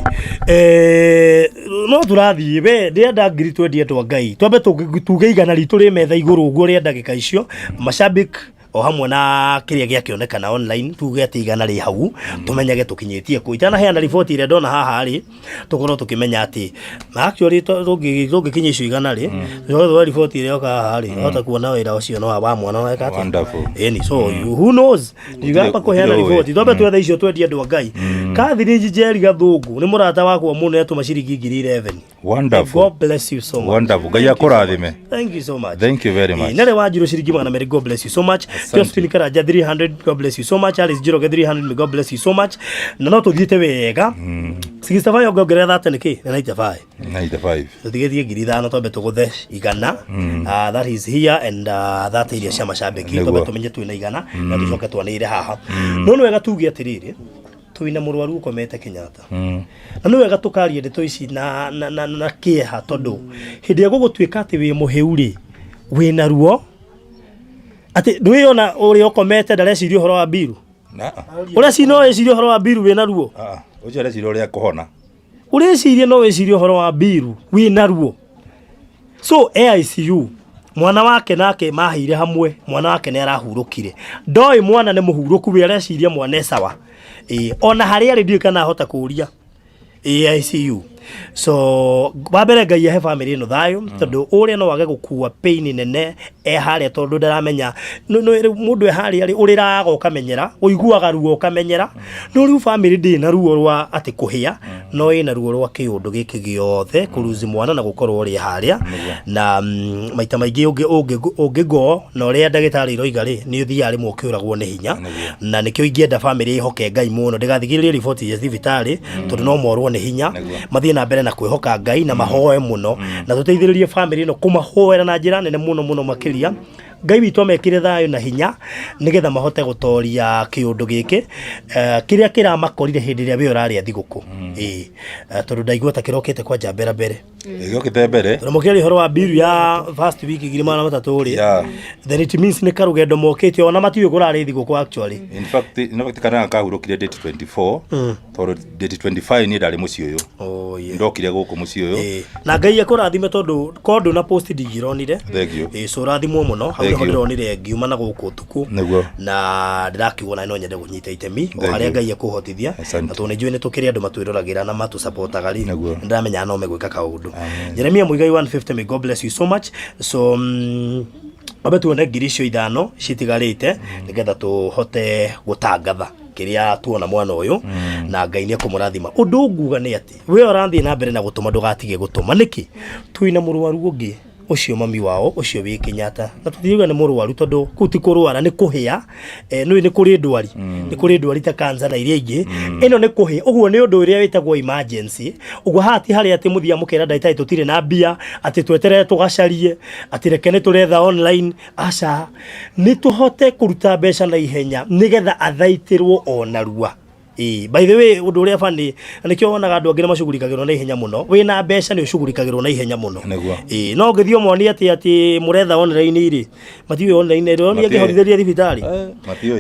no turathi we ndienda ngiri twendi andũ Ngai twambe tuge igana ritũ ri metha igũrũ uguo ri ndagĩka icio mashabiki o hamwe na kiria giakionekana online tuge ati igana ri hau tumenyage tukinyitie ku itana heana report ire ndona haha ri tukorwo tukimenya ati actually tungikinyia icio igana ri tukorwo report ire oka haha ri hota kuona wira ucio no wa mwana wa kati any so who knows igamba kuheana report twambe twetha icio twendi andũ Ngai kathiri njeri gathungu ni murata wakwa muno etuma ciringi 11 wonderful God bless you so much wonderful Ngai akurathime thank you so much thank you very much nere Wanjiru ciringi magana meri God bless you so much Josephine Karaja 300 God bless you so much Alice Jiroge 300 God bless you so much na no tuthiite wega 65 ongerera that niki 95 tutigethie ngiri thano twambe tuguthe igana that is here and that area cia mashabiki twambe tumenye twina igana na tucoke twanire haha no no wega tugie atiriri twina murwaru ukomete Kenyatta na no wega tukarie ndeto ici na kieha tondu hindi gugutuika ati wi muhiuri wina ruo ati ndwiona uri ukomete ndareciria horo wa biru na ureciria no weciria horo wa biru wina ruo ucio areciria uria kuhona ureciria no weciria horo wa biru wina ruo so AICU mwana wake nake mahire hamwe mwana wake ne arahurukire ndoi mwana ne muhuruku we areciria mwana sawa ona hari ari ndio kana hota kuria AICU so babere ngai he family no thayo tondu uria no wage gukua pain nene haria tondu ndaramenya no mundu haria ari urira ukamenyera uiguaga ruo ukamenyera no riu family ndi na ruo rwa ati kuhia no ina ruo rwa kiundu giki giothe kuruzi mwana na gukorwo uri haria na maita maingi ungigo no ria ndagitari roiga ri ni uthia ari mukiuragwo ni hinya na nikio ingienda family ihoke ngai muno ndigathigiririe report ya thibitari tondu no morwo ni hinya mathie na mbere na kwihoka ngai na mahoe muno na tuteithiririe family no kumahoera na njira nene muno makiria ngai witu amekire thayo na hinya nigetha mahote gutoria kiundu giki kiria kiramakorire hindi ria we urari athiguku tondu ndaigua ta kirokete kwa jambera mbere igokite mbere na mukiri horo wa biru ya first week igirima na matatu ri then it means ni karugendo mokete ona matiwe kurari thiguku actually in fact kana kahurukire date 24 tondu date 25 ni ndari muci uyu ndokire guku muci uyu na ngai akurathime tondu kondu na post digironire so rathimwo muno hau ndironire ngiuma na guku tuku na ndirakiona no nyende kunyita itemi o haria ngai akuhotithia na tone njui ni tukiri andu matwiruragira na matu supportaga ri ndiramenya no megwika kaundu Jeremia Muigai 150 may God bless you so much so abetuone girisho ithano citigarite nigetha tuhote gutangatha kiria tuona mwana uyu na ngai ni akumurathima undu nguga ni ati we orathi na mbere na gutuma ndugatige gutuma niki twina murwaru ungi ucio mami wao ucio wi Kenyatta na tuthiuga ni murwaru tondu kuti kurwara ni kuhia ni kuri ndwari ta cancer na iria ingi ino ni kuhia uguo ni undu uria witagwo emergency uguo hati hari ati muthia mukera ndagitari tutire na mbia ati twetere tugacarie ati rekene turetha online aca ni tuhote kuruta mbeca na ihenya nigetha athaitirwo onarua by the way undu uria fani nikio wonaga andu angire macugurikagirwo na ihenya muno wina mbeca ni ucugurikagirwo na ihenya muno no ngithio moni ati muretha online iri matiwe online ro ni angihothitheria thibitari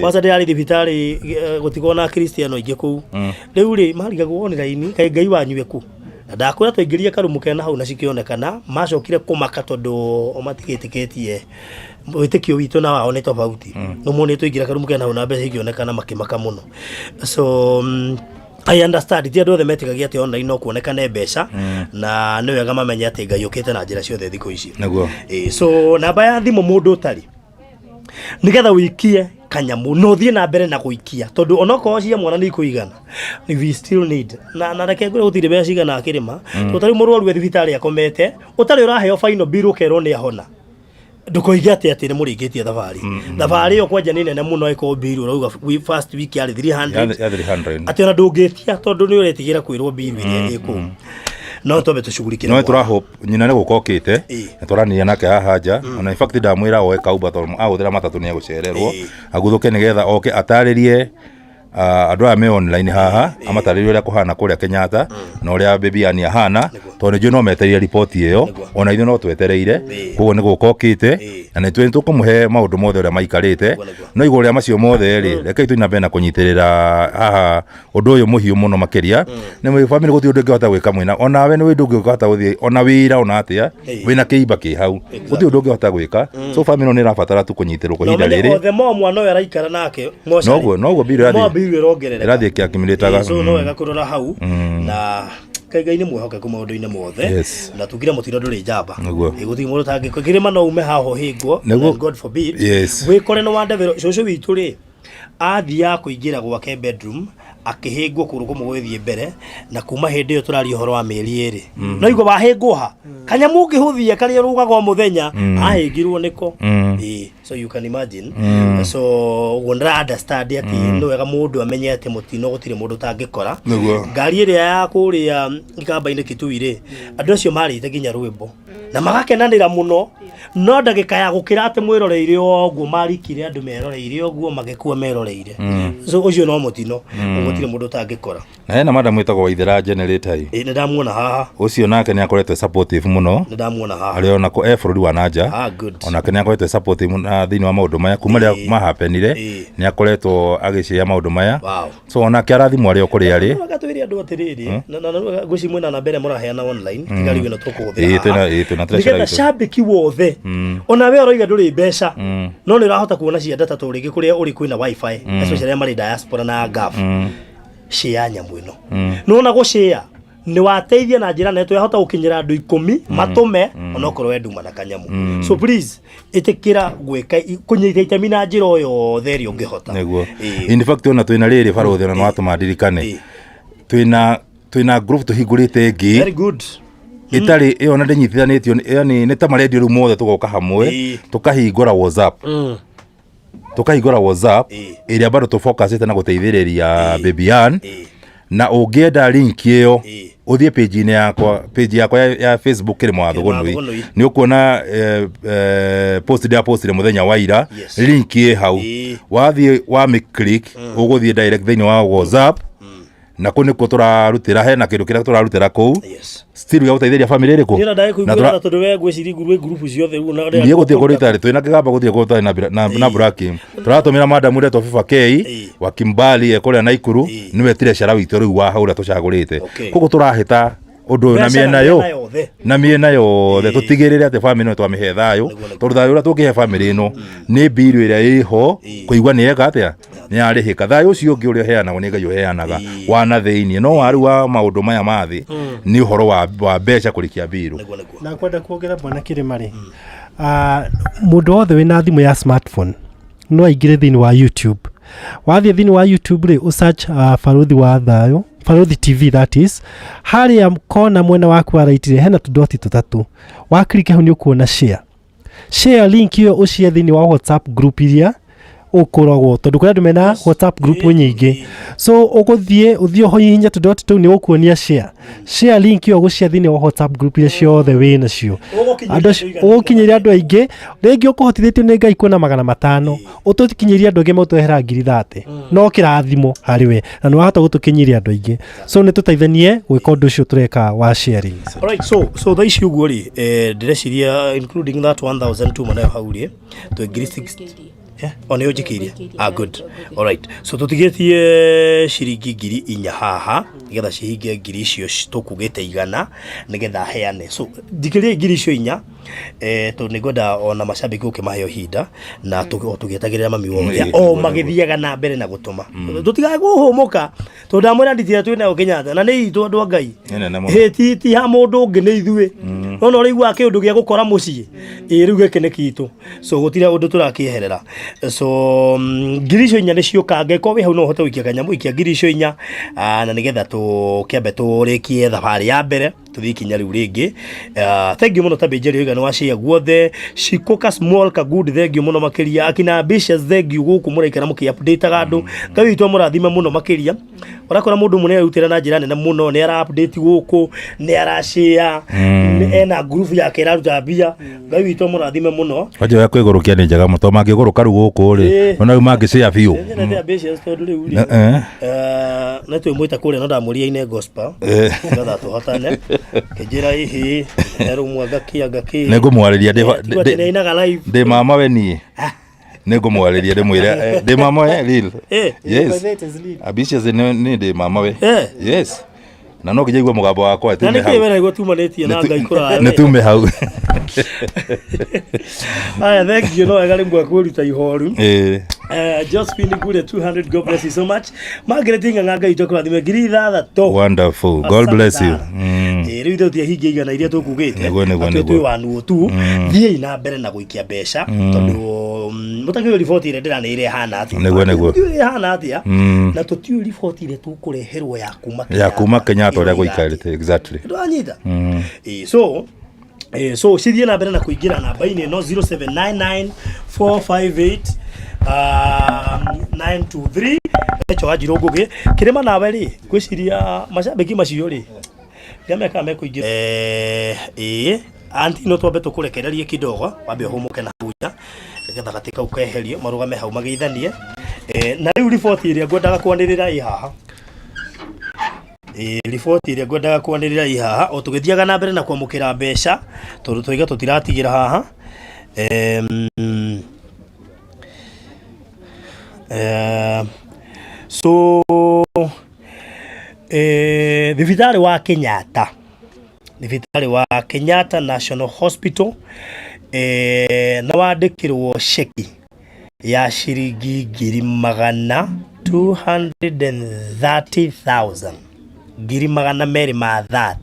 masa ndari thibitari gutigona Kristiano ingi ku riu ri marigagwo online kai ngai wanyuwe ku ndakwira tuingirie karumuke na hau na cikionekana macokire kumaka tondu omatigitiketie witikio witu na wao ni tofauti no mone tuingira karumuke na hau na mbeca ikionekana makimaka muno so I understand ti andu othe metikagia ati online no kuonekane mbeca na ni wega mamenya ati ngai ukite na njira ciothe thiko ici so namba ya thimu mundu utari nigetha wikie kanyamu no thie na mbere na guikia tondu onoko cia mwana ni kuigana we still need na reke ngure gutire mbeca cigana akirima tutari murwaru we thibitari akomete utari uraheo final bill ukero ni ahona ndukoigia ati ni muringitie thabari yo kwanja ni nene muno iko bill urauga first week yari 300 ati ona ndungitia tondu ni uretigira kwirwo bill iria iko no tobe tushughulikira no tura hope nyina ne gukokite turania nake haja ona in fact ndamwira oe kauba tondu aguthira matatu ni gucererwo aguthuke nigetha oke ataririe andu ame online haha amataririe uria kuhana kuria Kenyatta na uria Babie ani hana tondu nju no meteria report iyo ona ithu no twetereire kugo ni gukokite na ni twe tukumuhe maundu mothe uria maikarite no iguru ria macio mothe ri reke tu inabena kunyitirira haha undu uyu muhiu muno makiria ni mu family guthi undu ngihota gwika mwina ona we ni windu ngihota guthi ona wira ona atia wina kiiba ki hau guthi undu ngihota gwika so family ni rafatara tu kunyitirwo ko hinda riri no mo mwana uyu araikara nake noguo biru irongerera irathie kia kimilitaga so no wega kurora hau na kai ni mwehoke ku maundu-ini mothe na tugira mutiro nduri njamba iguthi mundu tangi kwigirima no ume haho hingwo God forbid wikore no wandevero coco witu ri athia kuingira gwake bedroom akihingwo kurugo mugwithie mbere na kuma hindi yo turari horo wa mieri eri no igo bahingwo ha kanyamu ngihuthia kari rugaga muthenya ahingirwo niko so you can imagine so wondra understand ati no wega mundu amenye ati mutino gutire mundu tangikora ngari iri ya kuria ikamba-ini Kitui ri andu acio marite ginya rwimbo na magakenanira muno no ndagika ya gukira ate mwĩroreire oguo marikire andu meroreire oguo magekua meroreire so ucio no mutino gutire mundu tangikora na hena madam witagwo Waithera generator ni ndamuona haha ucio nake ni akoretwe supportive muno ni ndamuona haha ari ona ko bũrũri wa nanja ona kene akoretwe supportive thiini wa maundu maya kuma ria mahapenire ni akoretwo agicĩa maundu maya so ona kĩarathimo ari okuri ari agatwĩria andu atiriri na gucimwena na mbere muraheana online tigari wina tukuhuthira tuna shabiki wothe ona we roiga nduri mbeca no ni rahota kuona cia data to rigi kuria uri kwina wifi especially mari diaspora na gaf share nyamu ino no na go share ni wateithia na njira neto yahota gukinyira andu 10 matume ona okorwo nduma na kanyamu so please itikira gweka kunyita itemi na njira oyo theri ungihota in fact ona twina riri barothe ona watu madirikane twina group tuhingurite ngi very good itari iyo na ndinyitithanitio yani ni ta maredio ru mothe tugoka hamwe tukahingura WhatsApp iria bado to focus ita na guteithiriria Babie na ungienda link iyo uthie page yakwa ya Facebook iri Mwathugũnũi ni ukuona post muthenya wa ira link ye hau wathie wa click uguthie direct thini wa WhatsApp na kuniko turarutira hena kindu kira turarutira ku still ya uteithia family iriku na tondu we gwiciri group ciothe una ni gutie kuritari twina kigamba gutie gutari na braki turatumira madam ule to FIFA K wa Kimbali ekuria na Ikuru ni wetire cara witu riu wa haura tucagurite kuko turahita undu na miena yothe tutigirire ati family no twamihe thayo tondu thayo ura tukihe family ino ni biru iria iho kuigwa ni eka atia ni arihika thayo ucio ungi uria heana ni Ngai uheanaga wana thiini no waru wa maundu maya mathi ni uhoro wa mbeca kurikia biru na kwenda kuongera bwana Kirimari mundu wothe wina thimu ya smartphone no aingire thiini wa YouTube wathie thiini wa YouTube ri usearch Baruthi wa Thayo Baruthi TV that is haria kona mwena waku wa right hena tudoti tutatu wa click hau ni ukuona share link iyo ucie thiini wa WhatsApp group iria ukoragwo tondu kuri andu mena WhatsApp group nyingi so uguthie ho hinya tudoti tu ni ukuonia share link iyo gucia thiini wa WhatsApp group iria ciothe wina cio ugukinyiria andu aingi ringi ukuhotithitio ni Ngai kuona 500 utukinyiria andu aingi mutwehera 30 no kirathimo hari we na no hata gutukinyiria andu aingi so ni tutaithanie gwika undu ucio tureka wa sharing alright so tha ici uguo ri direciria including that 1002 manayo haurie to 360 ona yo jikiria good alright so tutigetie ciringi 4,000 haha nigetha cihinge 1,000 icio tukugite igana nigetha heane so dikiria 1,000 icio 4 to nigoda ona mashabiki ukimaheo hinda na tugetagirira mami wothe o magithiaga na mbere na gutuma tutigae guhumuka to ndamwira nditira twina ukinyata na ni itu andu Ngai ti ha mundu ungi ni ithue ona urigwa ki undu gia gukora mucii riu geke ni kitu so gutira undu turakieherera so 1,000 icio 4 ni ciukange ko we hau no hote wikia kanyamu ikia 1,000 icio 4 na nigetha tukiambe turikie thabari ya mbere tuthikinya riu ringi thank you muno tabejeri igana wa share guothe shikoka small ka good thank you muno makiria akina ambitious thank you guku muraikara muki update gandu Ngai itu murathime muno makiria urakora mundu munene arutira na njira nene muno ni ara update guku ni ara share ena group yake iraruta bia Ngai itu murathime muno waje ya kwigurukia ni njaga muto mangiguruka ru guku ri ona mangi share biu ni ambitious tondu riu na tu mwita kule no ndamuria ine gospel ngatha tuhotane kejira ihi eru mwagaki ningumwariria ndi mama we ni ningumwariria ndi mwire ndi mama we real yes ambitious ni ndi mama we yes na no kijaigwa mugambo wakwa tume hau na nikiwe na igwa tumanetie na Ngai kura ni tume hau aya thank you no agari mbwa kuruta ihoru Josephine Gure 200 God bless you so much Margaret Nganga ito kwa thime 3,000 wonderful God bless you riu ito hingi igana iria tukugite atu wanu tu thie na mbere na guikia mbeca tondu mutakio report ile ndira ni ile hana ati nego hana ati na tutio report ile tukureherwo ya kuma Kenya to ria guikarite exactly ndanyita so cithie na mbere na kuingira namba ini no 0799 458 923 echo ajiro ngugi kirima nawe ri gwiciria mashabiki macio ri gameka me kuingira anti no twambe tukurekererie kidogo wambe humuke na huja nigetha gatika ukeherio marugame hau magithanie na riu report iria ngwendaga kwanirira i haha report iria ngwendaga kwanirira i haha o tugithiaga na mbere na kwamukira mbeca tondu twiga tutiratigira haha so thibitari wa Kenyatta National Hospital na wandikirwo sheki ya shiringi 230,000 ngiri magana meri ma 30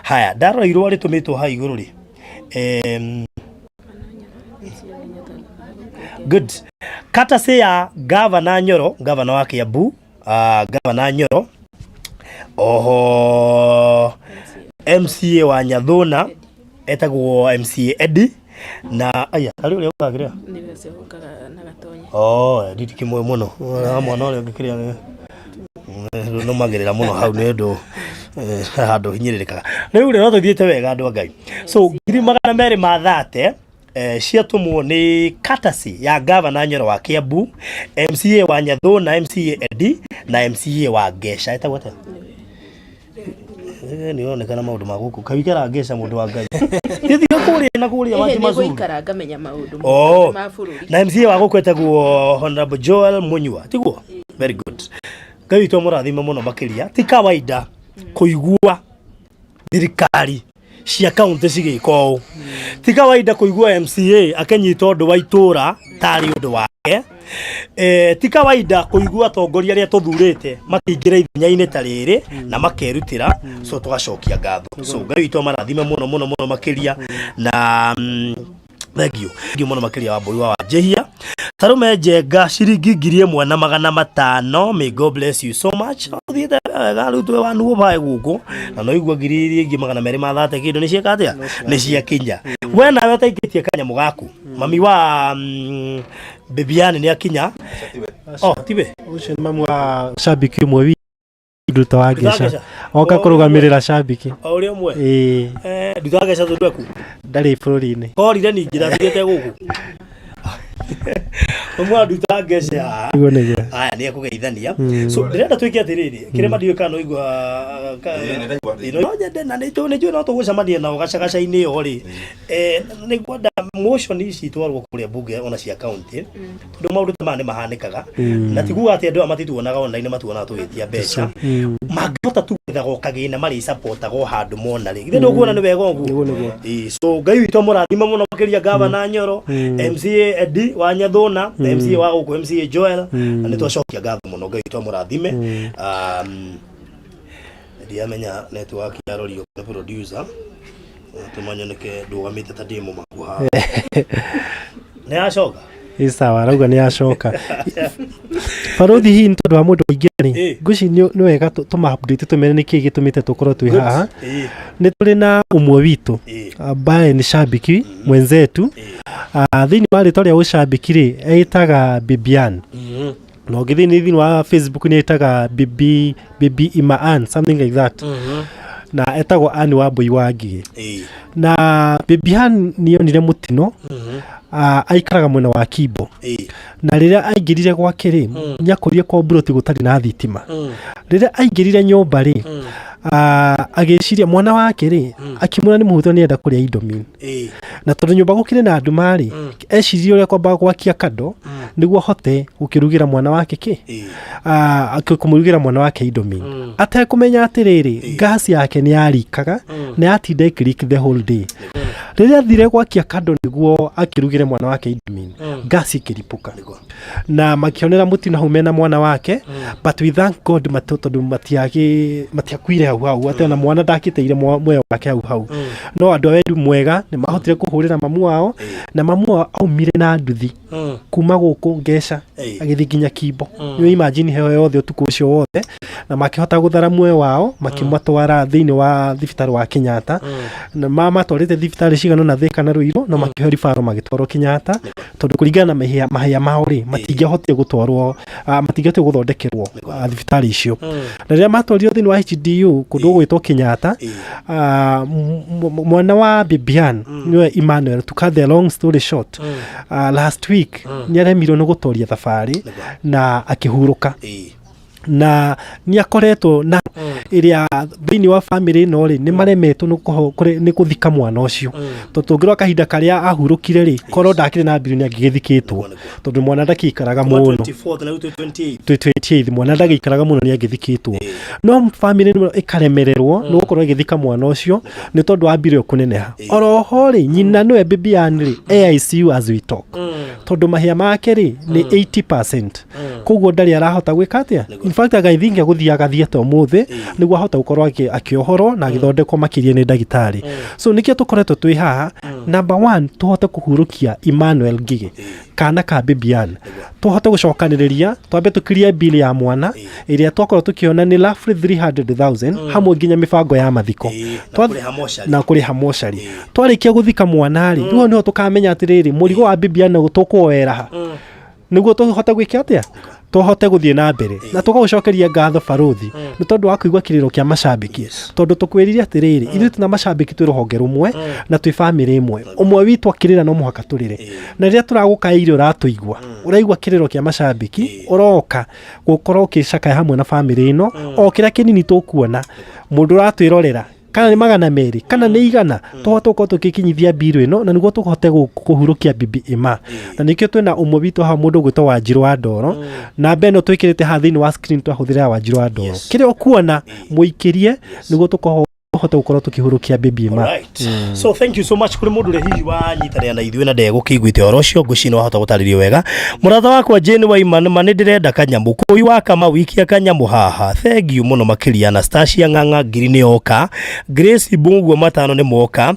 haya ndaro irwa ritumitwo ha iguru ri good kata se ya governor Nyoro governor wa Kiambu governor Nyoro oho MCA wa Nyathuna etagwo MCA Eddie na aya ari uri ukagira niwe se ukaga na gatonya nditi kimwe muno mwana uri ngikiria no magerera muno hau ni ndu handu hinyiririkaga riu no tuthiete wega andu Ngai so 230 ciatumwo ni katasi ya governor Nyoro wa Kiambu MCA wa Nyathuna MCA Eddie na MCA wa Gesha etagwo ate ni onekana maundu maguku kawikara Gesha mundu wa Ngai thithi kuria na kuria wanti mazuri ikara ngamenya maundu ma bururi na MCA wa guku etagwo Honorable Joel Munyua tiguo very good Ngai to murathima muno makiria ti kawaida kuigua thirikari cia county cigiko ti kawaida kuigua MCA akenyita undu wa itura tari undu wake ti kawaida kuigua atongoria aria tuthurite makingira ithenya-ini ta riri na makerutira so tugacokia ngatho so Ngai to marathime muno makiria na thank you muno makiria wa mbui wa Jehia tarume njenga ciringi 1,500 may God bless you so much thiete garu twe wanu bae guku na no igua ngiri ingi 230 kindu ni ciekatia ni ciakinya we nawe utaikitie kanyamo gaku mami wa Babie ni akinya tibe ucio ni mamu wa shabiki mwe nduta wa Gesha oka kurugamirira shabiki uri umwe nduta wa Gesha thurweku ndari bururi-ini korire ningi thathiete guku umwe nduta Gesha aya ni akugeithania so ndirenda twike atiriri kirema ndiwe kana igwa no nyende na nito no tugucamania nao gacagaca-ini yo ri ni kwenda motion ici twarwo kuria bunge ona cia county tondu maundu ta mane mahanikaga na tiguga ati andu amatituonaga online matuonaga tugitia mbeca mangihota tu gwetha gokagina mari supportago handu mona ri ndio kuona ni wega uguo so Ngai witũ mũrathima mũno makiria governor Nyoro MCA Eddie wa Nyathuna MCA wa guku MCA Joel na nĩ twacokia ngatho mũno Ngai witũ mũrathime ndiamenya network ya rorio na producer tumanyoneke ndugamite ta demo makuha ni acoka sawa rauga ni acoka Barothi hii ntondu wa mundu ingeni nguci ni wega tuma update tumene niki gitumite tukorwo twi haha ni turi na umwe witu ambaye ni shabiki mwenzetu thini wa rito ria ushabiki ri eitaga Bibian no thini wa Facebook ni eitaga Bibi Imaan something like that na etagwo ani wa mbui wa Ngigi na Bibian ni onire mutino aikaraga mwena wa Kibo na riria aingirire gwake ri nyakurie kwa buroti gutari na thitima riria aingirire nyumba ri agiciria mwana wake ri akimura ni muhutho ni enda kuria indomie na tondu nyumba gukire na andu mari ecirie uria kwamba gwakia kado niguo hote gukirugira mwana wake akikumurugira mwana wake indomie atekumenya atiriri gas yake ni yarikaga na yatinda ikiriki the whole day riria thire gwakia kado niguo akirugire mwana wake indomie gas ikiripuka na makionera mutino hau mena mwana wake but we thank God tondu matiakwire hau ate na mwana ndakiteire moyo wake hau no andu awendi mwega ni mahotire kuhurira mamu wao na mamu wao aumire na nduthi kuma guku Gesha agithi nginya Kibo you imagine heho yothe utuku ucio wothe na makihota guthara muoyo wao makimatwara thiini wa thibitari wa Kenyatta na mama twarite thibitari cigano na Thika na Ruiru no makĩheo ribaro magĩtwarwo Kenyatta tondũ kũringana na mahĩa mao rĩ matingĩahotire gũtwarwo matingĩahotire gũthondekerwo thibitarĩ icio na rĩrĩa matwarirwo thĩinĩ wa HDU kũndũ gwĩtwo Kenyatta mwana wa Bibian nĩwe Emmanuel to cut the long story short last week nĩaremirwo nĩ gũtoria thabarĩ na akĩhurũka na niakoretwo na iria thĩinĩ wa family no rĩ nĩ maremetwo nĩ kũthika mwana ũcio tũngĩrwo kahinda karĩa ahurũkire rĩ korwo ndakĩrĩ na mbirũ nĩangĩgĩthikĩtwo tondũ mwana ndakĩikaraga mũno 28 mwana ndagĩikaraga mũno nĩangĩthikĩtwo no family ĩkaremererwo nĩ gũkorwo ĩgĩthika mwana ũcio nĩ tondũ wa mbirũ kũneneha oroho rĩ nyina nĩwe Bibian rĩ AICU as we talk tondũ mahĩa make rĩ nĩ 80% koguo ndarĩ arahota gwĩka atĩa in fact agaithingia gũthiaga thieta ũmũthĩ nĩguo ahota gũkorwo akĩohorwo na agĩthondekwo makĩria nĩ ndagĩtarĩ so nĩkĩo tũkoretwo twĩ haha number 1 tũhote kũhurũkia Emmanuel Ngige kana ka Bibian tũhote gũcokanĩrĩria twambe tũkirie bill ya mwana ĩrĩa twakorwo tũkĩona nĩ roughly 300,000 hamwe nginya mĩbango ya mathiko na kũrĩha mocarĩ twarĩkia gũthika mwana rĩ rĩu nĩho tũkamenya atĩrĩrĩ mũrigo wa Bibian gũtũkwoera ha nĩguo tũhote gwĩka atĩa tũhote gũthiĩ na mbere na tũgũcokeria ngatho barothi nĩ tondũ wa kũigua kĩrĩro kĩa macambĩki tondũ tũkwĩrire atĩrĩrĩ ithuĩ tuna macambĩki twĩ rũhonge rũmwe na twĩ family ĩmwe ũmwe witũ akĩrĩra no mũhaka tũrĩre na rĩrĩa tũragũkaĩire ũratũigua ũraigua kĩrĩro kĩa macambĩki ũroka gũkorwo ũkĩcakaya hamwe na family ĩno o kĩrĩa kĩnini tũkuona mũndũ ũratwĩrorera kana nĩ 200 kana nĩ 100 tũhote gũkorwo tũgĩkinyithia mbirũ ĩno na nĩguo tũhote kũhurũkia Bibi Emma na nĩkĩo twĩna ũmwe witũ haha mũndũ gwĩtwo Wanjirũ wa Ndoro na mbe ĩno twĩkĩrĩte haha thĩinĩ wa screen twahũthĩra Wanjirũ wa Ndoro kĩrĩa ũkuona mũikĩrie nĩguo tũhote gũkorwo tũkĩhurũkia Bibi Emma so thank you so much kuri mundu rehi wa nyitanĩra na ithuĩ na ndegũkĩiguĩte oro ũcio ngũcina wahota gũtarĩrio wega mũratha wakwa Jane Waimana mani ndĩrenda kanyamũ kũi wa kama wiki akanyamũ haha thank you mũno makĩria Anastasia Ng'ang'a ngiri nĩ oka Grace Bungu matano nĩ moka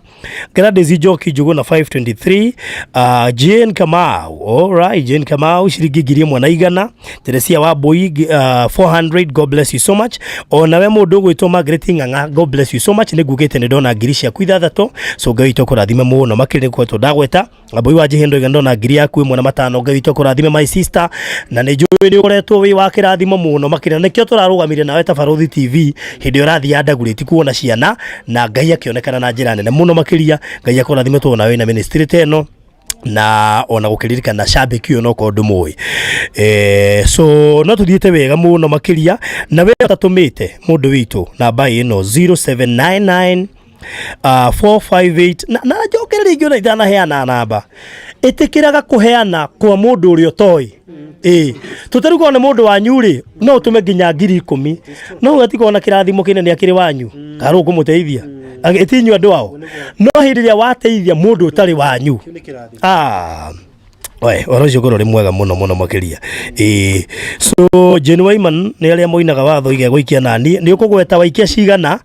Gladys Njoki Njũgũ na 523 Jane Kamau alright Jane Kamau ciringi ngiri ĩmwe na 100 Teresia wa Boi 400 God bless you so much onawe mũndũ gwĩtwo Margaret Ng'ang'a God bless you so much nĩngugĩte nĩ ndona ngiri ciaku ithathatũ so Ngai witũ kũrathime mũno makĩria nĩkwetwo ndagweta Aboi wa Jihendo iga ndona ngiri yaku ĩmwe na 5 Ngai witũ kũrathime my sister na nĩ njũĩ nĩ ũkoretwo wĩ wa kĩrathimo mũno makĩria nĩkĩo tũrarũgamire nawe ta Barothi TV hĩndĩ ũrathiĩ andagũrĩti kuona ciana na Ngai akĩonekana na njĩra nene mũno makĩria Ngai akũrathime tũ nawe na ministry teno na ona gũkĩririkana shabiki no ko ndumoi so no tuthiĩte wega mũno makĩria na we tatũmĩte mũndũ witũ namba ĩno 0799 458 na njokerera ingĩ ona itanaheana namba ĩtĩkĩraga kũheana kwa mũndũ ũrĩa ũtoĩ tũtarũka na mũndũ wanyu rĩ no ũtũme nginya 10,000 no ũgatikwo na kĩrathimo kĩnene akĩrĩ wanyu karũ kũmũteithia agĩtinyu andũ ao no hĩndĩ ĩrĩa wateithia mũndũ ũtarĩ wanyu oro ũcio ngoro rĩ mwega mũno makĩria so Jane Waimana nĩ arĩa moinaga watho ige gũikia nani nĩ ũkũgweta waikia cigana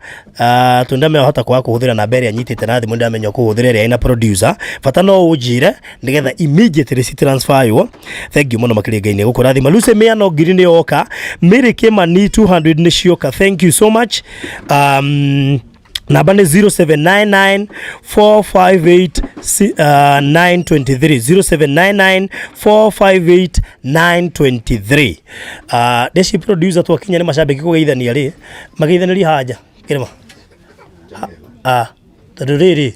tũndamehota kwa kũhũthĩra namba ĩrĩa nyitĩte na thimũ ndamenya kũhũthĩra ĩrĩa ina producer bata no ũnjire nĩgetha immediately si transfer yo thank you mũno makĩria Ngai nĩ gũkũrathima Lucy Miano ngiri nĩ yoka Mary Kimani 200 nĩ cioka thank you so much namba nĩ 0799 458 923 0799 458 923 deci producer twakinya nĩ macambĩki kũgeithania rĩ mageithanĩria haja kĩrĩma tondũ rĩrĩ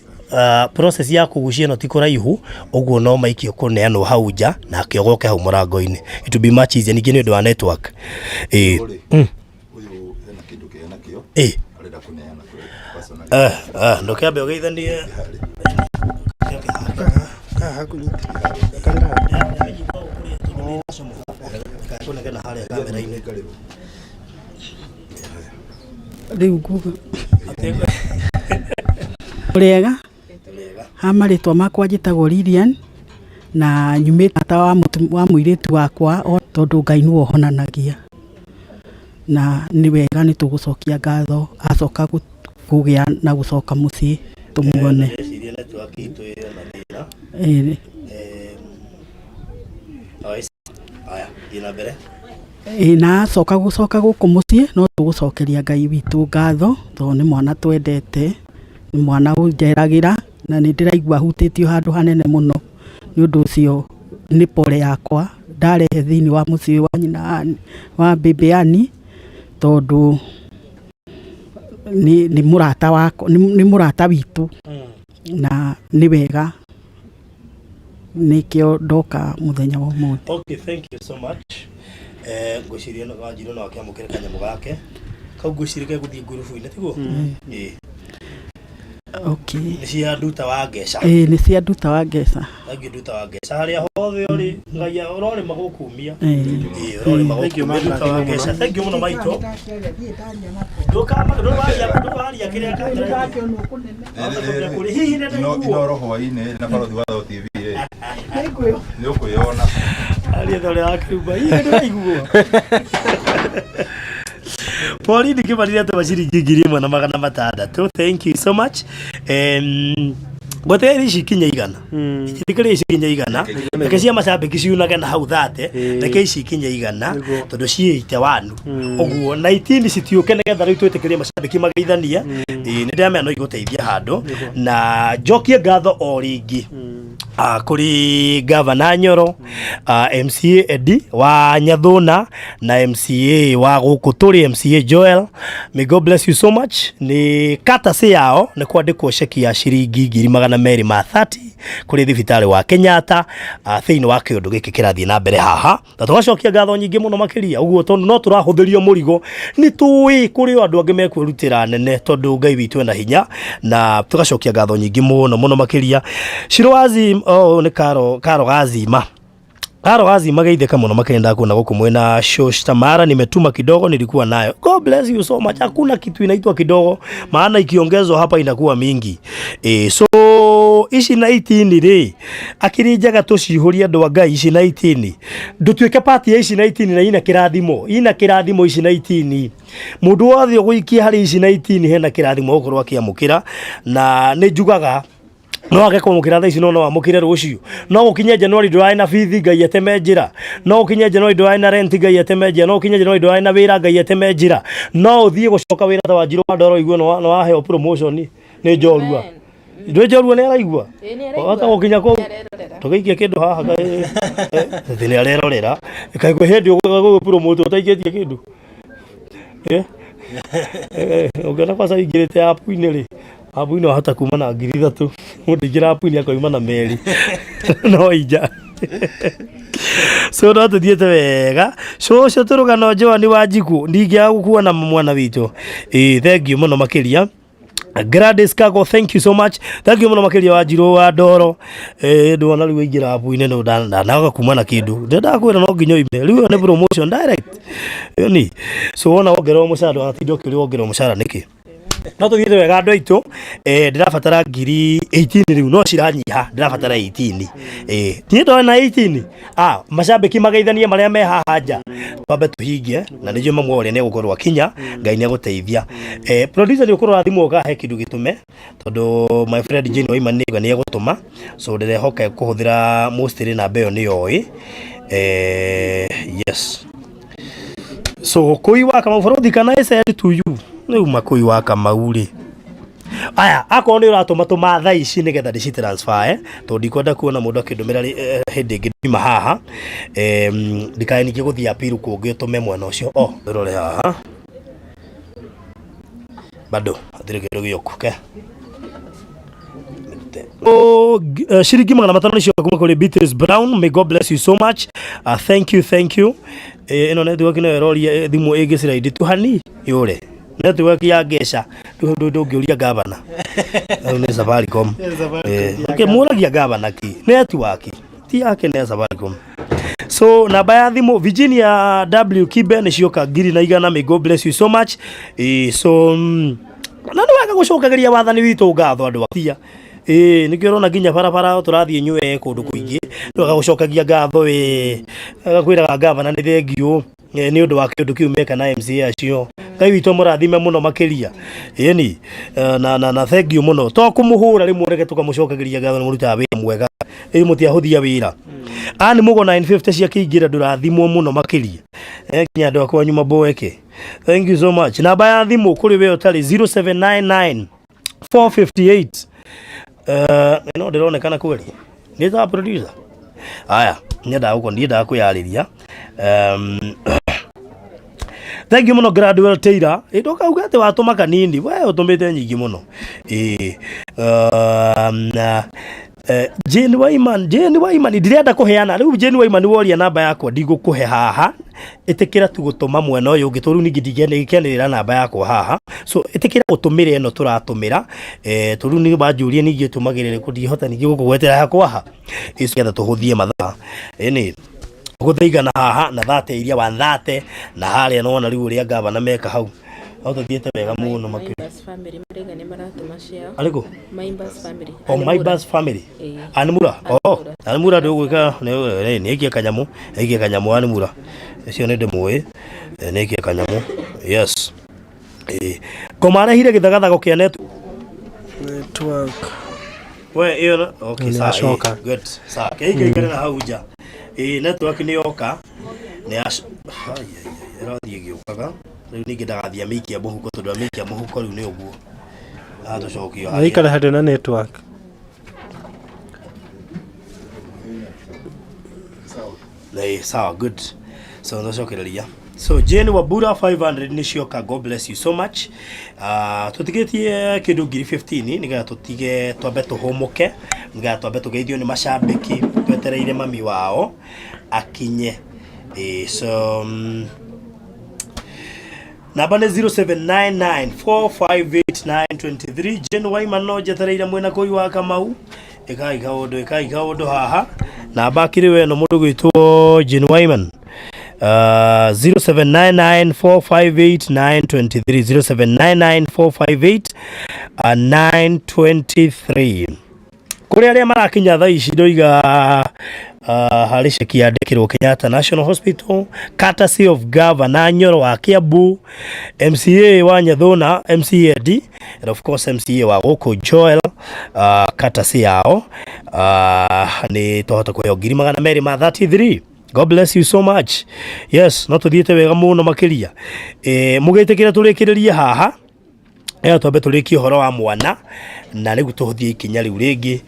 process ya kũgucia no ti kũraihu ũguo no maikio kũneanwo hau nja na akĩogoke hau mũrango-inĩ it will be much easier ningĩ nĩ ũndũ wa network ndũkĩambe ũgeithanie rĩu nguga ũrĩega hamarĩtwa makwa njĩtagwo Lilian na nyumĩte ta wa mũirĩtu wakwa tondũ Ngai nĩwe ũhonanagia na nĩ wega nĩ tũgũcokia ngatho acoka kũgĩa na gũcoka mũciĩ tũmuone na acoka gũkũ mũciĩ no tũgũcokeria Ngai witũ ngatho tondũ nĩ mwana twendete nĩ mwana ũnjeragĩra na nä ndä raigua hutĩtio handå hanene må no nä å ndå å cio nä pole yakwa ndarehe thä inä wa må ciä wa nyina wa Babie Ann tondå nä må rata wakwa nä må rata witå na nä wega nä kä o ndoka må thenya wa må thĩ. Okay, thank you so much. Ngwĩciria no Wanjirũ no akĩamũkĩre kanyamũ gake kau ngwĩciria gegũthiĩ ngurubu-inĩ tiguo. Okay. Nĩ cia nduta wa Ngeca. Nĩ cia nduta wa Ngeca. Thank you nduta wa Ngeca harĩa hothe ũrĩ ngai ũrorĩma gũkumia. Ũrorĩma gũkumia nduta wa Ngeca. Thank you mũno maitũ. Ndũkaria kĩrĩa kangĩra. Hihi nĩ ino roho hwainĩ na barothi wa TV nĩ ũkwĩona arĩa thore akĩrumba hihi ndĩraigua. Poli nikimarire tu mashiringi 1,600. Thank you so much. Gote ici kinya igana. Itikire ici kinya igana. Reke cia macambiki ciunaga na hau thate. Reke ici kinya igana tondu ciite wanu. Oguo 19 citiuke nigetha riu twitikirie macambiki mageithania. Ni ndamenya no iguteithia handu na jokie ngatho o ringi. Kuri Governor Nyoro, MCA Eddie wa Nyathuna na MCA wa Gukuturi, MCA Joel. May God bless you so much. Ni katasi yao ni kwandikwo ceki ya ciringi 230 kuri thibitari wa Kenyatta thiini wa kiundu giki kirathie na mbere haha na tugacokia ngatho nyingi muno makiria uguo tondu no turahuthirio murigo ni tui kuri andu angi mekwirutira nene tondu Ngai witu ena hinya na tugacokia ngatho nyingi muno makiria Shirwazi ni Karo Gazima. Karo Gazima geitheka muno makenda kuona guku mwena Shosh Tamara nimetuma kidogo nilikuwa nayo. God bless you so much. Hakuna kitu inaitwa kidogo maana ikiongezwa hapa inakuwa mingi. So ici 19 ri akirijaga tucihuria andu Ngai ici 19 ndutuike party ya ici 19 na ina kirathimo ici 19 mundu wothe uguikia hari ici 19 hena kirathimo ukorwo akiamukira na ni njugaga no age kumukira thaa ici no amukire ruciu no gukinya January ndwai na bithi Ngai ateme njira no gukinya January ndwai na rent Ngai ateme njira no gukinya January ndwai na wira Ngai ateme njira no uthie gucoka wira ta Wanjirũ wa ndoro igwe no waheo promotion ni njorua ndwe njorua ni araigua hata gukinya ko tugaikia kindu haha Ngai ni arerorera ikaigwe hindi ugu promote utaigetie kindu ugana kwa sai girete apu-ini ri apu ino hata kuma na 3,000 mundu ngira apu ni akoima na meri no ija so no tuthiete wega so cio turugano Joani Wanjiku ndingia gukua na mwana witu thank you muno makiria Gladys Kago, thank you so much. Thank you muno makiria Wanjirũ wa ndoro ndona riu ingira apu-ini no ndanaga kuma na kindu ndakwira no nginyo ime riu ne promotion direct ni so wona ongerwo mucara atindo kiri ongerwo mucara niki no tuthiete wega andu aitu ndirabatara 18 riu no ciranyiha ndirabatara 18 nie ndo na 18 macambiki mageithania maria me haha nja twambe tuhingie na nĩjue mamwe ũrĩa nĩegũkorwo akinya Ngai nĩegũteithia producer nĩũkorwo thimũ ũkahe kĩndũ gĩtũme tondũ my friend Jane Waima nĩegũtũma so ndĩrehoka kũhũthĩra mostly namba ĩyo nĩyoĩ yes so kũi wa Kamau kana ese to you nĩu makũi wa Kamau rĩ aya akorwo nĩ ũratũma tũma thaa ici nĩgetha ndĩci transfer tondũ ndikwenda kuona mũndũ akĩndũmĩra hĩndĩ ĩngĩ ndima haha ndikae ningĩ gũthiĩ appeal kũngĩ ũtũme mwena ũcio ndĩrore haha bado hatirĩ kĩndũ gĩũku shiringi 500 nĩcio kuma kũrĩ Beatrice Brown. May God bless you so much. Thank you ĩno network no ĩroria thimũ ĩngĩciraidi tu hani yũre network ya Ngeca ndũngĩũria gavana nĩ Safaricom mũragia gavana ki network ti yake nĩ Safaricom. So namba ya thimu Virginia W Kibe nĩcioka 2,100. May God bless you so much. So na nĩ wega gũcokageria wathani witũ ngatho andũ atia nikio rona nginya barabara turathie nywe kundu kuingi ndoga gucokagia ngatho agakwiraga gavana ni thengio ni undu wa kindu kiu meka na MCA acio Ngai witu murathime muno makiria ni na thengio muno to kumuhura rimwe reke tukamucokagiria ngatho ni muruta wira mwega mutiahuthia wira ani mugo 950 cia kiingira ndurathimwo muno makiria nginya andu akwa nyuma boeke. Thank you so much. Namba ya thimu kuri we utari 0799 458 no ndironekana kweli ni ta producer aya nyenda uko ndienda kuyariria thank you muno Gradwell Taylor ndoka ugate watuma kanini we utumite nyingi muno Jane Waiman ndirenda kuheana riu Jane Waiman woria namba yakwa ndigũkũhe haha itikira tu gutuma mwena uyu ungi toru ningi ndigenera namba yakwa haha so itikira gutumira eno turatumira toru ni banjurie ningi tumagirire kundihota ningi gukugwetera yakwa ha icio getha tuhuthie mathaa ni guthaiga haha na thate iria wa thate na haria nona riu uria gavana meka hau tuthiete wega muno makiri family marega ni maratuma ciao ariko my bus family Animura Animura ndugwika ni ikia kanyamu Animura icio ni ndimwe ni ikia kanyamu yes komarehire githagathago kia network we iyo okay sawa good sawa kigere na hauja network ni yoka ni rathie giukaga riu ningi ndagathia mikia muhuko tondu mikia muhuko riu ni uguo atucokio aikara hande na network sawa good so ndocokereria so Jane Wabura 500 ni cioka God bless you so much tutigetie kindu 15 niga tutige twambe tuhomoke niga twambe tugeithio ni macambiki twetereire mami wao akinye so namba ni 0799458923 Jane Waiman no jetereire mwena koi wa Kamau ikai kaundu haha namba kiri we no mundu gwitwo Jane Waiman 0799458923 0799458923 kuri aria marakinya thaa ici ndoiga harĩ cikiandĩkĩrwo Kenyatta National Hospital courtesy of Governor Nyoro wa Kiambu, MCA wa Nyathona, MCA D, and of course MCA wa Gukua Joel courtesy yao ni tohota kuheo ngiri 233. God bless you so much. Yes, no tuthiete wega muno makiria mugitikira turikiririe haha twambe turikie horo wa mwana na rigu tuhuthie ikinya riu ringi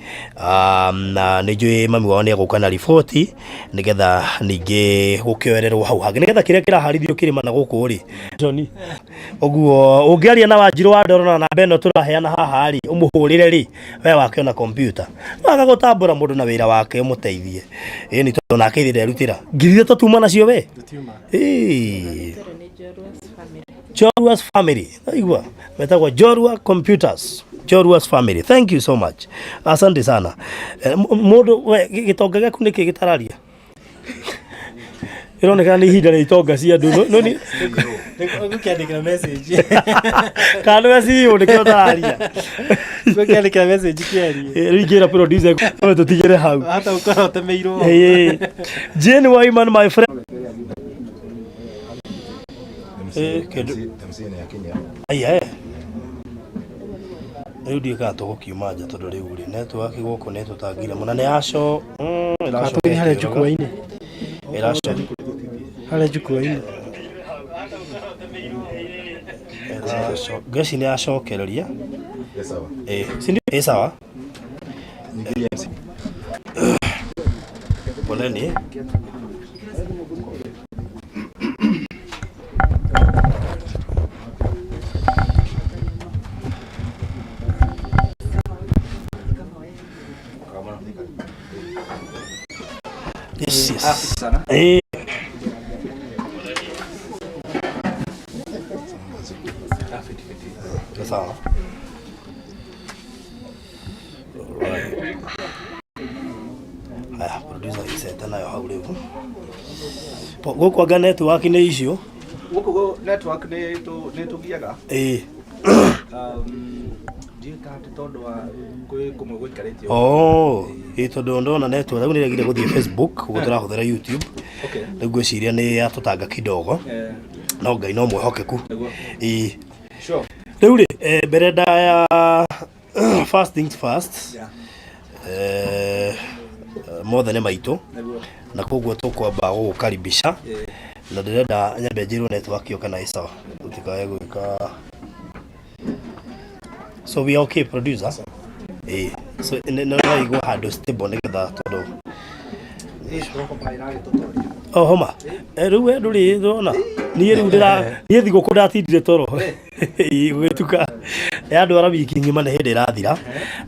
na nijui mami wao ni aguka na riboti nigetha ningi gukioererwo hau hangi nigetha kiria kiraharithio kirima na guku ri Johnny oguo ungiaria na Wanjiru wa Ndoro na beno turaheana haha ri umuhurire ri we wakiona computer waga gutambura mundu na wira wake umuteithie ni tondu nake ithire erutira ngirire tutuma nacio we Jorua's family. Aigua. Metagwa Jorua Computers. Jorua's family. Thank you so much. Asante sana. Mundu we gitonga gaku niki gitararia. Ironeka ni hinda ni itonga cia ndu. No ni ukiandikira message. Kana si uri gitararia. Ukiandikira message kiarie. Rigira producer ko tutigere hau. Hata ukora utemeirwo. Jane Waiman my friend. Aya riu ndika tugukiuma nja tondu riu ri network guku ne tutangire muna ne aco iraco hale Gukua-ini iraco hale Gukua-ini gesi ne acokereria sindi sawa poleni yes sana sawa producer iseta nayo hau riu gukwa network ni icio guku network ni tugiaga tondu ndona network riu niragire guthie Facebook ugu turahuthira YouTube niguo ciria ni atutanga kidogo no Ngai no mwehokeku sure riu ri mbere ndaya first things first mothane maitu na koguo tukwamba gukaribisha na ndirenda nyambe njirwo network yo kana isawa utikaye gwika so we okay producer So no raigua handå stable nigetha tondu homa rä u ndå rä rona niä rä u niä thigå kå ndatindire toro gå gä tuka andå ara wiki ng'ima nä hä ndä ĩrathira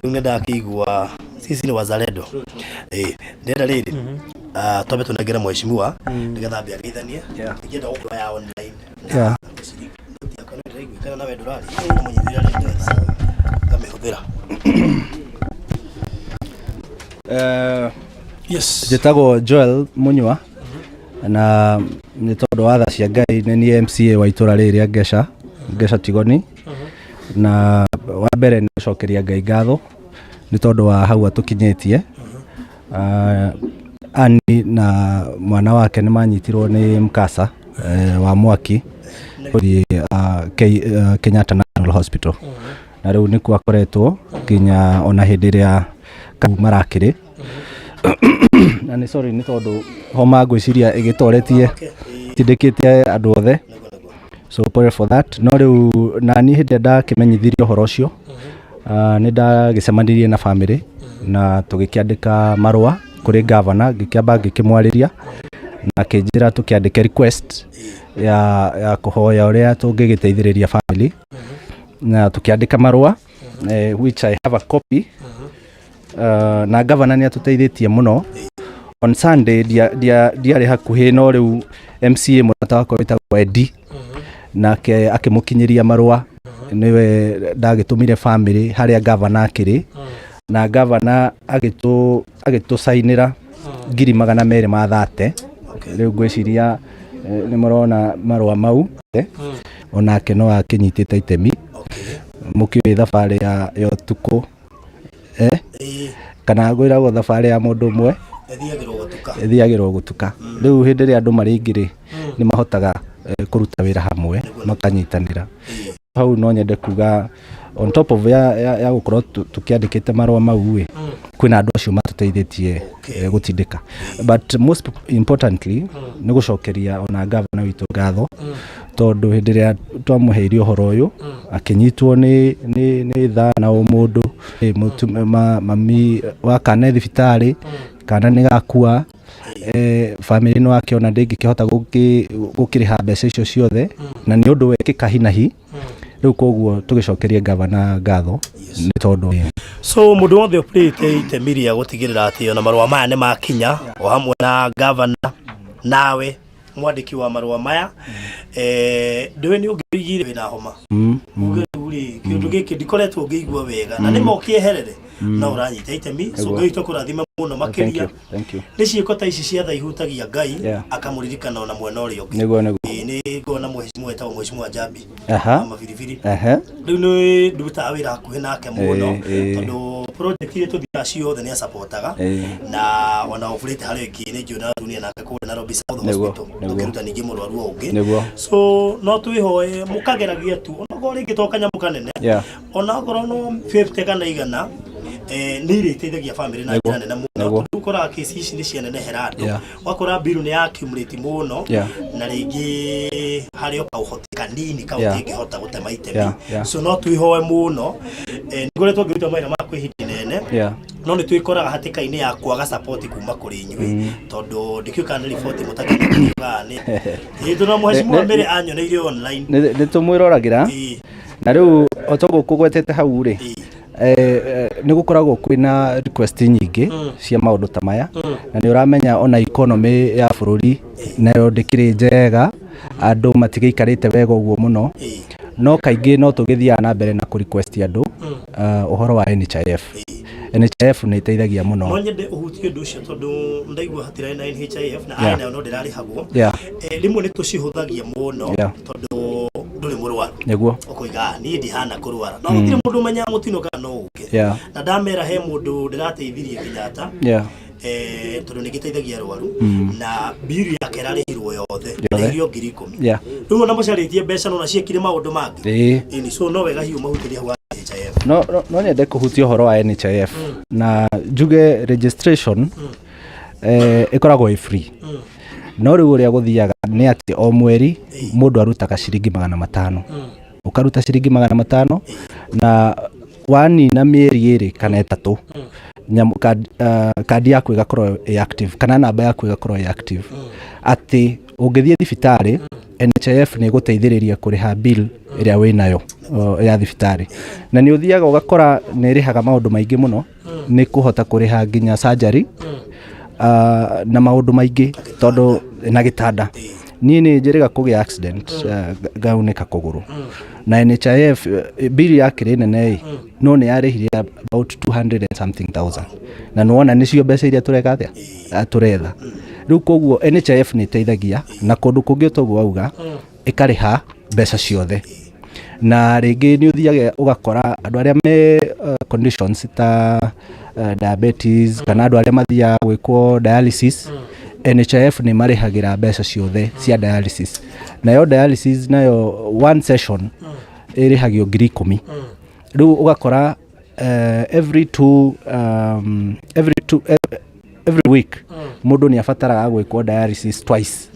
rä u nä ndakä igua sisi ni wazalendo ndenda rä rä twambe tå nengere mheshimiwa nä getha mbä ageithanie ingä enda gå kå ya online kana na wendo rari ngamä hå thä ra yes njĩtagwo Joel Munywa na nĩ tondũ wa tha cia Ngai nĩ niĩ MCA wa itũra rĩrĩ rĩa Ngeca Tigoni na wa mbere nĩ gũcokeria Ngai ngatho nĩ tondũ wa hau atũkinyĩtie Ani na mwana wake nĩ manyitirwo nĩ mkasa wa mwaki Kenyatta National Hospital na rĩu nĩkuo akoretwo nginya ona hĩndĩ ĩrĩa marakĩrĩ na nĩ sorry nĩ tondũ homa ngwĩciria ĩgĩtoretie tindĩkĩte andũ othe so sorry for that no rĩu na niĩ hĩndĩ ndakĩmenyithirio ũhoro ũcio nĩ ndagĩcemanirie na family na tũgĩkĩandĩka marũa kũrĩ governor ngĩkĩamba ngĩkĩmwarĩria na kĩnjĩra tũkĩandĩke request ya kũhoya ũrĩa tũngĩgĩteithĩrĩria family na tũkĩandĩka marũa which I have a copy na governor nĩ atũteithĩtie mũno on Sunday diarĩ hakuhĩ no rĩu MCA mũrata wakwa wĩtagwo Eddie nake akĩmũkinyĩria marũa nĩwe ndagĩtũmire family harĩa governor akĩrĩ na governor agĩtũcainĩra 230 rĩu ngwĩciria nĩ mũrona marũa mau onake no akĩnyitĩte itemi mũkĩoĩ thabarĩ ya ũtukũ kana gwĩragwo thabarĩ ya mũndũ ũmwe ĩthiagĩrwo gũtuka rĩu hĩndĩ ĩrĩa andũ marĩ aingĩ rĩ nĩ mahotaga kũruta wĩra hamwe makanyitanĩra hau no nyende kuga on top of ya gũkorwo tũkĩandĩkĩte marũa mau kwĩna andũ acio matũteithĩtie gũtindĩka but most importantly nĩ gũcokeria ona governor witũ ngatho tondũ hĩndĩ ĩrĩa twamũheire ũhoro ũyũ akĩnyitwo nĩ tha na ũmũndũ mami wa kana thibitarĩ kana nĩ gakua family no akĩona ndĩngĩkĩhota gũkĩrĩha mbeca icio ciothe na nĩ ũndũ wekĩka hinahi rĩu koguo tũgĩcokeria governor ngatho nĩ tondũ so mũndũ wothe ũpĩte itemi rĩa gũtigĩrĩra atĩ ona marũa maya nĩ makinya o hamwe na governor nawe mwandĩki wa marũa maya ndĩwe nĩ ũngĩigire wĩna homa kĩũndũ gĩkĩ ndikoretwo ngĩigua wega na nĩ mokĩeherere no ũranyita itemi so Ngai tũkũrathime mũno makĩria nĩ ciĩko ta ici ciatha ihutagia Ngai akamũririkana ona mwena ũrĩa ũngĩ nĩ ngona mheshimiwa etagwo mheshimiwa Jabi mabiribiri rĩu nĩ ndutaga wĩra hakuhĩ nake mũno tondũ project iria tũthiaga ciothe nĩ asapotaga na ona ofurĩte harĩa ĩngĩ nĩ ngiona dunia nake kũrĩa Nairobi South Hospital tũkĩruta ningĩ mũrwaru ũngĩ so no twĩhoe mũkageragia tu onakorwo rĩngĩ to kanyamũ kanene onakorwo no 50 kana igana nĩ irĩteithagia family na njĩra nene mũno tũkoraga kesi ici nĩ cianenehera andũ wakora bill nĩ accumulate mũno na rĩngĩ harĩ ũhoti kanini ũngĩhota gũtema itemi so no twĩhoe mũno nĩgoretwo ngĩruta mawĩra ma kwa ihinda inene no nĩ twĩkoraga hatĩka-inĩ ya kwaga support kuma kũrĩ inyuĩ tondũ ndĩkiũka nĩ report mũtakĩuga nĩ tondũ mheshimiwa mbere anyoneire online nĩ tũmwĩroragĩra na rĩu otogwo kũgwetete hau rĩ nĩ gũkoragwo kwĩna request nyingĩ cia maũndũ ta maya na nĩ ũramenya ona economy ya bũrũri nayo ndĩkĩrĩ njega andũ matigĩikarĩte wega ũguo mũno no kaingĩ no tũgĩthiaga na mbere na kũ request andũ ũhoro wa NHIF nĩ ĩteithagia mũno no nyende ũhutie ũndũ ũcio tondũ ndaigua hatirĩ na NHIF na aina no ndĩrarĩhagwo rĩmwe nĩ tũcihũthagia mũno tondũ ndũrĩ mũrwaru nĩguo ũkoiga niĩ ndihana kũrwara no gũtirĩ mũndũ ũmenya mũtino kana no ũke na ndamera he mũndũ ndĩrateithirie Kenyatta tondũ nĩ gĩteithagia arwaru na bill yake ĩrarĩhirwo yothe ĩrĩhirio 10,000 rĩu ona mũcarĩtie mbeca no naciekire maũndũ mangĩ ĩni so no wega hiũ mahutĩria wa NHIF no nyende kũhutia ũhoro wa NHIF na njuge registration ĩkoragwo ĩ free no rĩu ũrĩa gũthiaga nĩ atĩ o mweri mũndũ arutaga ciringi 500 ũkaruta ciringi 500 na wani na mĩeri ĩrĩ kana ĩtatũ kandi yaku ĩgakorwo active kana namba yaku ĩgakorwo active atĩ ũngĩthiĩ thibitarĩ NHIF nĩ ĩgũteithĩrĩria kũrĩha bill ĩrĩa wĩ nayo ya thibitarĩ na nĩ ũthiaga ũgakora nĩ ĩrĩhaga maũndũ maingĩ mũno nĩ kũhota kũrĩha nginya surgery na maũndũ maingĩ tondũ na gĩtanda niĩ nĩ njĩrĩga kũgĩa accident ngaunĩka kũgũrũ na NHIF bill yake nĩ nene no nĩ yarĩhire about 200 and something thousand na nĩwona nĩcio mbeca iria tũretha rĩu koguo NHIF nĩ ĩteithagia na kũndũ kũngĩ toguo auga ĩkarĩha mbeca ciothe na rĩngĩ nĩ ũthiaga ũgakora andũ arĩa me conditions ta diabetes kana andũ arĩa mathiaga gwĩkwo dialysis NHIF nĩ marĩhagĩra mbeca ciothe cia dialysis nayo dialysis nayo one session ĩrĩhagio 10,000 rĩu ũgakora every week mũndũ nĩ abataraga gwĩkwo dialysis twice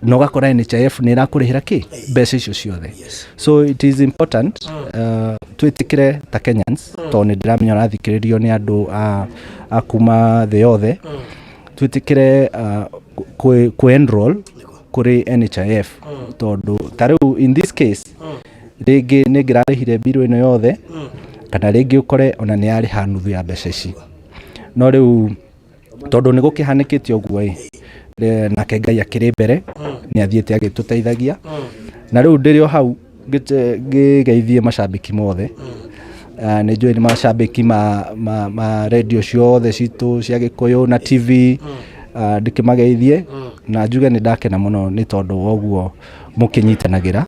na ũgakora NHIF nĩ ĩrakũrĩhĩra kĩ mbeca icio ciothe so it is important twĩtĩkĩre ta Kenyans tondũ nĩ ndĩramenya ũrathikĩrĩrio nĩ andũ a kuma thĩ yothe twĩtĩkĩre kũ-enroll kũrĩ NHIF tondũ ta rĩu in this case rĩngĩ nĩ ngĩrarĩhire bill ĩno yothe kana rĩngĩ ũkore ona nĩ yarĩha nuthu ya mbeca ici no rĩu tondũ nĩ gũkĩhanĩkĩte ũguo nake Ngai akĩrĩ mbere nĩ athiĩte agĩtũteithagia na rĩu ndĩrĩ o hau ngĩgeithie macambĩki mothe nĩ njũĩ nĩ macambĩki ma radio ciothe citũ cia Gĩkũyũ na TV ndĩkĩmageithie na njuge nĩ ndakena mũno nĩ tondũ woguo mũkĩnyitanagĩra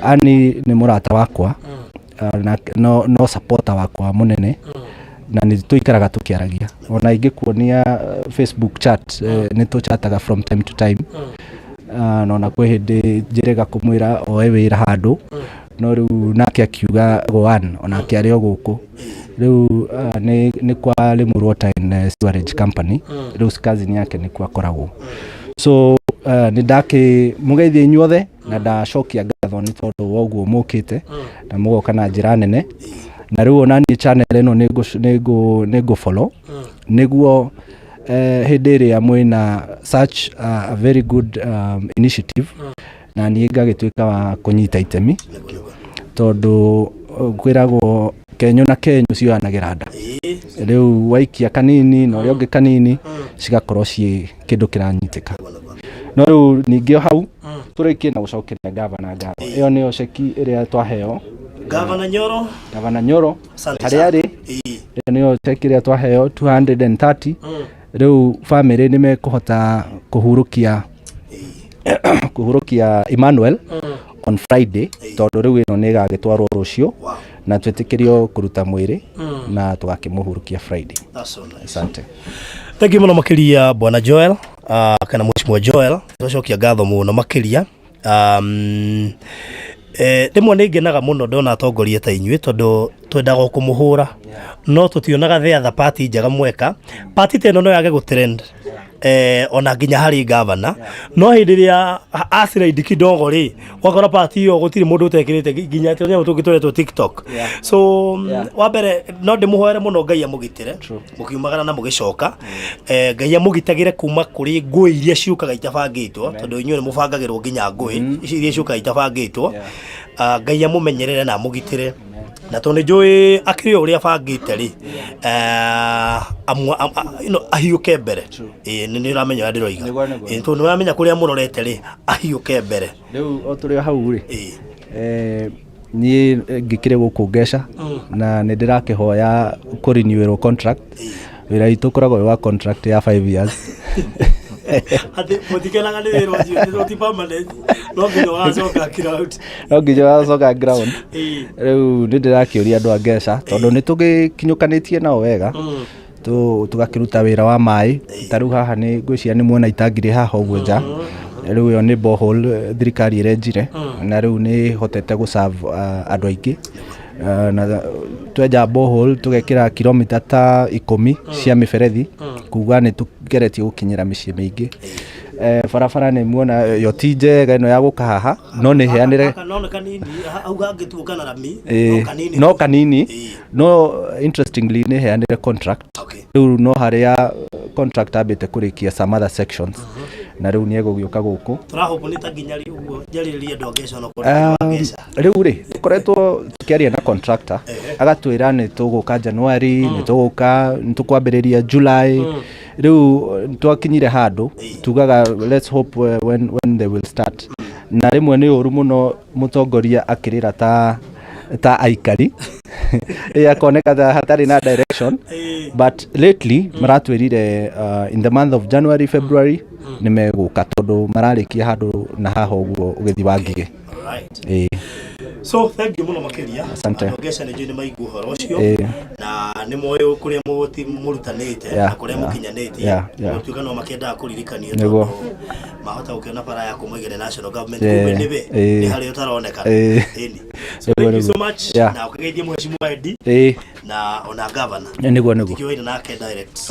ani nĩ mũrata wakwa no supporter wakwa mũnene na nĩ tũikaraga tũkĩaragia ona ingĩkuonia Facebook chat nĩ tũchataga from time to time na kwĩ hĩndĩ njĩrĩga kũmwĩra oe wĩra handũ no rĩu nake akiuga goan ona kĩarĩ o gũkũ rĩu nĩ kwa Limuru Water and Sewerage Company rĩu cousin yake nĩ kwa koragwo so nĩ ndakĩmũgeithia inyuothe na ndacokia ngatho nĩ tondũ woguo mũkĩte na mũgoka na njĩra nene na rĩu ona niĩ channel ĩno nĩ follow nĩguo hĩndĩ ĩrĩa mwĩna such a very good initiative na niĩ ngagĩtuĩka wa kũnyita itemi tondũ kwĩragwo Kenyo na Kenyo cioyanagĩra nda rĩu waikia kanini na ũrĩa ũngĩ kanini cigakorwo ciĩ kĩndũ kĩranyitĩka no rĩu ningĩ hau tũrĩkie na gũcokeria gavana ngatho ĩyo nĩyo ceki ĩrĩa twaheo Gavana Nyoro harĩa arĩ nĩyo ceki ĩrĩa twaheo 230 rĩu family nĩ mekũhota kũhurũkia Emmanuel on Friday tondũ rĩu ĩno nĩ ĩgagĩtwarwo rũciũ na twĩtĩkĩrio kũruta mwĩrĩ na tũgakĩmũhurũkia Friday. Asante. Thank you mũno makĩria bwana Joel kana Mheshimiwa Joel tũcokia ngatho mũno makĩria rĩmwe nĩ ngenaga mũno ndona atongoria ta inyuĩ tondũ twendaga kũmũhũra no tũtionaga the other party njega mweka party teno no yage gũtrend ona nginya harĩ gavana no hĩndĩ ĩrĩa aciraidi kidogo rĩ wakora party iyo gũtirĩ mũndũ ũtekĩrĩte nginya tũngĩtũretwo TikTok so wa mbere no ndĩmũhoere mũno Ngai amũgitĩre mũkiumagara na mũgĩcoka Ngai amũgitagĩre kuma kũrĩ ngũĩ iria ciũkaga itabangĩtwo tondũ inyuĩ nĩ mũbangagĩrwo nginya ngũĩ iria ciũkaga itabangĩtwo Ngai amũmenyerere na amũgitĩre na tondũ njũĩ akĩrĩ ũrĩa bangĩte rĩ ahiũke mbere nĩ ũramenya ndĩroiga tondũ nĩ ũramenya kũrĩa mũrorete rĩ ahiũke mbere rĩu o tũrĩ hau rĩ niĩ ngĩkĩrĩ gũkũ Ngeca na nĩ ndĩrakĩhoya kũrenew contract wĩra witũ ũkoragwo wa contract ya 5 years ati mũtikenaga nĩ wĩra ũcio ti permanent no nginya wacoka ground rĩu nĩ ndĩrakĩũria andũ a Ngeca tondũ nĩ tũgĩkinyũkanĩtie nao wega tũgakĩruta wĩra wa maĩ ta rĩu haha nĩ ngwĩciria nĩ muona itangirĩ haha ũguo nja rĩu ĩyo nĩ borehole thirikari ĩrenjire na rĩu nĩ hotete gũserve andũ aingĩ na twenja borehole tũgekĩra kilomita ta 10 cia mĩberethi kuga nĩ tũgeretie gũkinyĩra mĩciĩ mĩingĩ barabara nĩ muona yo ti njega ĩno ya gũka haha no nĩ heanĩre no kanini no interestingly nĩ heanĩre contract rĩu no harĩa contract ambĩte kũrĩkia some other sections na rĩu nĩ egũgĩũka gũkũ rĩu rĩ koretwo tũkĩaria na contractor agatwĩra nĩ tũgũka January nĩ tũgũka nĩ tũkwambĩrĩria July rĩu twakinyire handũ tugaga let's hope when they will start na rĩmwe nĩ ũru mũno mũtongoria akĩrĩra ta aikari yakoneka ta hatarĩ na direction but lately maratwĩrire in the month of January February nĩ megũka tondũ mararĩkia handũ na haha ũguo ũgĩthi wa ngigĩ. So thank you muno makiria. Ongesha nĩ jini maigu horo ucio na nĩ moyo kuria murutanite na kuria mukinyanite tuka no makenda kuririkanio tondũ mahota gũkiona bara ya kumũigĩre national government kumbe nĩ harĩ utaroneka ĩni. So thank you so much na ũkĩgeithie mheshimiwa Edi na ona governor nĩguo tikioire nake direct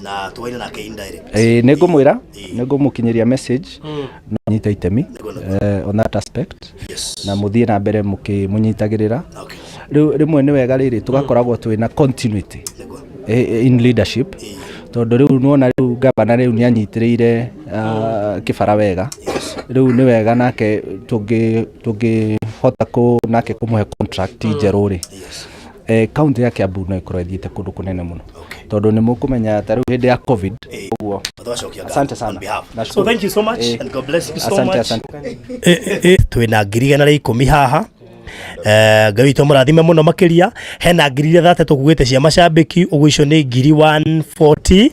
na tuwaire nake indirect nĩngũmwĩra nĩngũmũkinyĩria message no nyita itemi on that aspect na mũthiĩ na mbere mũnyitagĩrĩra rĩmwe nĩ wega rĩrĩ tugakoragwo twĩna continuity in leadership tondũ rĩu nuona rĩu gavana rĩu nĩ anyitĩrĩire kĩbara wega rĩu nĩ wega nake tũngĩhota nake kũmũhe contract njerũ rĩ county ya Kiambu no ikorwo ithiĩte kũndũ kũnene mũno tondũ nĩ mũkũmenya ta rĩu hĩndĩ ya covid ũguo asante sana so thank you so much and God bless you so much twĩna 1010 haha Ngai witũ mũrathime mũno makiria hena ngiri 3 tũkugĩte cia macambĩki ũguo icio nĩ ngiri 140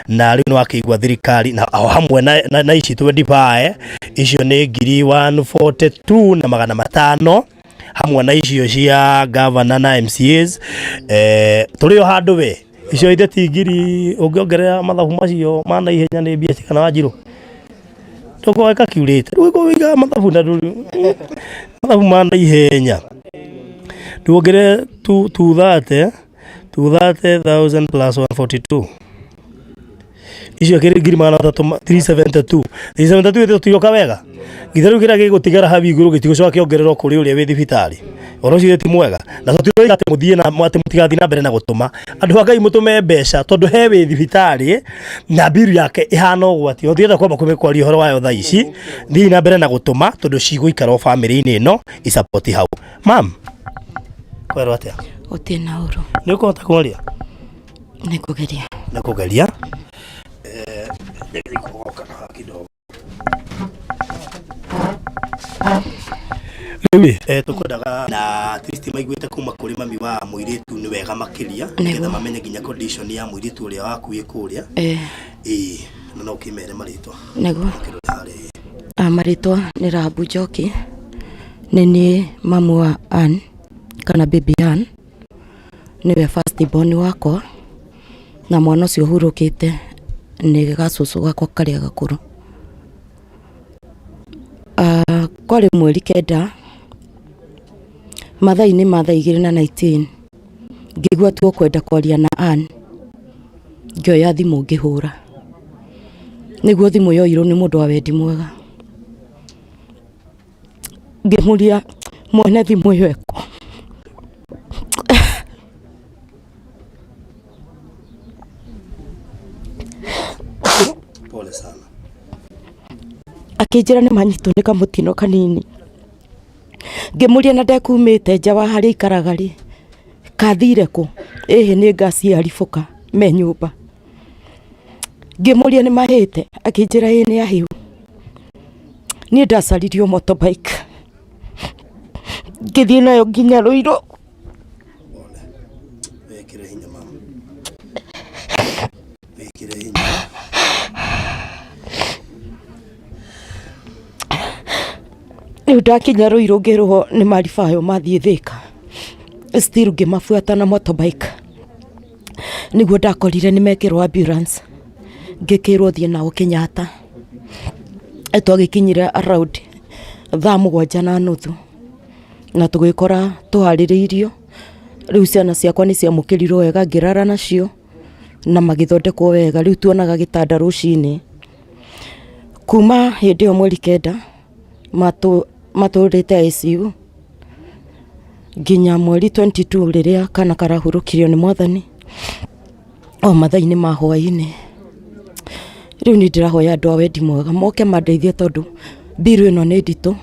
na rĩu nĩ wakĩigua thirikari na hamwe na ici 25 icio nĩ ngiri 142 na magana 500 hamwe na icio cia governor na MCAs tũrĩ o handũ we icio ithĩ ti ngiri ũngĩongerera mathabu macio mana ihenya nĩ mbia kana Wanjirũ toko calculate rĩu wiga mathabu na mathabu mana ihenya tuongere 230,000 plus 142 icio kĩrĩ ngiri 372 372 tũtioka wega githaru kĩrĩa gĩgũtigara habi igũrũ gĩtigũcoka kĩongererwo kũrĩ ũrĩa wĩ thibitarĩ oro cio ti mwega na tũtiroiga atĩ mũthiĩ na atĩ mũtigathi na mbere na gũtũma andũ a Ngai mũtũme mbeca tondũ he wĩ thibitarĩ na biru yake ihana ũgwati ũthiĩte kwamba kũmĩkwaria ũhoro wayo thaa ici thiĩ na mbere na gũtũma tondũ cigũikara o family-inĩ ĩno i-support hau mam kwero atĩa ũtĩna ũru nĩ ũkũhota kwaria nĩkũgeria tukwendaga na at least maiguĩte kuma kũrĩ mami wa mũirĩtu nĩ wega makĩria nĩgetha mamenye nginya condition ya mũirĩtu ũrĩa wakuĩ kũrĩa na no kĩmere marĩtwa nĩguo marĩtwa nĩ Rabu Njoki nĩ niĩ mamu wa Ann kana Babie Ann nĩwe first born wakwa na mwana ũcio ũhurũkĩte nĩ gacũcũ gakwa karĩa gakũrũ kwarĩ mweri kenda mathaa-inĩ ma thaa 2:19 ngĩigua tu kwenda kwaria na Ann ngĩoya thimũ ngĩhũra nĩguo thimũ yoirwo nĩ mũndũ wa wendi mwega ngĩmũria mwene thimũ ĩyo eko pole sana akĩnjĩra nĩ manyitwo nĩ kamũtino kanini ngĩmũria na ndekumĩte nja wa harĩa ikaraga rĩ kathire kũ ĩhĩ nĩ ngasi aribũka me nyũmba ngĩmũria nĩ mahĩte akĩnjĩra ĩ nĩ ahiu niĩ ndacaririo motorbike ngĩthiĩ nayo nginya Rũirũ wekĩre hinya mama wekĩre hinya rĩu ndakinya Rũirũ ngĩrũho nĩ maribayo mathiĩ Thĩka still ngĩmabuata na motorbike nĩguo ndakorire nĩ mekĩrwo ambulance ngĩkĩrwo thiĩ nao Kenyatta twagĩkinyire around 7:30 na tũgĩkora tũharĩrĩirio rĩu ciana ciakwa nĩ ciamũkĩrirwo wega ngĩrara nacio na magĩthondekwo wega rĩu tuonaga gĩtanda rũcinĩ kuma hindi yo mweri kenda maturite ICU nginya mweri 22 riria kana karahurukirio ni Mwathani o mathaini ma hwaini. Riu ni ndirahoya andu a wendi mwega moke mandeithie tondu biru ino ni nditu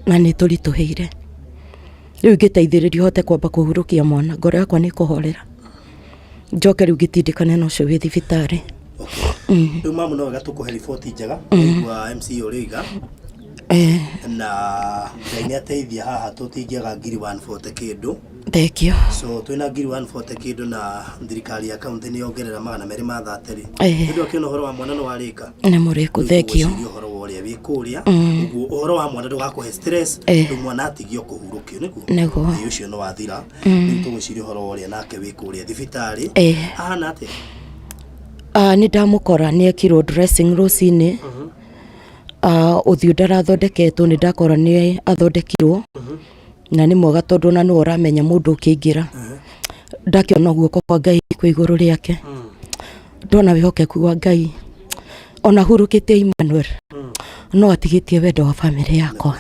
na ni turituheire. Riu ngiteithiririo hote kwamba kuhurukia mwana ngoro yakwa ni kuhorera njoke riu ngitindikane na ucio wi thibitari. Riu mamu no gatukuhe riboti njega kwa MC Origa na Ngai ateithia haha tutingiaga ngiri 140 kindu. Thank you. So twina ngiri 140 kindu na thirikari ya kaunti ni yongerera magana meri ma 30. Ndio kino horo wa mwana no warika. Ni muriku thank you. Ndio horo woria wi kuria. Uguo horo wa mwana ndugakuhe stress mwana atigio kuhurukio niku. Ni ucio no wathira. Ni tuguciria horo woria nake wi kuria thibitari. Ahana ate. Ni ndamukora ni ekirwo dressing rosine. Uthiu ndarathondeketwo ni ndakora ni athondekirwo na ni mwega tondu na no uramenya mundu ukiingira ndakiona guoko kwa Ngai kwa iguru riake ndona wihokeku wa Ngai ona hurukite Emmanuel no atigitie wendo wa family yakwa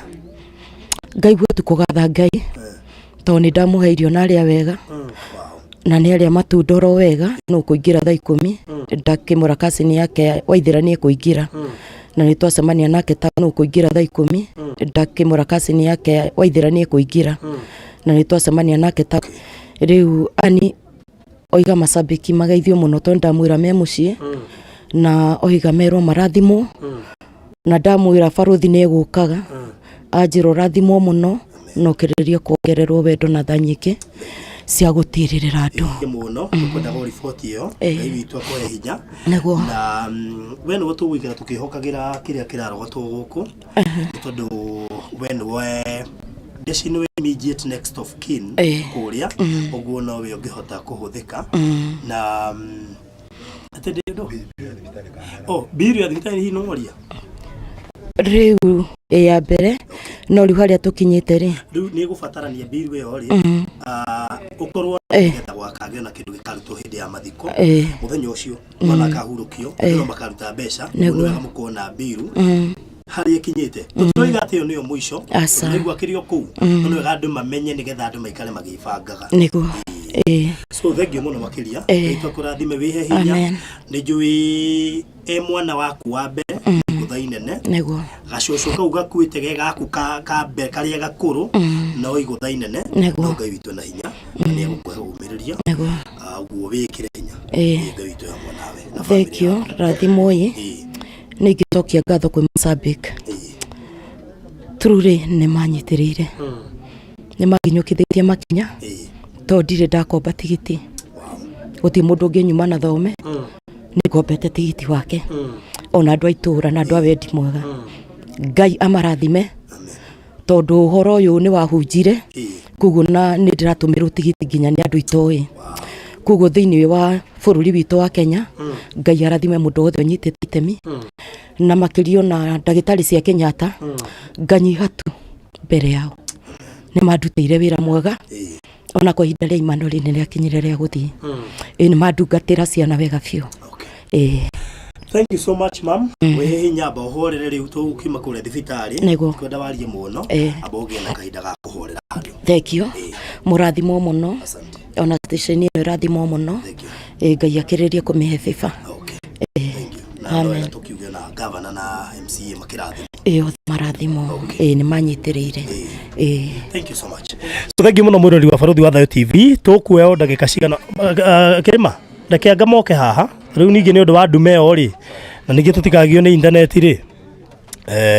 Ngai gwetu kugatha Ngai tondu ni ndamuheirio na aria wega na ni aria matundoro wega no kuingira thaa 10 ndakimura kasini yake waithira ni kuingira na ni twacemania nake tano kuingira thaa 10 ndakimura kasini yake waithira ni kuingira na ni twacemania nake ta riu ani oiga masabiki magaithio muno tondu ndamwira me mucii na oiga merwo marathimo na ndamwira baruthi ni gukaga ajiro rathimo muno no kireria kuongererwo wendo na thanyike cia gutiririra andu muno kwenda go report iyo witu akore hinya na we no tuguikara tukihokagira kiria kirarogotwo guku tondu we no desino immediate next of kin kuria uguo no we ungihota kuhuthika na atende ndo biru ya thibitari hi no moria riu ya mbere no riu haria tukinyite ri riu ni gubatarania biru yo ri ukorwo ngeta gwakagio na kindu gikaruto hindi ya mathiko muthenya ucio mwana kahurukio no makaruta mbeca no mukona biru hari ikinyite tutoiga ati yo niyo mwisho niguo akirio ku no gandu mamenye nigetha andu maikare magibangaga niguo so thank you muno makiria ito kurathime wihe hinya ni njui mwana waku wa mbere guthaine ne niguo gacoco kau gakuite ge gaku ka mbe karia gakuru no iguthaine ne no Ngai witu na hinya ni agukuhe umiriria niguo guo wikire hinya Ngai witu ya mwanawe na thank you rathimo yi ni ngitokia ngatho kwi masabik truly ni manyitirire ni maginyukithitie makinya to ndire ndakomba tigiti guti mundu nginyuma na thome ni ngombete tigiti wake ona andu aitura na andu a wendi mwega Ngai amarathime tondu uhoro uyu ni wahunjire kuguo na ni ndiratumirwo tigiti nginya ni andu itoi kuguo thiini wa bururi witu wa Kenya Ngai arathime mundu wothe unyitite itemi na makirio na ndagitari cia Kenyatta nganyihatu mbere yao ni mandutire wira mwega ona kwa ihinda ria Emmanuel ni riakinyire ria guthii ni mandungatira ciana wega biu Thank you so much mam. We hinya ba horere riu tu ukima kure thibitari kwenda warie muno aboge na kahinda ga kuhorera andu. Thank you. Murathimo muno. Ona station ino rathimo muno. Ngai akiririe kumihe fifa. Thank you. Amen. Tukiuga na governor na MCA makirathimo. Marathimo. Ni manyitirire. Thank you so much. So thank you muno murori wa Baruthi wa Thayo TV. Tukueo ndagika cigana kirima ndake ngamoke haha riu ningi ni undu wa ndumeo ri na ningi tutikagio ni internet ri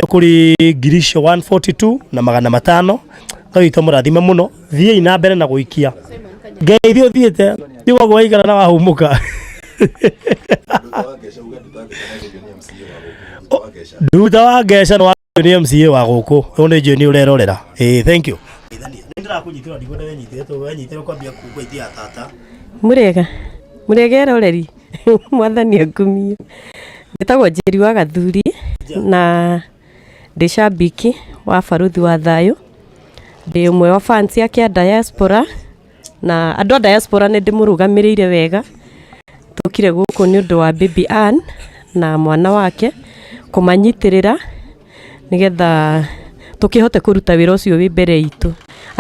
kuri girisho 142 na magana 5 ngawito murathime muno thie ina mbere na guikia ngeithio thiete tiwa gwaigara na wahumuka nduta wa gesha no ni MCA wa guku one je ni urerorera thank you ndira kunyitira ndigone wenyitire to wenyitire kwambia kugweithia tata murega roreri mwathani ngumie ndetagwo Njeri wa Gathuri na ndicambiki wa Baruthi wa Thayo ndi umwe wa fans yake diaspora na andu a diaspora ni ndimurugamirire wega tukire guku ni undu wa Babie na mwana wake kumanyitirira nigetha tukihote kuruta wira ucio wi mbere itu.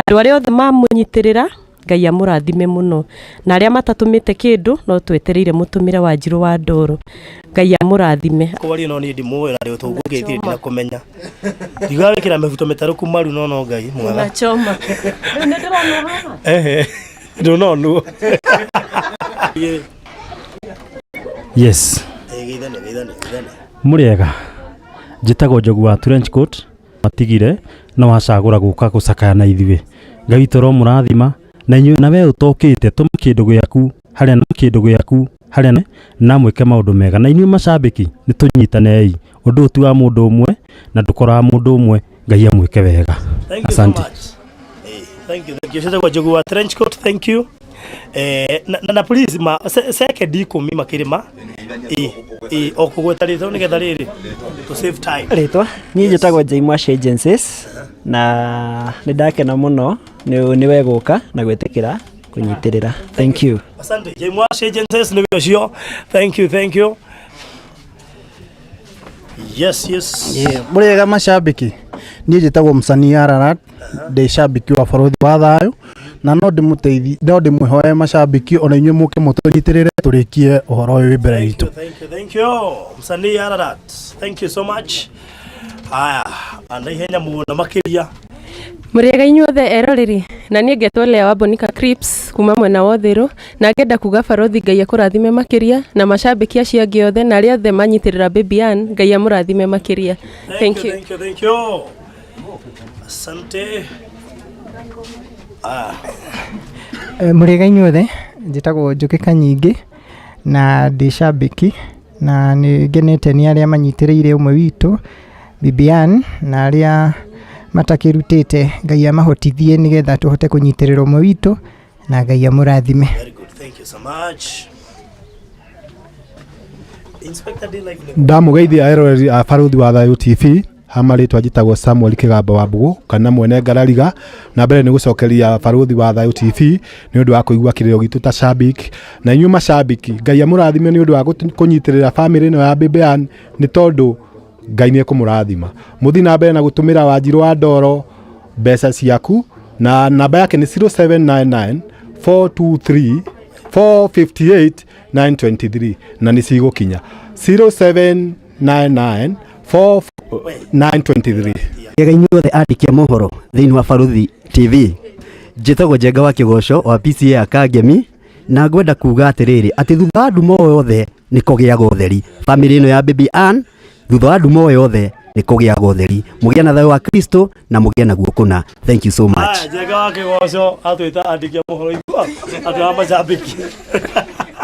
Andu aria othe mamunyitirira Ngai amurathime muno, na aria matatumite kindu no twetereire mutumire wa Njiro wa Ndoro. Ngai amurathime. Kwari no ni ndimwe na rio tugugithire na kumenya diga wikira mefuto metaruku maru no Ngai mwega na choma ne ndirona haha ndono Yes. Geithane. Muriega. Njitagwo Njogu wa trench coat matigire no wacagura guka gucakaya na ithiwe. Ngai toro murathima na inyuĩ nawe ũtokĩte tũma kĩndũ gĩaku harĩa na mwĩke maũndũ mega na inyuĩ macambĩki nĩ tũnyitanei ũndũ ũtu wa mũndũ ũmwe na ndũkoraga mũndũ ũmwe. Ngai amwĩke wega. Asante. Thank you. Njitagwo Njogu wa trench coat. Thank you. Na please ma second 10 makirima okugweta rito nigetha riri to save time. Rĩtwa niĩ njĩtagwo Jaimwash Agencies na nĩ ndakena mũno nĩ wegũka na gwĩtĩkĩra kũnyitirĩra. Thank you. Asante. Jaimwash Agencies nĩ wĩcio. Thank you. Yes. Mũrĩega macambĩki. Niĩ njĩtagwo Msanii Ararat ndĩ cambĩki wa bũrũri wa thayũ na no ndĩmũhoe macambĩki ona inyuĩ mũke mũtũnyitirĩre tũrĩkie ũhoro ũyũ wĩ mbere itũ. Thank you. Msanii Ararat. Thank you so much. Haya, andai henya muno makiria. Muriega inyuothe eroreri na niĩ ngetwo Lea wa Bonica Crips kuma mwena wa Ũthĩrũ na ngenda kuga barothi Ngai akũrathime makiria na macambĩki acio angĩ othe na arĩa othe manyitirĩra Babie Ann Ngai amũrathime makiria. Thank you. Asante. Muriega inyuothe njĩtagwo Njũkĩ Kanyingĩ na ndĩ cambĩki na nĩ ngenete nĩ arĩa manyitĩrĩire ũmwe witũ Babie Ann na arĩa matakĩrutĩte. Ngai amahotithie nigetha tũhote kũnyitĩrĩra ũmwe witũ na Ngai amũrathime. Very good. Thank you so much. Inspector D live. Ndamũgeithia eroreri a Baruthi wa Thayũ TV. Hamarĩtwa njĩtagwo Samuel Kĩgamba wa Mbugu kana mwene Ngarariga na mbere nĩ gũcokeria Baruthi wa Thayũ TV nĩ ũndũ wa kũigua kĩrĩro gitũ ta cambĩki na inyuĩ macambĩki. Ngai amũrathime nĩ ũndũ wa kũnyitĩrĩra family ĩno ya Babie Ann nĩ tondũ Ngai nĩ ekũmũrathima. Mũthi na mbere na gũtũmĩra wa Njiro wa Ndoro mbeca ciaku na namba yake nĩ 0799 423 458 923 na nĩ cigũkinya 0799 923. Yega inyuothe andĩki a mohoro thĩinĩ wa Baruthi TV. Njĩtagwo Njenga wa Kĩgoco wa PCA ya Kangemi na ngwenda kuga atĩrĩrĩ atĩ thutha wa nduma yothe nĩ kũgĩaga ũtheri. Family ĩno ya Babie Ann thutha wa nduma yothe nĩ kũgĩaga ũtheri. Mũgĩe na thayũ wa Kristo na mũgĩe na guoko na. Thank you so much. Njenga wa Kĩgoco atwĩta andĩki a mohoro igua andũ a macambĩki.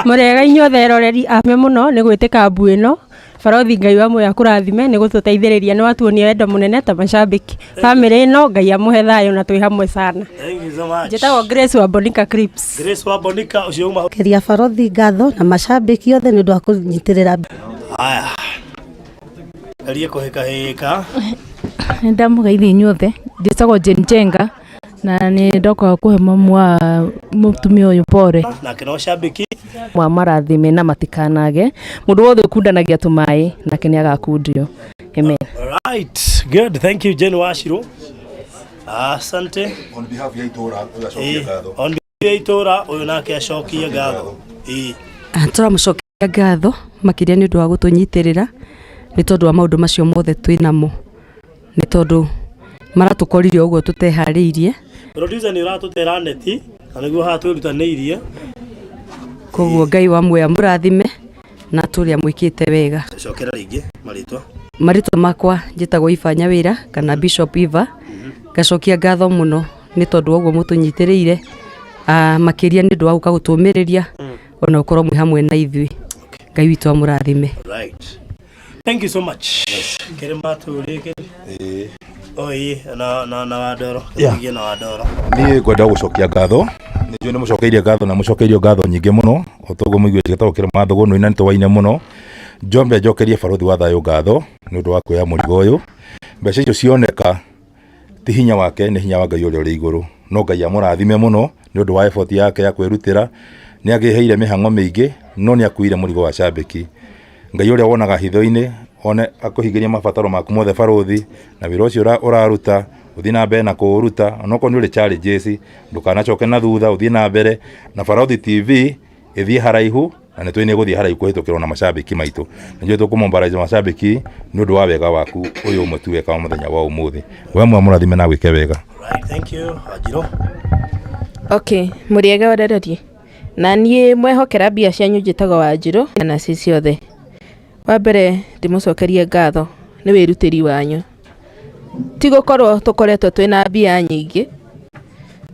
Muriega inyuothe eroreri ame muno nĩ gwĩtĩka mbu ĩno barothi Ngai wa muoya kũrathime nĩ gũtũteithĩrĩria nĩ watuonia wendo mũnene ta macambĩki. Family ĩno Ngai amũhe thayũ na twĩ hamwe sana. Thank you so much. Njĩtagwo Grace wa Bonica Crips. Grace wa Bonica ũcio uma keria barothi ngatho na macambĩki othe nĩ ũndũ wa kũnyitĩrĩra. Haya. Arie kũhĩka. Ndamũgeithia inyuothe njĩtagwo Jane Njenga na nĩ ndoka kũhe mamu wa mũtumia ũyũ pore nake no cambĩki wa marathime na matikanage mũndũ wothe ũkundanagia tũmaĩ nake nĩ agakundio. Amen. Right, good. Thank you Jane Washiro. Asante. On behalf ya itora uyacokia ngatho. On behalf ya itora uyu nake acokia ngatho. Tũramũcokia ngatho makĩria nĩ ũndũ wa gũtũnyitĩrĩra nĩ tondũ wa maũndũ macio mothe twĩ namo nĩ tondũ maratũkorire ũguo tũteharĩirie. Producer nĩ ũratũtera neti na nĩguo haha twĩrutanĩirie. Koguo Ngai wa muoya mũrathime na tũrĩa mwĩkĩte wega. Tũcokera rĩngĩ marĩtwa makwa njĩtagwo Ifanya Wĩra kana Bishop Eva. Ngacokia ngatho mũno nĩ tondũ ũguo mũtũnyitĩrĩire makĩria nĩ ũndũ wa gũka gũtũmĩrĩria ona ũkorwo mwĩ hamwe na ithuĩ. Ngai witũ amũrathime. Right. Thank you so much. Kerema tũrĩke. Oi na Wadoro. Kĩgiĩ na Wadoro. Niĩ ngwenda gũcokia ngatho. Nĩnjũĩ nĩ mũcokeirie ngatho na mũcokeirio ngatho nyingĩ mũno. Otoguo mũiguĩte gĩtagwo kĩrema thũgũnũ ina nĩtũwaine mũno. Njombe njokerie Baruthi wa Thayũ ngatho nĩ ũndũ wa kuoya mũrigo ũyũ. Mbeca icio cioneka ti hinya wake nĩ hinya wa Ngai ũrĩa ũrĩ igũrũ. No Ngai amũrathime mũno nĩ ũndũ wa effort yake ya kwĩrutĩra. Nĩ agĩheire mĩhang'o mĩingĩ no nĩ akuire mũrigo wa cambĩki. Ngai ũrĩa wonaga hitho-inĩ one akuhingiria mabataro maku mothe baruthi na wira ucio uraruta uthii na mbere na kuruta onoko ni uri challenges ndukanacoke na thutha uthii na mbere na Baruthi TV ithii haraihu na nitwini guthii haraihu kuhitukirwo na macambiki maitu njue tukumombaraiza macambiki ni undu wa wega waku uyu umwe tu weka muthenya wa umuthi we mwe murathime na gwike wega. Right, thank you. Ajiro. Okay, muriega warererie na niĩ mwehokera mbia cianyu njĩtagwo Wanjirũ na ci ciothe. Wa mbere ndimucokerie ngatho nĩ wĩrutĩri wanyu, ti gũkorwo tũkoretwo twĩna mbia nyingĩ,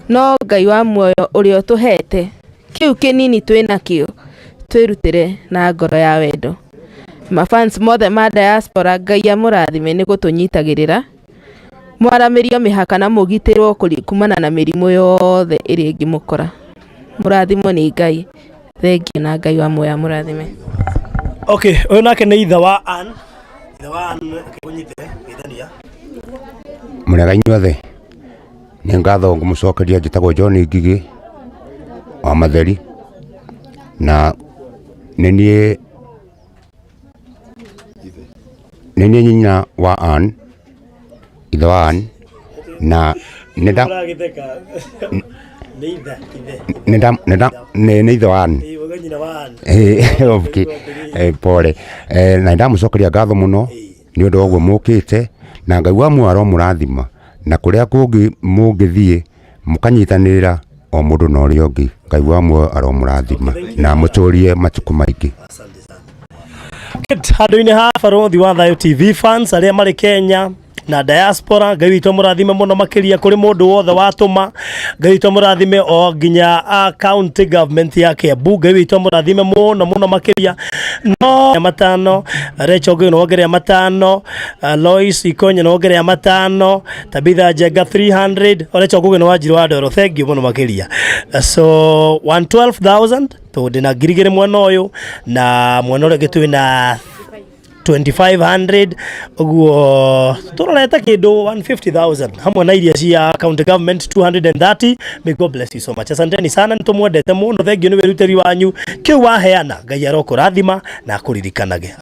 no Ngai wa muoyo ũrĩa ũtũhete kĩu kĩnini twĩnakĩo twĩrutĩre na ngoro ya wendo. Mafans mothe ma diaspora, Ngai amũrathime nĩ gũtũnyitagĩrĩra, mwaramĩrio mĩhaka na mũgitĩrwo kumana na mĩrimũ yothe ĩrĩa ĩngĩmũkora. Mũrathimwo nĩ Ngai. Thengiũ na Ngai wa muoyo amũrathime. Okay, uyu nake nĩ ithe wa Ann. Ithe wa Ann kunyitire githania. Murega inyuothe nĩ ngatho ngũmũcokeria njĩtagwo John Ngigi wa Matheri na nĩ niĩ nyina wa Ann, ithe wa Ann na nĩ ithe wa Ann. Pole na ndamucokeria ngatho muno nĩ ũndũ wa ũguo mũkĩte na Ngai wa muoyo aromũrathima na kũrĩa kũngĩ mũngĩthiĩ mũkanyitanĩrĩra o mũndũ na ũrĩa ũngĩ. Ngai wa muoyo aromũrathima na mũtũrie matukũ maingĩ. Handũ-inĩ ha Baruthi wa Thayũ TV fans arĩa marĩ Kenya na diaspora, Ngai witũ mũrathime mũno makĩria kũrĩ mũndũ wothe watũma. Ngai witũ mũrathime o nginya county government ya Kiambu. Ngai witũ mũrathime mũno makĩria. No matano Rachel Ngũi nongerea matano, Lois Ikonye nongerea matano, Tabitha Njenga 300, Rachel Ngũi Wanjirũ wa Ndoro. Thank you mũno makĩria. So 112,000 tondũ na ngirigĩre mwena ũyũ na mwena ũrĩa twĩna 2500 uguo turoreta kindu 150,000 hamwe na iria cia county government 230. May God bless you so much. Asanteni sana, nitumwendete muno. Thengiũ nĩ wĩrutĩri wanyu, kiu waheana Ngai arokũrathima na akũririkanage.